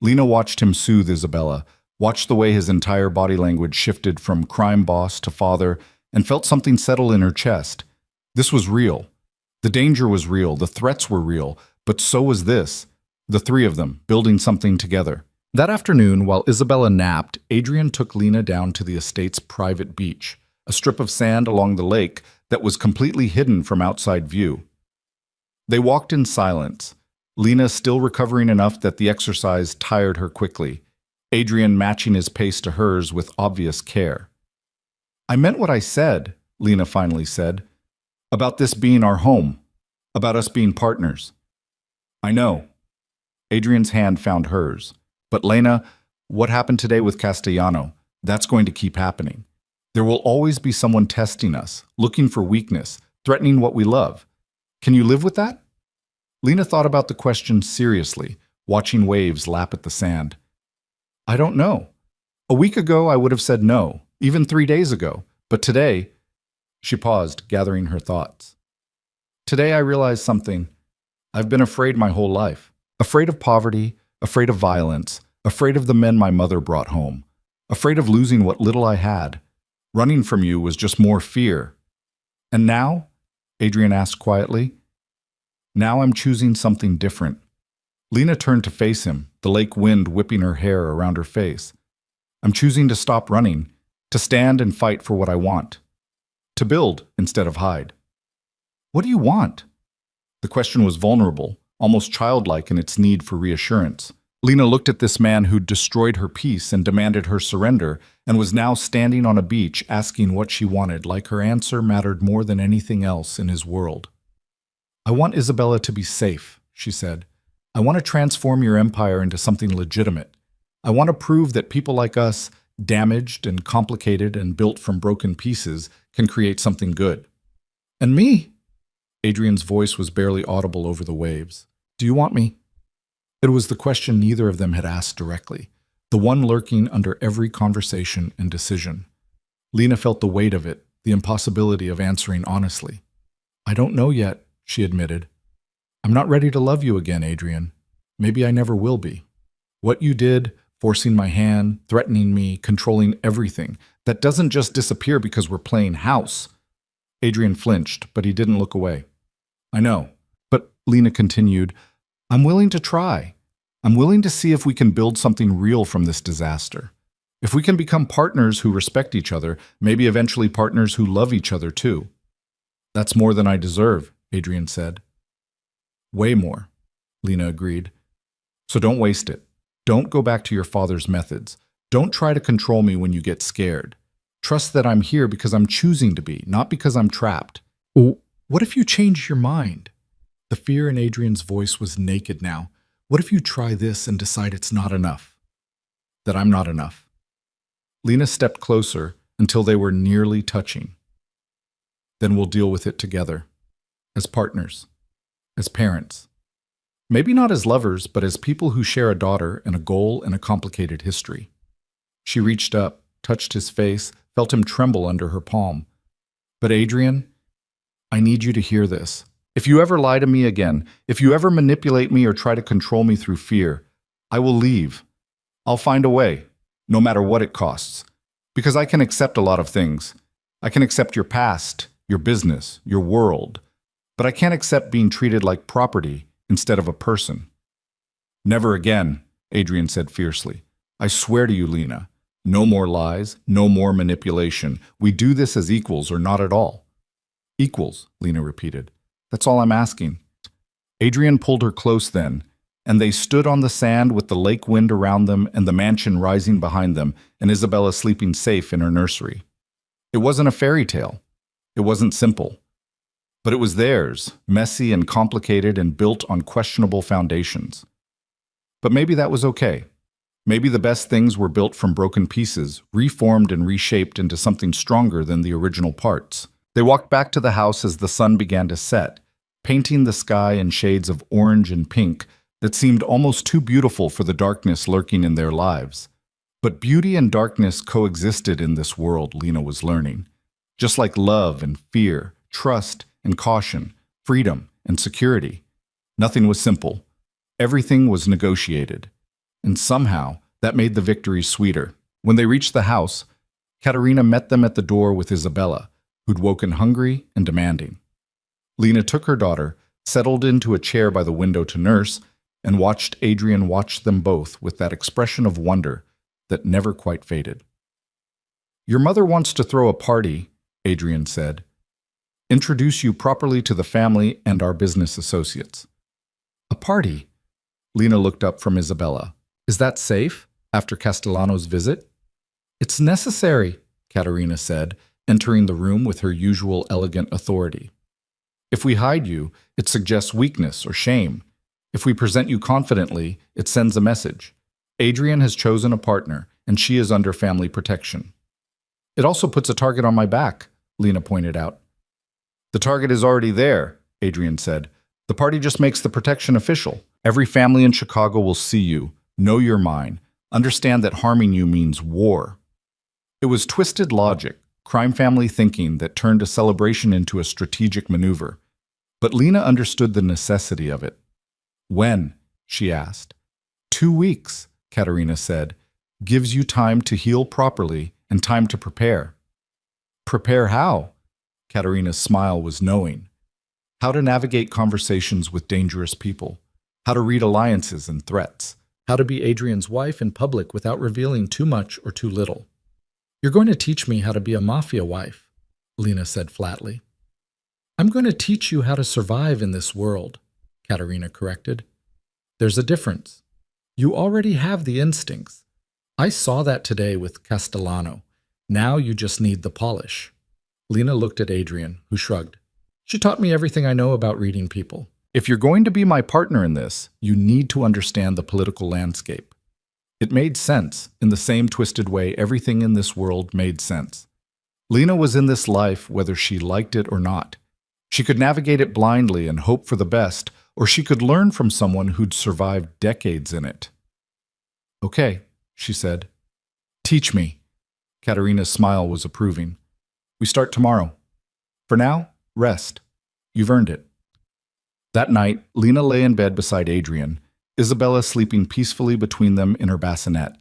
Lena watched him soothe Isabella, watched the way his entire body language shifted from crime boss to father, and felt something settle in her chest. This was real. The danger was real, the threats were real, but so was this. The three of them, building something together. That afternoon, while Isabella napped, Adrien took Lena down to the estate's private beach, a strip of sand along the lake that was completely hidden from outside view. They walked in silence, Lena still recovering enough that the exercise tired her quickly, Adrien matching his pace to hers with obvious care. I meant what I said, Lena finally said. About this being our home. About us being partners. I know. Adrien's hand found hers. But Lena, what happened today with Castellano? That's going to keep happening. There will always be someone testing us, looking for weakness, threatening what we love. Can you live with that? Lena thought about the question seriously, watching waves lap at the sand. I don't know. A week ago, I would have said no, even 3 days ago. But today, she paused, gathering her thoughts. Today, I realized something. I've been afraid my whole life. Afraid of poverty, afraid of violence, afraid of the men my mother brought home, afraid of losing what little I had. Running from you was just more fear. And now? Adrien asked quietly. Now I'm choosing something different. Lena turned to face him, the lake wind whipping her hair around her face. I'm choosing to stop running, to stand and fight for what I want. To build instead of hide. What do you want? The question was vulnerable, almost childlike in its need for reassurance. Lena looked at this man who'd destroyed her peace and demanded her surrender, and was now standing on a beach asking what she wanted, like her answer mattered more than anything else in his world. I want Isabella to be safe, she said. I want to transform your empire into something legitimate. I want to prove that people like us, damaged and complicated and built from broken pieces, can create something good. And me? Adrien's voice was barely audible over the waves. Do you want me? It was the question neither of them had asked directly, the one lurking under every conversation and decision. Lena felt the weight of it, the impossibility of answering honestly. I don't know yet, she admitted. I'm not ready to love you again, Adrien. Maybe I never will be. What you did, forcing my hand, threatening me, controlling everything, that doesn't just disappear because we're playing house. Adrien flinched, but he didn't look away. I know, but Lena continued, I'm willing to try. I'm willing to see if we can build something real from this disaster. If we can become partners who respect each other, maybe eventually partners who love each other too. That's more than I deserve, Adrien said. Way more, Lena agreed. So don't waste it. Don't go back to your father's methods. Don't try to control me when you get scared. Trust that I'm here because I'm choosing to be, not because I'm trapped. What if you change your mind? The fear in Adrien's voice was naked now. What if you try this and decide it's not enough? That I'm not enough? Lena stepped closer until they were nearly touching. Then we'll deal with it together. As partners. As parents. Maybe not as lovers, but as people who share a daughter and a goal and a complicated history. She reached up, touched his face, felt him tremble under her palm. But Adrien, I need you to hear this. If you ever lie to me again, if you ever manipulate me or try to control me through fear, I will leave. I'll find a way, no matter what it costs. Because I can accept a lot of things. I can accept your past, your business, your world. But I can't accept being treated like property instead of a person. Never again, Adrien said fiercely. I swear to you, Lena. No more lies, no more manipulation. We do this as equals or not at all. Equals, Lena repeated. That's all I'm asking. Adrien pulled her close then, and they stood on the sand with the lake wind around them and the mansion rising behind them and Isabella sleeping safe in her nursery. It wasn't a fairy tale. It wasn't simple. But it was theirs, messy and complicated and built on questionable foundations. But maybe that was okay. Maybe the best things were built from broken pieces, reformed and reshaped into something stronger than the original parts. They walked back to the house as the sun began to set, painting the sky in shades of orange and pink that seemed almost too beautiful for the darkness lurking in their lives. But beauty and darkness coexisted in this world, Lena was learning. Just like love and fear, trust and caution, freedom and security. Nothing was simple. Everything was negotiated. And somehow, that made the victory sweeter. When they reached the house, Katerina met them at the door with Isabella, who'd woken hungry and demanding. Lena took her daughter, settled into a chair by the window to nurse, and watched Adrien watch them both with that expression of wonder that never quite faded. Your mother wants to throw a party, Adrien said. Introduce you properly to the family and our business associates. A party? Lena looked up from Isabella. Is that safe, after Castellano's visit? It's necessary, Katerina said, entering the room with her usual elegant authority. If we hide you, it suggests weakness or shame. If we present you confidently, it sends a message. Adrien has chosen a partner, and she is under family protection. It also puts a target on my back, Lena pointed out. The target is already there, Adrien said. The party just makes the protection official. Every family in Chicago will see you, know you're mine, understand that harming you means war. It was twisted logic, crime family thinking that turned a celebration into a strategic maneuver. But Lena understood the necessity of it. When? She asked. 2 weeks, Katerina said, gives you time to heal properly and time to prepare. Prepare how? Katerina's smile was knowing. How to navigate conversations with dangerous people. How to read alliances and threats. How to be Adrien's wife in public without revealing too much or too little. You're going to teach me how to be a Mafia wife, Lena said flatly. I'm going to teach you how to survive in this world, Katerina corrected. There's a difference. You already have the instincts. I saw that today with Castellano. Now you just need the polish. Lena looked at Adrien, who shrugged. She taught me everything I know about reading people. If you're going to be my partner in this, you need to understand the political landscape. It made sense, in the same twisted way everything in this world made sense. Lena was in this life whether she liked it or not. She could navigate it blindly and hope for the best, or she could learn from someone who'd survived decades in it. Okay, she said. Teach me. Katerina's smile was approving. We start tomorrow. For now, rest. You've earned it. That night, Lena lay in bed beside Adrien, Isabella sleeping peacefully between them in her bassinet.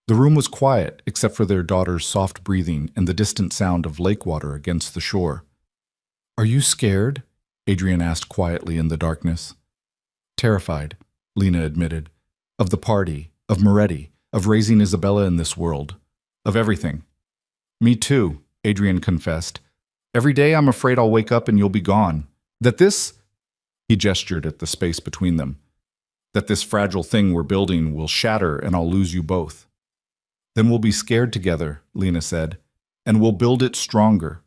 The room was quiet, except for their daughter's soft breathing and the distant sound of lake water against the shore. Are you scared? Adrien asked quietly in the darkness. Terrified, Lena admitted. Of the party, of Moretti, of raising Isabella in this world, of everything. Me too, Adrien confessed. Every day I'm afraid I'll wake up and you'll be gone. That this, he gestured at the space between them, that this fragile thing we're building will shatter and I'll lose you both. Then we'll be scared together, Lena said, and we'll build it stronger.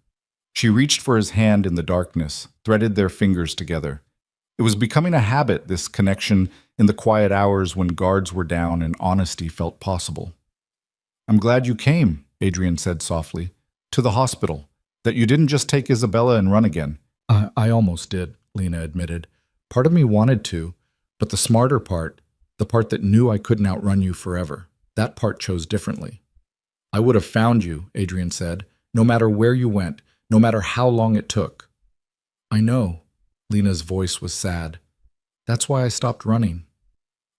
She reached for his hand in the darkness, threaded their fingers together. It was becoming a habit, this connection, in the quiet hours when guards were down and honesty felt possible. I'm glad you came, Adrien said softly, to the hospital, that you didn't just take Isabella and run again. I almost did, Lena admitted. Part of me wanted to, but the smarter part, the part that knew I couldn't outrun you forever, that part chose differently. I would have found you, Adrien said, no matter where you went, no matter how long it took. I know, Lena's voice was sad. That's why I stopped running.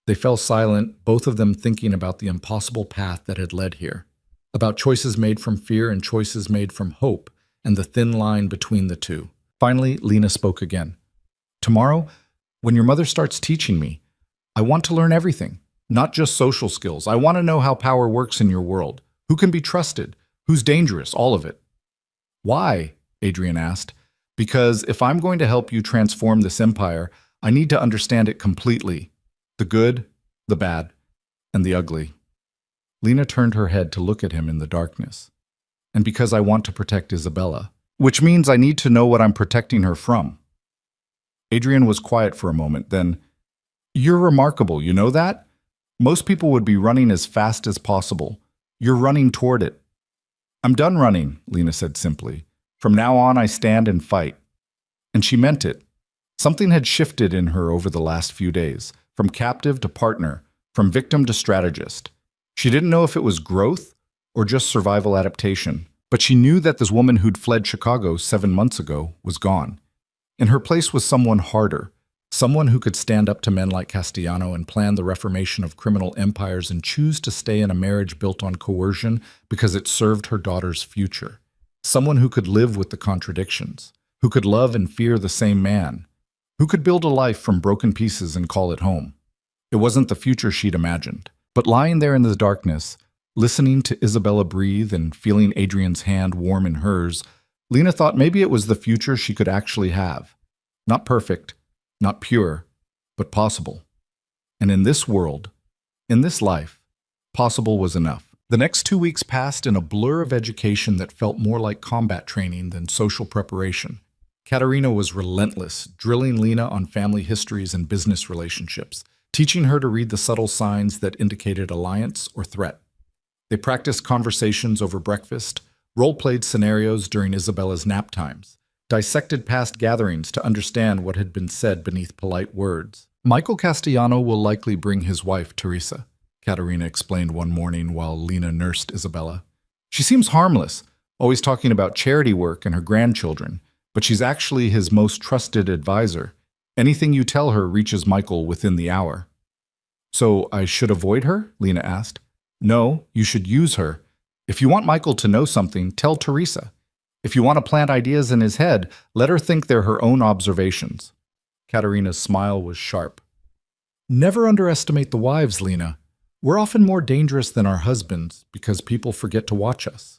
They fell silent, both of them thinking about the impossible path that had led here, about choices made from fear and choices made from hope, and the thin line between the two. Finally, Lena spoke again. Tomorrow, when your mother starts teaching me, I want to learn everything, not just social skills. I want to know how power works in your world, who can be trusted, who's dangerous, all of it. Why? Adrien asked. Because if I'm going to help you transform this empire, I need to understand it completely. The good, the bad, and the ugly. Lena turned her head to look at him in the darkness. And because I want to protect Isabella, which means I need to know what I'm protecting her from. Adrien was quiet for a moment, then, You're remarkable, you know that? Most people would be running as fast as possible. You're running toward it. I'm done running, Lena said simply. From now on, I stand and fight. And she meant it. Something had shifted in her over the last few days, from captive to partner, from victim to strategist. She didn't know if it was growth or just survival adaptation, but she knew that this woman who'd fled Chicago 7 months ago was gone. In her place was someone harder, someone who could stand up to men like Castellano and plan the reformation of criminal empires and choose to stay in a marriage built on coercion because it served her daughter's future. Someone who could live with the contradictions, who could love and fear the same man, who could build a life from broken pieces and call it home. It wasn't the future she'd imagined, but lying there in the darkness, listening to Isabella breathe and feeling Adrien's hand warm in hers, Lena thought maybe it was the future she could actually have. Not perfect, not pure, but possible. And in this world, in this life, possible was enough. The next 2 weeks passed in a blur of education that felt more like combat training than social preparation. Katerina was relentless, drilling Lena on family histories and business relationships, teaching her to read the subtle signs that indicated alliance or threat. They practiced conversations over breakfast, role-played scenarios during Isabella's nap times, dissected past gatherings to understand what had been said beneath polite words. Michael Castellano will likely bring his wife, Teresa, Katerina explained one morning while Lena nursed Isabella. She seems harmless, always talking about charity work and her grandchildren, but she's actually his most trusted advisor. Anything you tell her reaches Michael within the hour. So I should avoid her? Lena asked. No, you should use her. If you want Michael to know something, tell Teresa. If you want to plant ideas in his head, let her think they're her own observations. Katerina's smile was sharp. Never underestimate the wives, Lena. We're often more dangerous than our husbands because people forget to watch us.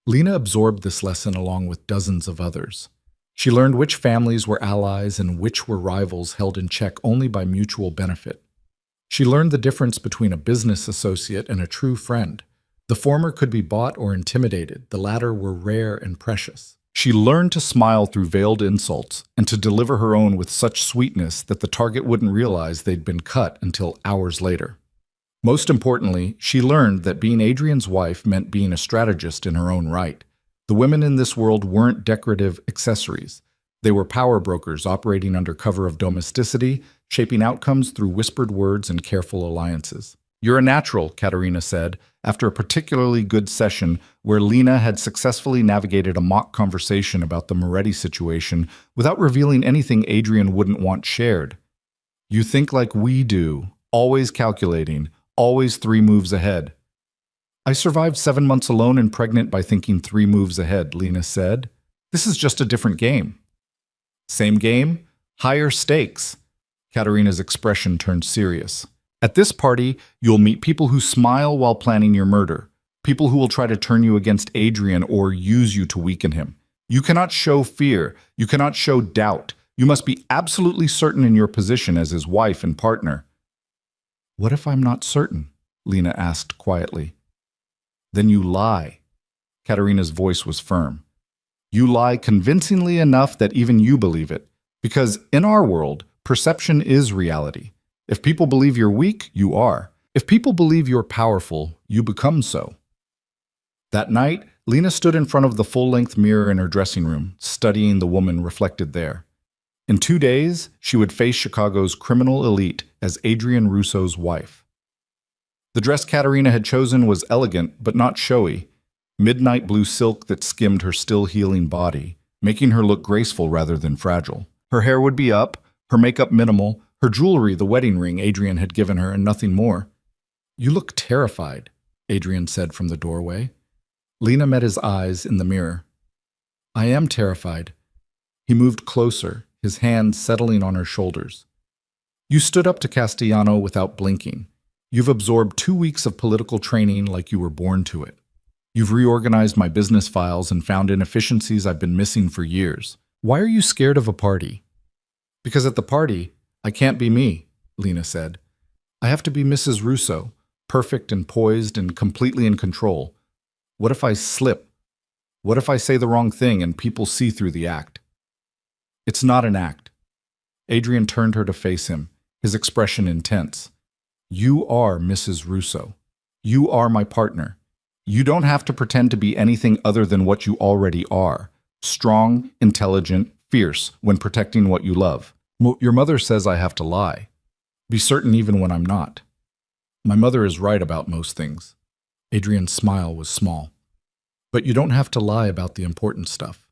Lena absorbed this lesson along with dozens of others. She learned which families were allies and which were rivals held in check only by mutual benefit. She learned the difference between a business associate and a true friend. The former could be bought or intimidated, the latter were rare and precious. She learned to smile through veiled insults and to deliver her own with such sweetness that the target wouldn't realize they'd been cut until hours later. Most importantly, she learned that being Adrien's wife meant being a strategist in her own right. The women in this world weren't decorative accessories. They were power brokers operating under cover of domesticity, shaping outcomes through whispered words and careful alliances. You're a natural, Katerina said, after a particularly good session where Lena had successfully navigated a mock conversation about the Moretti situation without revealing anything Adrien wouldn't want shared. You think like we do, always calculating, always 3 moves ahead. I survived 7 months alone and pregnant by thinking 3 moves ahead, Lena said. This is just a different game. Same game, higher stakes. Katerina's expression turned serious. At this party, you'll meet people who smile while planning your murder, people who will try to turn you against Adrien or use you to weaken him. You cannot show fear. You cannot show doubt. You must be absolutely certain in your position as his wife and partner. What if I'm not certain? Lena asked quietly. Then you lie. Katerina's voice was firm. You lie convincingly enough that even you believe it, because in our world, perception is reality. If people believe you're weak, you are. If people believe you're powerful, you become so. That night, Lena stood in front of the full-length mirror in her dressing room, studying the woman reflected there. In 2 days, she would face Chicago's criminal elite as Adrien Russo's wife. The dress Katerina had chosen was elegant but not showy, midnight blue silk that skimmed her still-healing body, making her look graceful rather than fragile. Her hair would be up, her makeup minimal, her jewelry the wedding ring Adrien had given her and nothing more. You look terrified, Adrien said from the doorway. Lena met his eyes in the mirror. I am terrified. He moved closer, his hands settling on her shoulders. You stood up to Castellano without blinking. You've absorbed 2 weeks of political training like you were born to it. You've reorganized my business files and found inefficiencies I've been missing for years. Why are you scared of a party? Because at the party, I can't be me, Lena said. I have to be Mrs. Russo, perfect and poised and completely in control. What if I slip? What if I say the wrong thing and people see through the act? It's not an act. Adrien turned her to face him, his expression intense. You are Mrs. Russo. You are my partner. You don't have to pretend to be anything other than what you already are. Strong, intelligent, fierce when protecting what you love. Your mother says I have to lie. Be certain even when I'm not. My mother is right about most things. Adrien's smile was small. But you don't have to lie about the important stuff.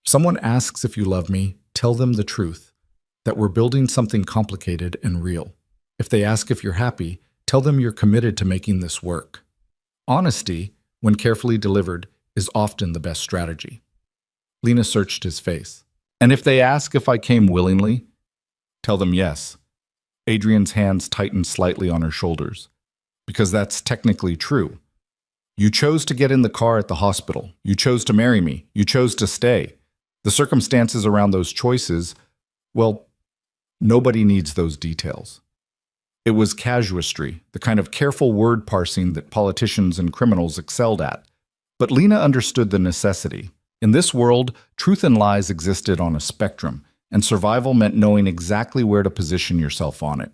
If someone asks if you love me, tell them the truth, that we're building something complicated and real. If they ask if you're happy, tell them you're committed to making this work. Honesty, when carefully delivered, is often the best strategy. Lena searched his face. And if they ask if I came willingly, tell them yes. Adrien's hands tightened slightly on her shoulders. Because that's technically true. You chose to get in the car at the hospital. You chose to marry me. You chose to stay. The circumstances around those choices, well, nobody needs those details. It was casuistry, the kind of careful word parsing that politicians and criminals excelled at. But Lena understood the necessity. In this world, truth and lies existed on a spectrum, and survival meant knowing exactly where to position yourself on it.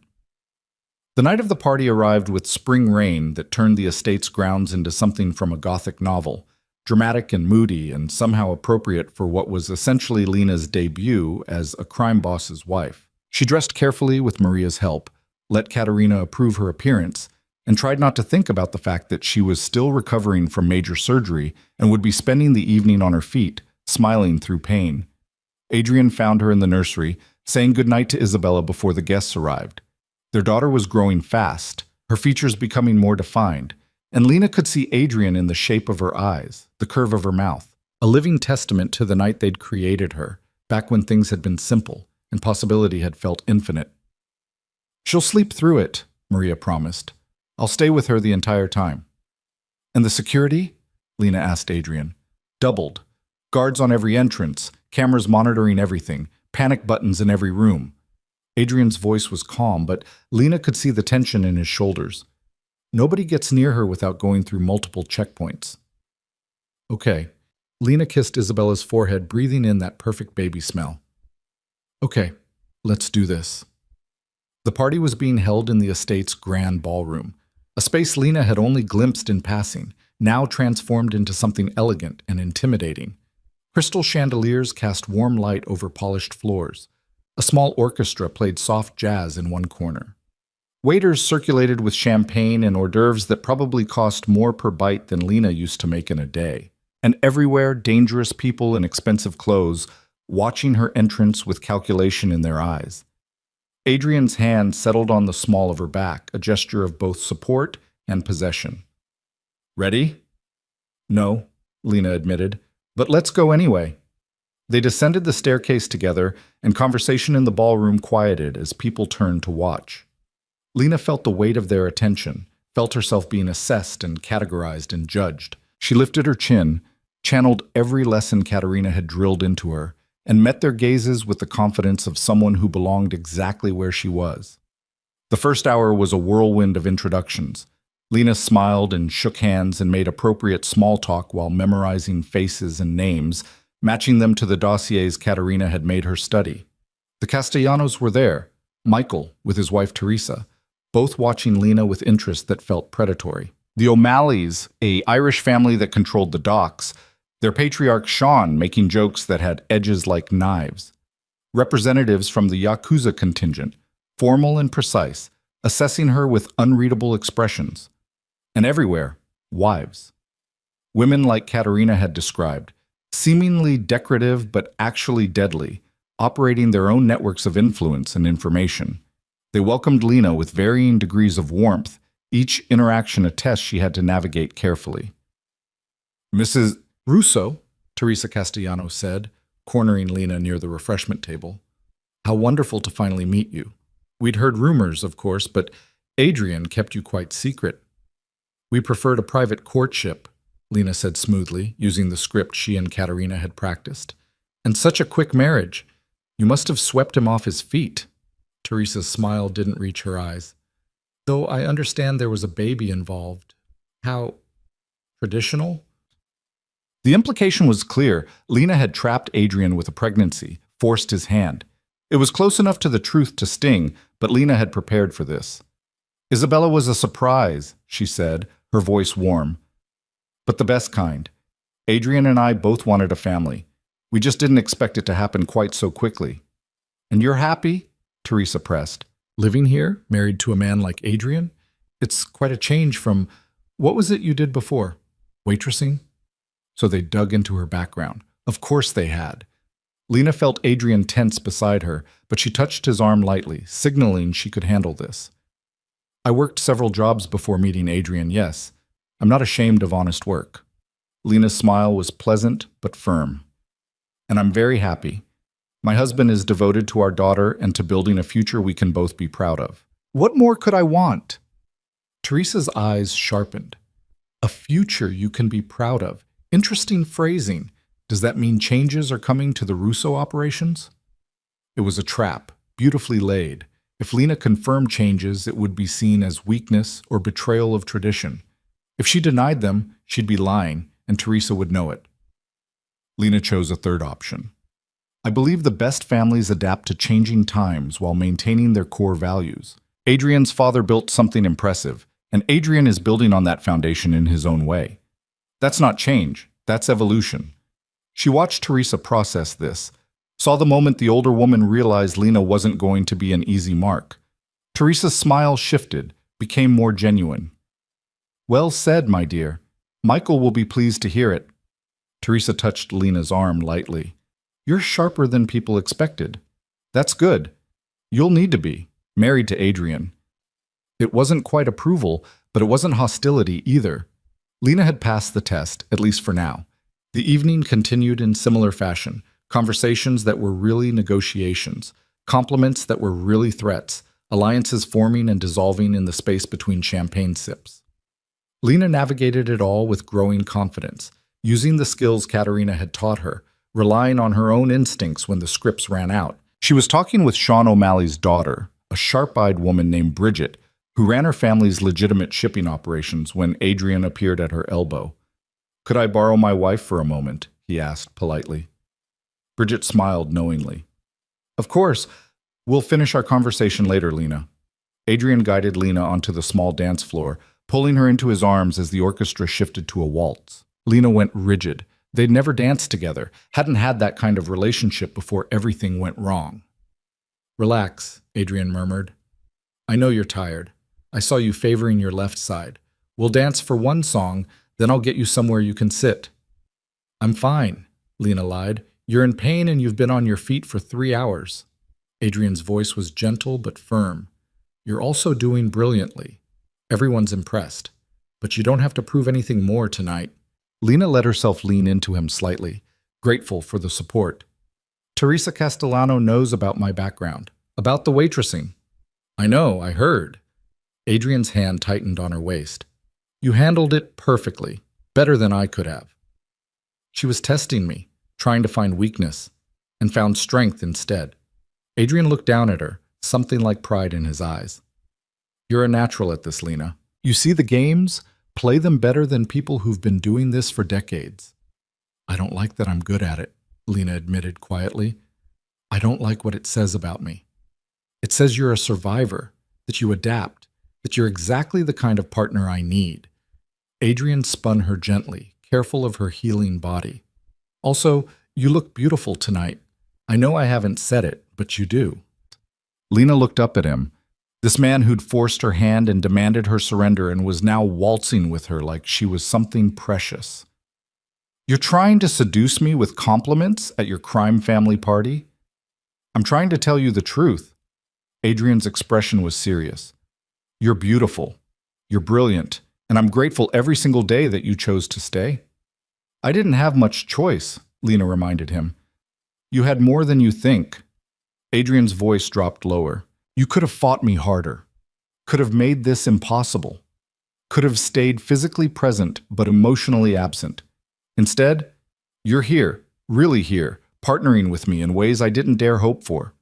The night of the party arrived with spring rain that turned the estate's grounds into something from a Gothic novel, dramatic and moody and somehow appropriate for what was essentially Lena's debut as a crime boss's wife. She dressed carefully with Maria's help, let Katerina approve her appearance, and tried not to think about the fact that she was still recovering from major surgery and would be spending the evening on her feet, smiling through pain. Adrien found her in the nursery, saying goodnight to Isabella before the guests arrived. Their daughter was growing fast, her features becoming more defined, and Lena could see Adrien in the shape of her eyes, the curve of her mouth, a living testament to the night they'd created her, back when things had been simple and possibility had felt infinite. "She'll sleep through it," Maria promised. "I'll stay with her the entire time." "And the security?" Lena asked Adrien. "Doubled. Guards on every entrance, cameras monitoring everything, panic buttons in every room." Adrien's voice was calm, but Lena could see the tension in his shoulders. Nobody gets near her without going through multiple checkpoints. "Okay." Lena kissed Isabella's forehead, breathing in that perfect baby smell. "Okay, let's do this." The party was being held in the estate's grand ballroom, a space Lena had only glimpsed in passing, now transformed into something elegant and intimidating. Crystal chandeliers cast warm light over polished floors. A small orchestra played soft jazz in one corner. Waiters circulated with champagne and hors d'oeuvres that probably cost more per bite than Lena used to make in a day. And everywhere, dangerous people in expensive clothes, watching her entrance with calculation in their eyes. Adrien's hand settled on the small of her back, a gesture of both support and possession. "Ready?" "No," Lena admitted, "but let's go anyway." They descended the staircase together, and conversation in the ballroom quieted as people turned to watch. Lena felt the weight of their attention, felt herself being assessed and categorized and judged. She lifted her chin, channeled every lesson Katerina had drilled into her, and met their gazes with the confidence of someone who belonged exactly where she was. The first hour was a whirlwind of introductions. Lena smiled and shook hands and made appropriate small talk while memorizing faces and names, matching them to the dossiers Katerina had made her study. The Castellanos were there, Michael with his wife Teresa, both watching Lena with interest that felt predatory. The O'Malleys, an Irish family that controlled the docks, their patriarch Sean making jokes that had edges like knives. Representatives from the Yakuza contingent, formal and precise, assessing her with unreadable expressions. And everywhere, wives. Women like Katerina had described, seemingly decorative but actually deadly, operating their own networks of influence and information. They welcomed Lena with varying degrees of warmth, each interaction a test she had to navigate carefully. "Mrs. Russo," Teresa Castellano said, cornering Lena near the refreshment table. "How wonderful to finally meet you. We'd heard rumors, of course, but Adrien kept you quite secret." "We preferred a private courtship," Lena said smoothly, using the script she and Katerina had practiced. "And such a quick marriage. You must have swept him off his feet." Teresa's smile didn't reach her eyes. "Though I understand there was a baby involved. How traditional?" The implication was clear. Lena had trapped Adrien with a pregnancy, forced his hand. It was close enough to the truth to sting, but Lena had prepared for this. "Isabella was a surprise," she said, her voice warm. "But the best kind. Adrien and I both wanted a family. We just didn't expect it to happen quite so quickly." "And you're happy?" Teresa pressed. "Living here, married to a man like Adrien? It's quite a change from... What was it you did before? Waitressing?" So they dug into her background. Of course they had. Lena felt Adrien tense beside her, but she touched his arm lightly, signaling she could handle this. "I worked several jobs before meeting Adrien, yes. I'm not ashamed of honest work." Lena's smile was pleasant but firm. "And I'm very happy. My husband is devoted to our daughter and to building a future we can both be proud of. What more could I want?" Teresa's eyes sharpened. "A future you can be proud of. Interesting phrasing. Does that mean changes are coming to the Russo operations?" It was a trap, beautifully laid. If Lena confirmed changes, it would be seen as weakness or betrayal of tradition. If she denied them, she'd be lying, and Teresa would know it. Lena chose a third option. I believe the best families adapt to changing times while maintaining their core values. Adrien's father built something impressive, and Adrien is building on that foundation in his own way. That's not change, that's evolution. She watched Teresa process this, saw the moment the older woman realized Lena wasn't going to be an easy mark. Teresa's smile shifted, became more genuine. Well said, my dear. Michael will be pleased to hear it. Teresa touched Lena's arm lightly. You're sharper than people expected. That's good. You'll need to be, married to Adrien. It wasn't quite approval, but it wasn't hostility either. Lena had passed the test, at least for now. The evening continued in similar fashion, conversations that were really negotiations, compliments that were really threats, alliances forming and dissolving in the space between champagne sips. Lena navigated it all with growing confidence, using the skills Katerina had taught her, relying on her own instincts when the scripts ran out. She was talking with Sean O'Malley's daughter, a sharp-eyed woman named Bridget, who ran her family's legitimate shipping operations when Adrien appeared at her elbow. Could I borrow my wife for a moment? He asked politely. Bridget smiled knowingly. Of course. We'll finish our conversation later, Lena. Adrien guided Lena onto the small dance floor, pulling her into his arms as the orchestra shifted to a waltz. Lena went rigid. They'd never danced together, hadn't had that kind of relationship before everything went wrong. Relax, Adrien murmured. I know you're tired. I saw you favoring your left side. We'll dance for one song, then I'll get you somewhere you can sit. I'm fine, Lena lied. You're in pain and you've been on your feet for 3 hours. Adrien's voice was gentle but firm. You're also doing brilliantly. Everyone's impressed. But you don't have to prove anything more tonight. Lena let herself lean into him slightly, grateful for the support. Teresa Castellano knows about my background, about the waitressing. I know, I heard. Adrien's hand tightened on her waist. You handled it perfectly, better than I could have. She was testing me, trying to find weakness, and found strength instead. Adrien looked down at her, something like pride in his eyes. You're a natural at this, Lena. You see the games? Play them better than people who've been doing this for decades. I don't like that I'm good at it, Lena admitted quietly. I don't like what it says about me. It says you're a survivor, that you adapt, that you're exactly the kind of partner I need. Adrien spun her gently, careful of her healing body. Also, you look beautiful tonight. I know I haven't said it, but you do. Lena looked up at him. This man who'd forced her hand and demanded her surrender and was now waltzing with her like she was something precious. You're trying to seduce me with compliments at your crime family party? I'm trying to tell you the truth. Adrien's expression was serious. You're beautiful. You're brilliant. And I'm grateful every single day that you chose to stay. I didn't have much choice, Lena reminded him. You had more than you think. Adrien's voice dropped lower. You could have fought me harder. Could have made this impossible. Could have stayed physically present but emotionally absent. Instead, you're here, really here, partnering with me in ways I didn't dare hope for.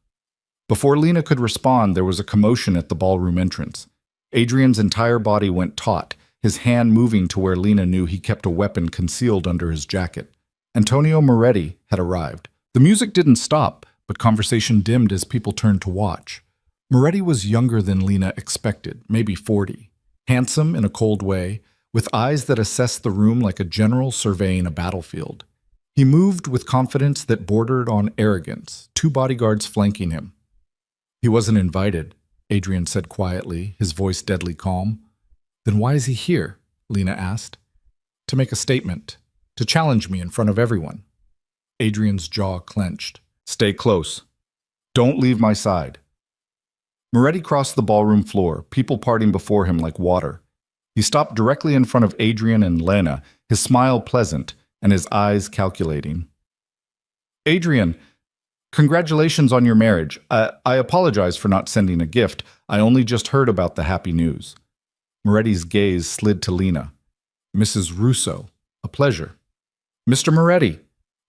Before Lena could respond, there was a commotion at the ballroom entrance. Adrien's entire body went taut, his hand moving to where Lena knew he kept a weapon concealed under his jacket. Antonio Moretti had arrived. The music didn't stop, but conversation dimmed as people turned to watch. Moretti was younger than Lena expected, maybe 40. Handsome in a cold way, with eyes that assessed the room like a general surveying a battlefield. He moved with confidence that bordered on arrogance, 2 bodyguards flanking him. He wasn't invited, Adrien said quietly, his voice deadly calm. Then why is he here? Lena asked. To make a statement, to challenge me in front of everyone. Adrien's jaw clenched. Stay close. Don't leave my side. Moretti crossed the ballroom floor, people parting before him like water. He stopped directly in front of Adrien and Lena, his smile pleasant and his eyes calculating. Adrien, congratulations on your marriage. I apologize for not sending a gift. I only just heard about the happy news. Moretti's gaze slid to Lena. Mrs. Russo, a pleasure. Mr. Moretti.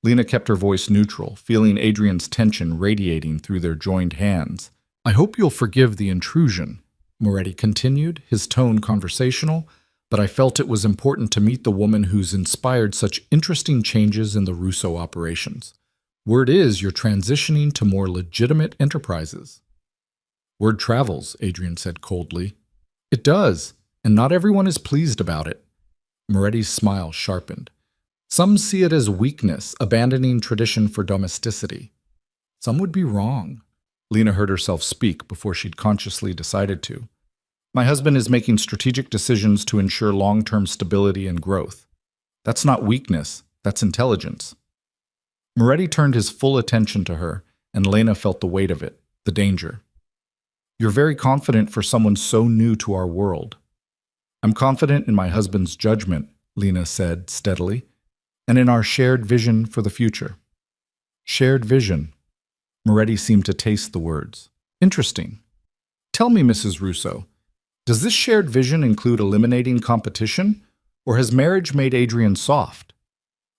Lena kept her voice neutral, feeling Adrien's tension radiating through their joined hands. I hope you'll forgive the intrusion, Moretti continued, his tone conversational, but I felt it was important to meet the woman who's inspired such interesting changes in the Russo operations. Word is you're transitioning to more legitimate enterprises. Word travels, Adrien said coldly. It does, and not everyone is pleased about it. Moretti's smile sharpened. Some see it as weakness, abandoning tradition for domesticity. Some would be wrong. Lena heard herself speak before she'd consciously decided to. My husband is making strategic decisions to ensure long-term stability and growth. That's not weakness, that's intelligence. Moretti turned his full attention to her, and Lena felt the weight of it, the danger. You're very confident for someone so new to our world. I'm confident in my husband's judgment, Lena said steadily, and in our shared vision for the future. Shared vision. Moretti seemed to taste the words. Interesting. Tell me, Mrs. Russo, does this shared vision include eliminating competition, or has marriage made Adrien soft?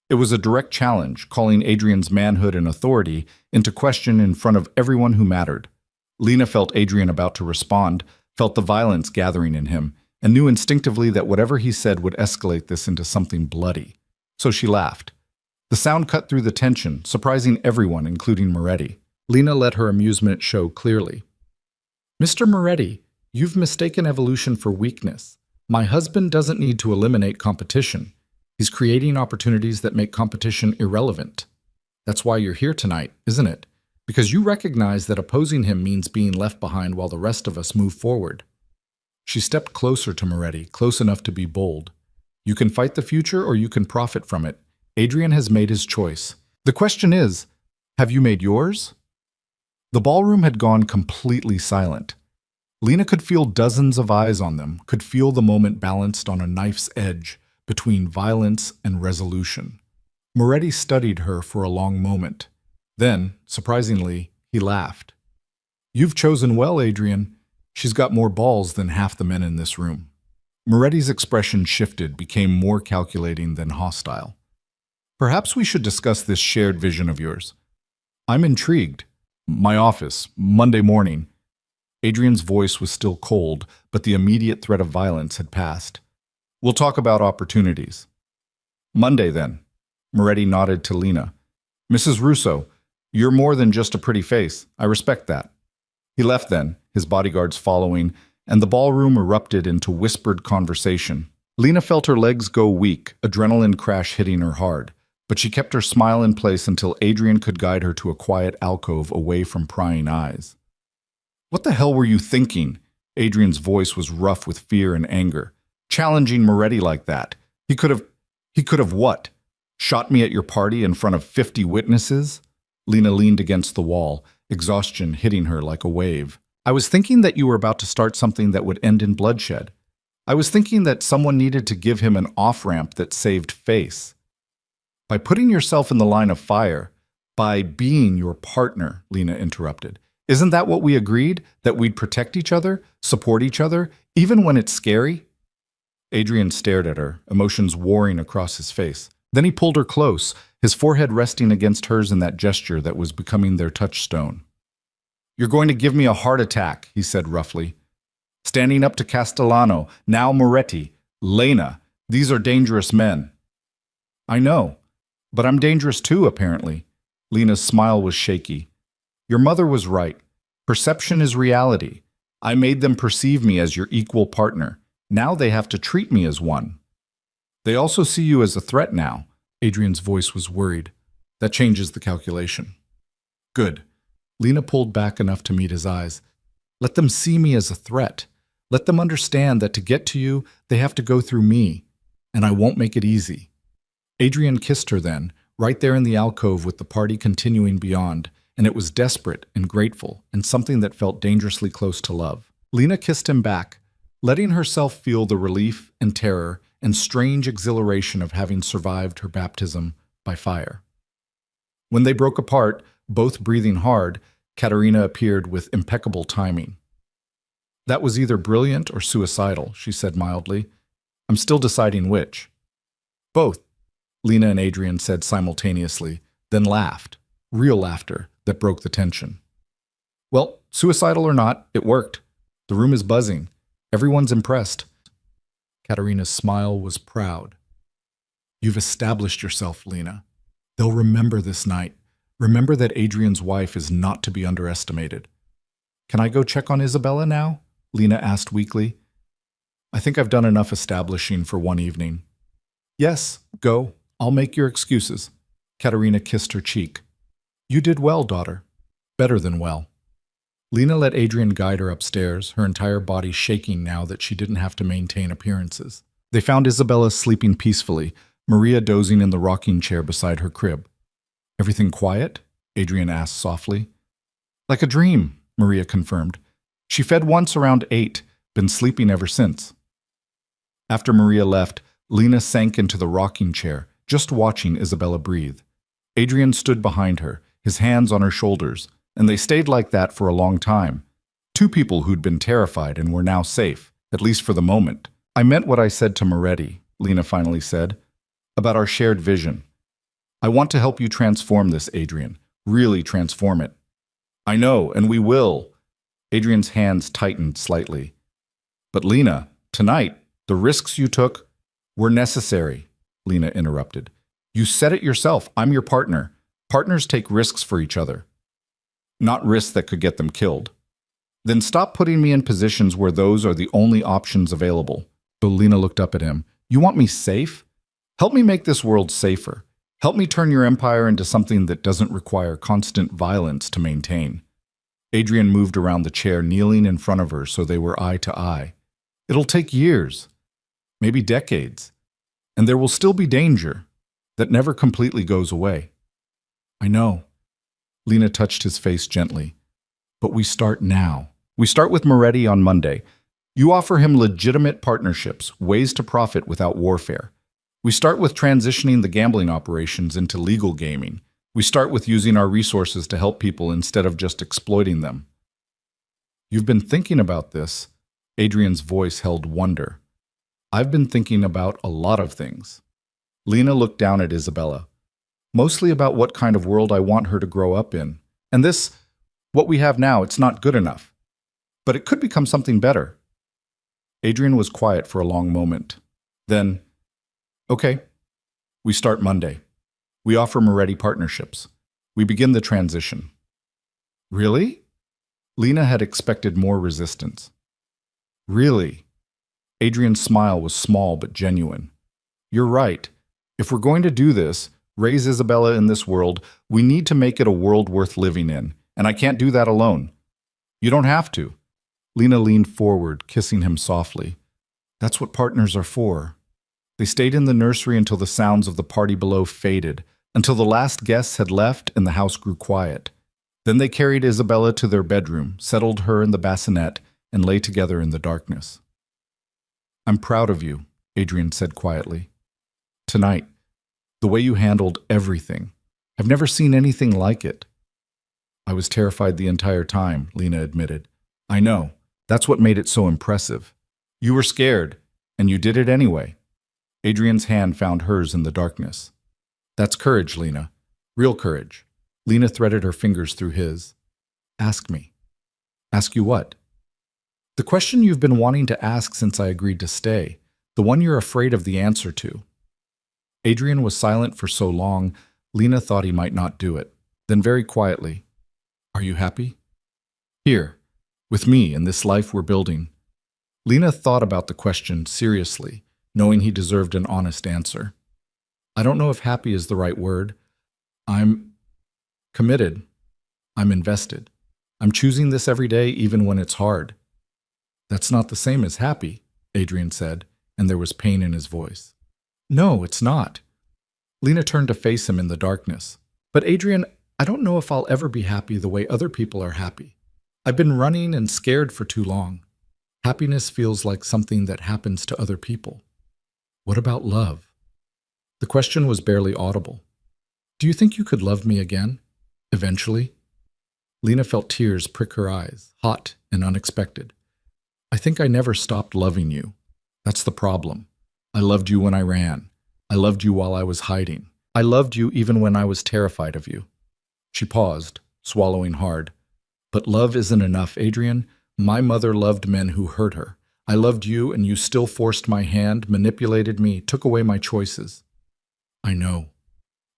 It was a direct challenge, calling Adrien's manhood and authority into question in front of everyone who mattered. Lena felt Adrien about to respond, felt the violence gathering in him, and knew instinctively that whatever he said would escalate this into something bloody. So she laughed. The sound cut through the tension, surprising everyone, including Moretti. Lena let her amusement show clearly. Mr. Moretti, you've mistaken evolution for weakness. My husband doesn't need to eliminate competition. He's creating opportunities that make competition irrelevant. That's why you're here tonight, isn't it? Because you recognize that opposing him means being left behind while the rest of us move forward. She stepped closer to Moretti, close enough to be bold. You can fight the future or you can profit from it. Adrien has made his choice. The question is, have you made yours? The ballroom had gone completely silent. Lena could feel dozens of eyes on them, could feel the moment balanced on a knife's edge between violence and resolution. Moretti studied her for a long moment. Then, surprisingly, he laughed. You've chosen well, Adrien. She's got more balls than half the men in this room. Moretti's expression shifted, became more calculating than hostile. Perhaps we should discuss this shared vision of yours. I'm intrigued. My office, Monday morning. Adrien's voice was still cold, but the immediate threat of violence had passed. We'll talk about opportunities. Monday, then. Moretti nodded to Lena. Mrs. Russo, you're more than just a pretty face. I respect that. He left then, his bodyguards following, and the ballroom erupted into whispered conversation. Lena felt her legs go weak, adrenaline crash hitting her hard, but she kept her smile in place until Adrien could guide her to a quiet alcove away from prying eyes. What the hell were you thinking? Adrien's voice was rough with fear and anger. Challenging Moretti like that. He could have what? Shot me at your party in front of 50 witnesses? Lena leaned against the wall, exhaustion hitting her like a wave. I was thinking that you were about to start something that would end in bloodshed. I was thinking that someone needed to give him an off-ramp that saved face. By putting yourself in the line of fire, by being your partner, Lena interrupted. Isn't that what we agreed? That we'd protect each other, support each other, even when it's scary? Adrien stared at her, emotions warring across his face. Then he pulled her close, his forehead resting against hers in that gesture that was becoming their touchstone. You're going to give me a heart attack, he said roughly. Standing up to Castellano, now Moretti, Lena, these are dangerous men. I know, but I'm dangerous too, apparently. Lena's smile was shaky. Your mother was right. Perception is reality. I made them perceive me as your equal partner. Now they have to treat me as one. They also see you as a threat now. Adrien's voice was worried. That changes the calculation. Good. Lena pulled back enough to meet his eyes. Let them see me as a threat. Let them understand that to get to you, they have to go through me, and I won't make it easy. Adrien kissed her then, right there in the alcove with the party continuing beyond, and it was desperate and grateful and something that felt dangerously close to love. Lena kissed him back, letting herself feel the relief and terror and strange exhilaration of having survived her baptism by fire. When they broke apart, both breathing hard, Katerina appeared with impeccable timing. That was either brilliant or suicidal, she said mildly. I'm still deciding which. Both, Lena and Adrien said simultaneously, then laughed, real laughter that broke the tension. Well, suicidal or not, it worked. The room is buzzing. Everyone's impressed. Katerina's smile was proud. You've established yourself, Lena. They'll remember this night. Remember that Adrien's wife is not to be underestimated. Can I go check on Isabella now? Lena asked weakly. I think I've done enough establishing for one evening. Yes, go. I'll make your excuses. Katerina kissed her cheek. You did well, daughter. Better than well. Lena let Adrien guide her upstairs, her entire body shaking now that she didn't have to maintain appearances. They found Isabella sleeping peacefully, Maria dozing in the rocking chair beside her crib. Everything quiet? Adrien asked softly. Like a dream, Maria confirmed. She fed once around 8, been sleeping ever since. After Maria left, Lena sank into the rocking chair, just watching Isabella breathe. Adrien stood behind her, his hands on her shoulders, and they stayed like that for a long time. Two people who'd been terrified and were now safe, at least for the moment. I meant what I said to Moretti, Lena finally said, about our shared vision. I want to help you transform this, Adrien, really transform it. I know, and we will. Adrien's hands tightened slightly. But Lena, tonight, the risks you took were necessary, Lena interrupted. You said it yourself, I'm your partner. Partners take risks for each other. Not risks that could get them killed. Then stop putting me in positions where those are the only options available. So Lena looked up at him. You want me safe? Help me make this world safer. Help me turn your empire into something that doesn't require constant violence to maintain. Adrien moved around the chair, kneeling in front of her so they were eye to eye. It'll take years, maybe decades, and there will still be danger that never completely goes away. I know. Lena touched his face gently. But we start now. We start with Moretti on Monday. You offer him legitimate partnerships, ways to profit without warfare. We start with transitioning the gambling operations into legal gaming. We start with using our resources to help people instead of just exploiting them. You've been thinking about this. Adrien's voice held wonder. I've been thinking about a lot of things. Lena looked down at Isabella. Mostly about what kind of world I want her to grow up in. And this, what we have now, it's not good enough. But it could become something better. Adrien was quiet for a long moment. Then, okay, we start Monday. We offer Moretti partnerships. We begin the transition. Really? Lena had expected more resistance. Really? Adrien's smile was small but genuine. You're right. If we're going to do this, raise Isabella in this world, we need to make it a world worth living in, and I can't do that alone. You don't have to. Lena leaned forward, kissing him softly. That's what partners are for. They stayed in the nursery until the sounds of the party below faded, until the last guests had left and the house grew quiet. Then they carried Isabella to their bedroom, settled her in the bassinet, and lay together in the darkness. I'm proud of you, Adrien said quietly. Tonight, the way you handled everything. I've never seen anything like it. I was terrified the entire time, Lena admitted. I know. That's what made it so impressive. You were scared, and you did it anyway. Adrien's hand found hers in the darkness. That's courage, Lena. Real courage. Lena threaded her fingers through his. Ask me. Ask you what? The question you've been wanting to ask since I agreed to stay. The one you're afraid of the answer to. Adrien was silent for so long, Lena thought he might not do it. Then very quietly, Are you happy? Here, with me in this life we're building. Lena thought about the question seriously, knowing he deserved an honest answer. I don't know if happy is the right word. I'm committed. I'm invested. I'm choosing this every day, even when it's hard. That's not the same as happy, Adrien said, and there was pain in his voice. No, it's not. Lena turned to face him in the darkness. But Adrien, I don't know if I'll ever be happy the way other people are happy. I've been running and scared for too long. Happiness feels like something that happens to other people. What about love? The question was barely audible. Do you think you could love me again? Eventually? Lena felt tears prick her eyes, hot and unexpected. I think I never stopped loving you. That's the problem. I loved you when I ran. I loved you while I was hiding. I loved you even when I was terrified of you. She paused, swallowing hard. But love isn't enough, Adrien. My mother loved men who hurt her. I loved you, and you still forced my hand, manipulated me, took away my choices. I know.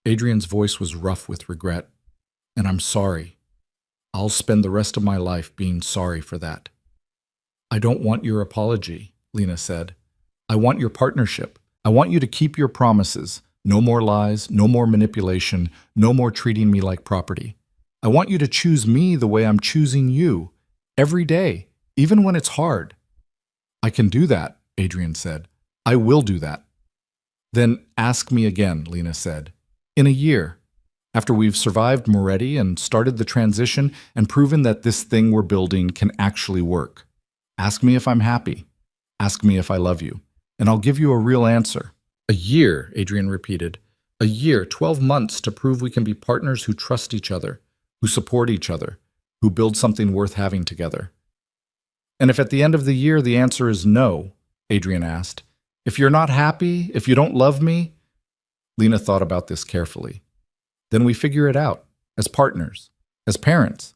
Adrien's voice was rough with regret. And I'm sorry. I'll spend the rest of my life being sorry for that. I don't want your apology, Lena said. I want your partnership. I want you to keep your promises. No more lies, no more manipulation, no more treating me like property. I want you to choose me the way I'm choosing you, every day, even when it's hard. I can do that, Adrien said. I will do that. Then ask me again, Lena said. In a year, after we've survived Moretti and started the transition and proven that this thing we're building can actually work. Ask me if I'm happy. Ask me if I love you. And I'll give you a real answer. A year, Adrien repeated. A year, 12 months to prove we can be partners who trust each other, who support each other, who build something worth having together. And if at the end of the year the answer is no, Adrien asked, if you're not happy, if you don't love me, Lena thought about this carefully. Then we figure it out, as partners, as parents,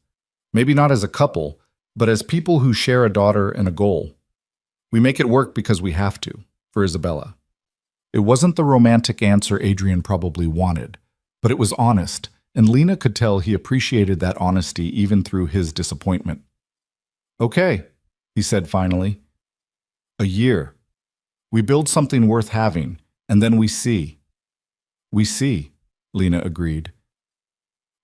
maybe not as a couple, but as people who share a daughter and a goal. We make it work because we have to, for Isabella. It wasn't the romantic answer Adrien probably wanted, but it was honest, and Lena could tell he appreciated that honesty even through his disappointment. Okay, he said finally. A year. We build something worth having, and then we see. We see, Lena agreed.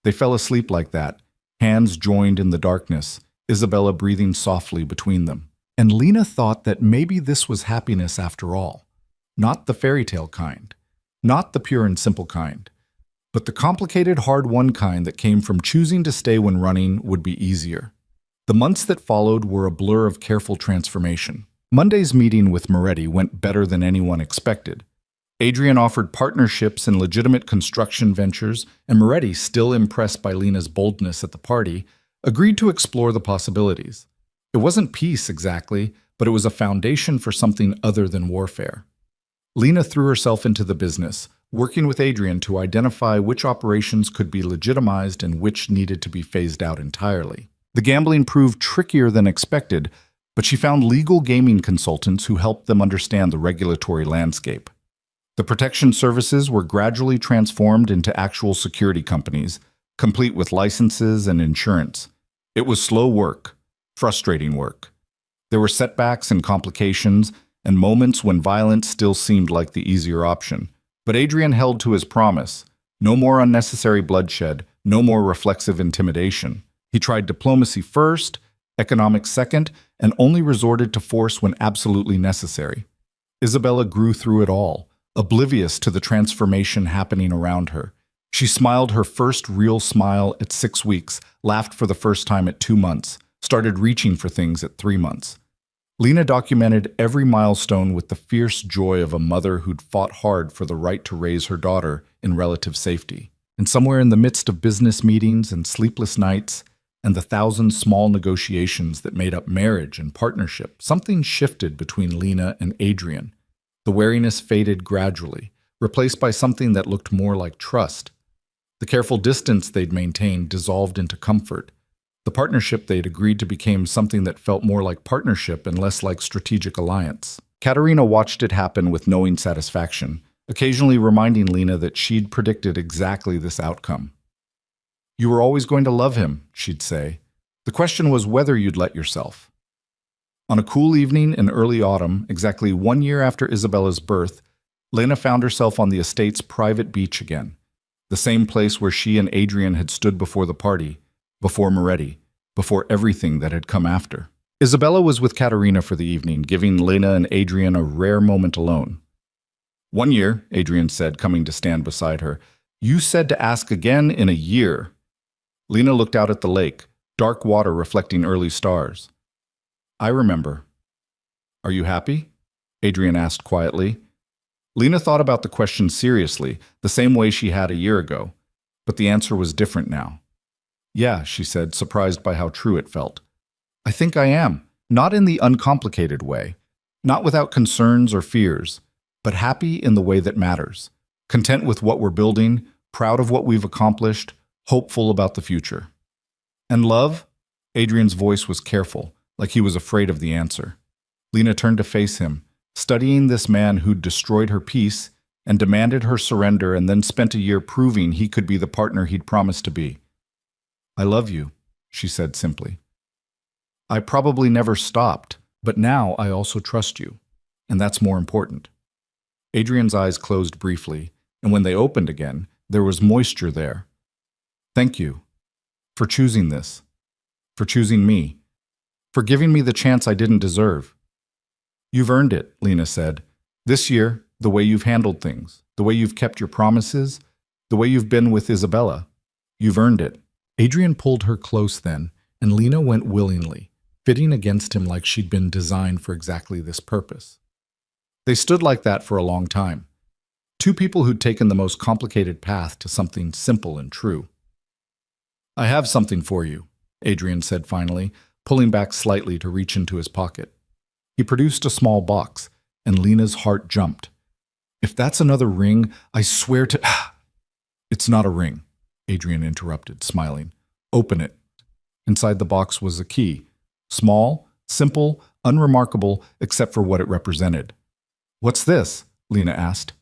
They fell asleep like that, hands joined in the darkness, Isabella breathing softly between them. And Lena thought that maybe this was happiness after all. Not the fairy tale kind, not the pure and simple kind, but the complicated, hard-won kind that came from choosing to stay when running would be easier. The months that followed were a blur of careful transformation. Monday's meeting with Moretti went better than anyone expected. Adrien offered partnerships in legitimate construction ventures, and Moretti, still impressed by Lena's boldness at the party, agreed to explore the possibilities. It wasn't peace exactly, but it was a foundation for something other than warfare. Lena threw herself into the business, working with Adrien to identify which operations could be legitimized and which needed to be phased out entirely. The gambling proved trickier than expected, but she found legal gaming consultants who helped them understand the regulatory landscape. The protection services were gradually transformed into actual security companies, complete with licenses and insurance. It was slow work, frustrating work. There were setbacks and complications, and moments when violence still seemed like the easier option. But Adrien held to his promise. No more unnecessary bloodshed, no more reflexive intimidation. He tried diplomacy first, economics second, and only resorted to force when absolutely necessary. Isabella grew through it all, oblivious to the transformation happening around her. She smiled her first real smile at 6 weeks, laughed for the first time at 2 months, started reaching for things at 3 months. Lena documented every milestone with the fierce joy of a mother who'd fought hard for the right to raise her daughter in relative safety. And somewhere in the midst of business meetings and sleepless nights, and the 1,000 small negotiations that made up marriage and partnership, something shifted between Lena and Adrien. The wariness faded gradually, replaced by something that looked more like trust. The careful distance they'd maintained dissolved into comfort. The partnership they'd agreed to became something that felt more like partnership and less like strategic alliance. Katerina watched it happen with knowing satisfaction, occasionally reminding Lena that she'd predicted exactly this outcome. You were always going to love him, she'd say. The question was whether you'd let yourself. On a cool evening in early autumn, exactly 1 year after Isabella's birth, Lena found herself on the estate's private beach again, the same place where she and Adrien had stood before the party, before Moretti, before everything that had come after. Isabella was with Katerina for the evening, giving Lena and Adrien a rare moment alone. 1 year, Adrien said, coming to stand beside her. You said to ask again in a year. Lena looked out at the lake, dark water reflecting early stars. I remember. Are you happy? Adrien asked quietly. Lena thought about the question seriously, the same way she had a year ago, but the answer was different now. Yeah, she said, surprised by how true it felt. I think I am, not in the uncomplicated way, not without concerns or fears, but happy in the way that matters, content with what we're building, proud of what we've accomplished, hopeful about the future. And love? Adrien's voice was careful, like he was afraid of the answer. Lena turned to face him, studying this man who'd destroyed her peace and demanded her surrender and then spent a year proving he could be the partner he'd promised to be. "I love you," she said simply. "I probably never stopped, but now I also trust you, and that's more important." Adrien's eyes closed briefly, and when they opened again, there was moisture there. "Thank you for choosing this, for choosing me, for giving me the chance I didn't deserve." "You've earned it," Lena said. "This year, the way you've handled things, the way you've kept your promises, the way you've been with Isabella. You've earned it." Adrien pulled her close then, and Lena went willingly, fitting against him like she'd been designed for exactly this purpose. They stood like that for a long time. Two people who'd taken the most complicated path to something simple and true. "I have something for you," Adrien said finally, pulling back slightly to reach into his pocket. He produced a small box, and Lena's heart jumped. "If that's another ring, I swear to—" "It's not a ring," Adrien interrupted, smiling. "Open it." Inside the box was a key. Small, simple, unremarkable, except for what it represented. "What's this?" Lena asked.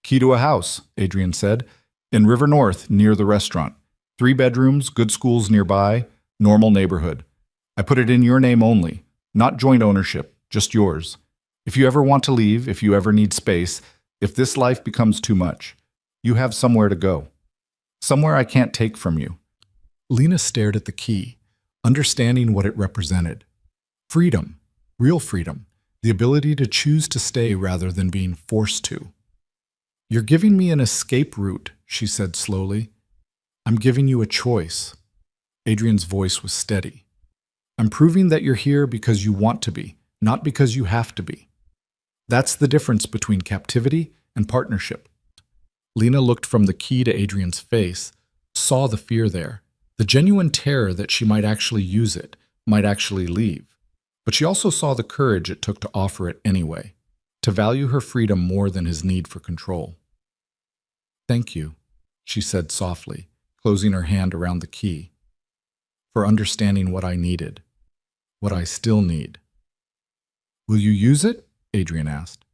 "Key to a house," Adrien said, "in River North, near the restaurant. 3 bedrooms, good schools nearby, normal neighborhood. I put it in your name only, not joint ownership, just yours. If you ever want to leave, if you ever need space, if this life becomes too much, you have somewhere to go. Somewhere I can't take from you." Lena stared at the key, understanding what it represented. Freedom, real freedom, the ability to choose to stay rather than being forced to. "You're giving me an escape route," she said slowly. "I'm giving you a choice." Adrien's voice was steady. "I'm proving that you're here because you want to be, not because you have to be. That's the difference between captivity and partnership." Lena looked from the key to Adrien's face, saw the fear there, the genuine terror that she might actually use it, might actually leave. But she also saw the courage it took to offer it anyway, to value her freedom more than his need for control. "Thank you," she said softly, closing her hand around the key, "for understanding what I needed, what I still need." "Will you use it?" Adrien asked.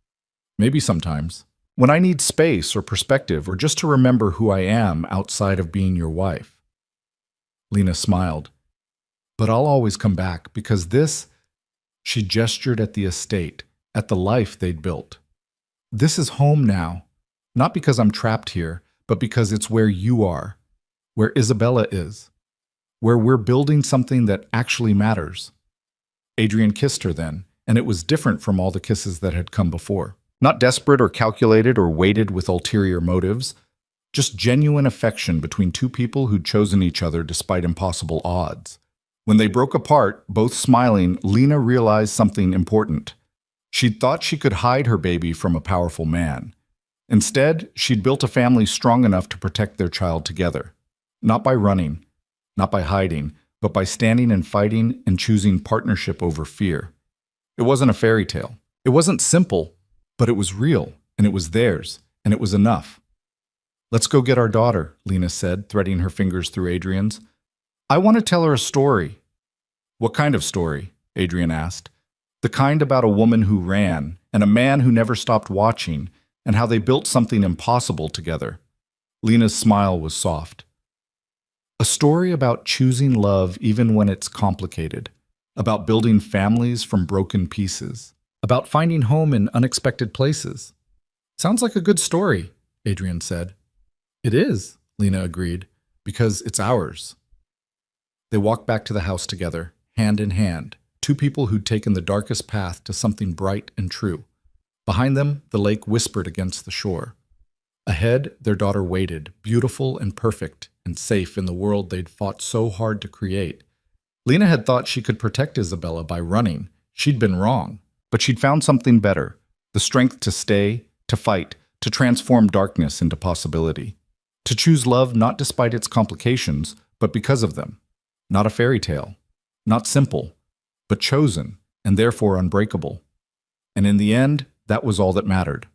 "Maybe sometimes. When I need space or perspective or just to remember who I am outside of being your wife." Lena smiled. "But I'll always come back because this—" She gestured at the estate, at the life they'd built. "This is home now, not because I'm trapped here, but because it's where you are, where Isabella is, where we're building something that actually matters." Adrien kissed her then, and it was different from all the kisses that had come before. Not desperate or calculated or weighted with ulterior motives, just genuine affection between two people who'd chosen each other despite impossible odds. When they broke apart, both smiling, Lena realized something important. She'd thought she could hide her baby from a powerful man. Instead, she'd built a family strong enough to protect their child together. Not by running, not by hiding, but by standing and fighting and choosing partnership over fear. It wasn't a fairy tale. It wasn't simple, but it was real, and it was theirs, and it was enough. "Let's go get our daughter," Lena said, threading her fingers through Adrien's. "I want to tell her a story." "What kind of story?" Adrien asked. "The kind about a woman who ran, and a man who never stopped watching, and how they built something impossible together." Lena's smile was soft. "A story about choosing love even when it's complicated, about building families from broken pieces, about finding home in unexpected places." "Sounds like a good story," Adrien said. "It is," Lena agreed, "because it's ours." They walked back to the house together, hand in hand, two people who'd taken the darkest path to something bright and true. Behind them, the lake whispered against the shore. Ahead, their daughter waited, beautiful and perfect and safe in the world they'd fought so hard to create. Lena had thought she could protect Isabella by running. She'd been wrong. But she'd found something better, the strength to stay, to fight, to transform darkness into possibility. To choose love not despite its complications, but because of them. Not a fairy tale, not simple, but chosen, and therefore unbreakable. And in the end, that was all that mattered.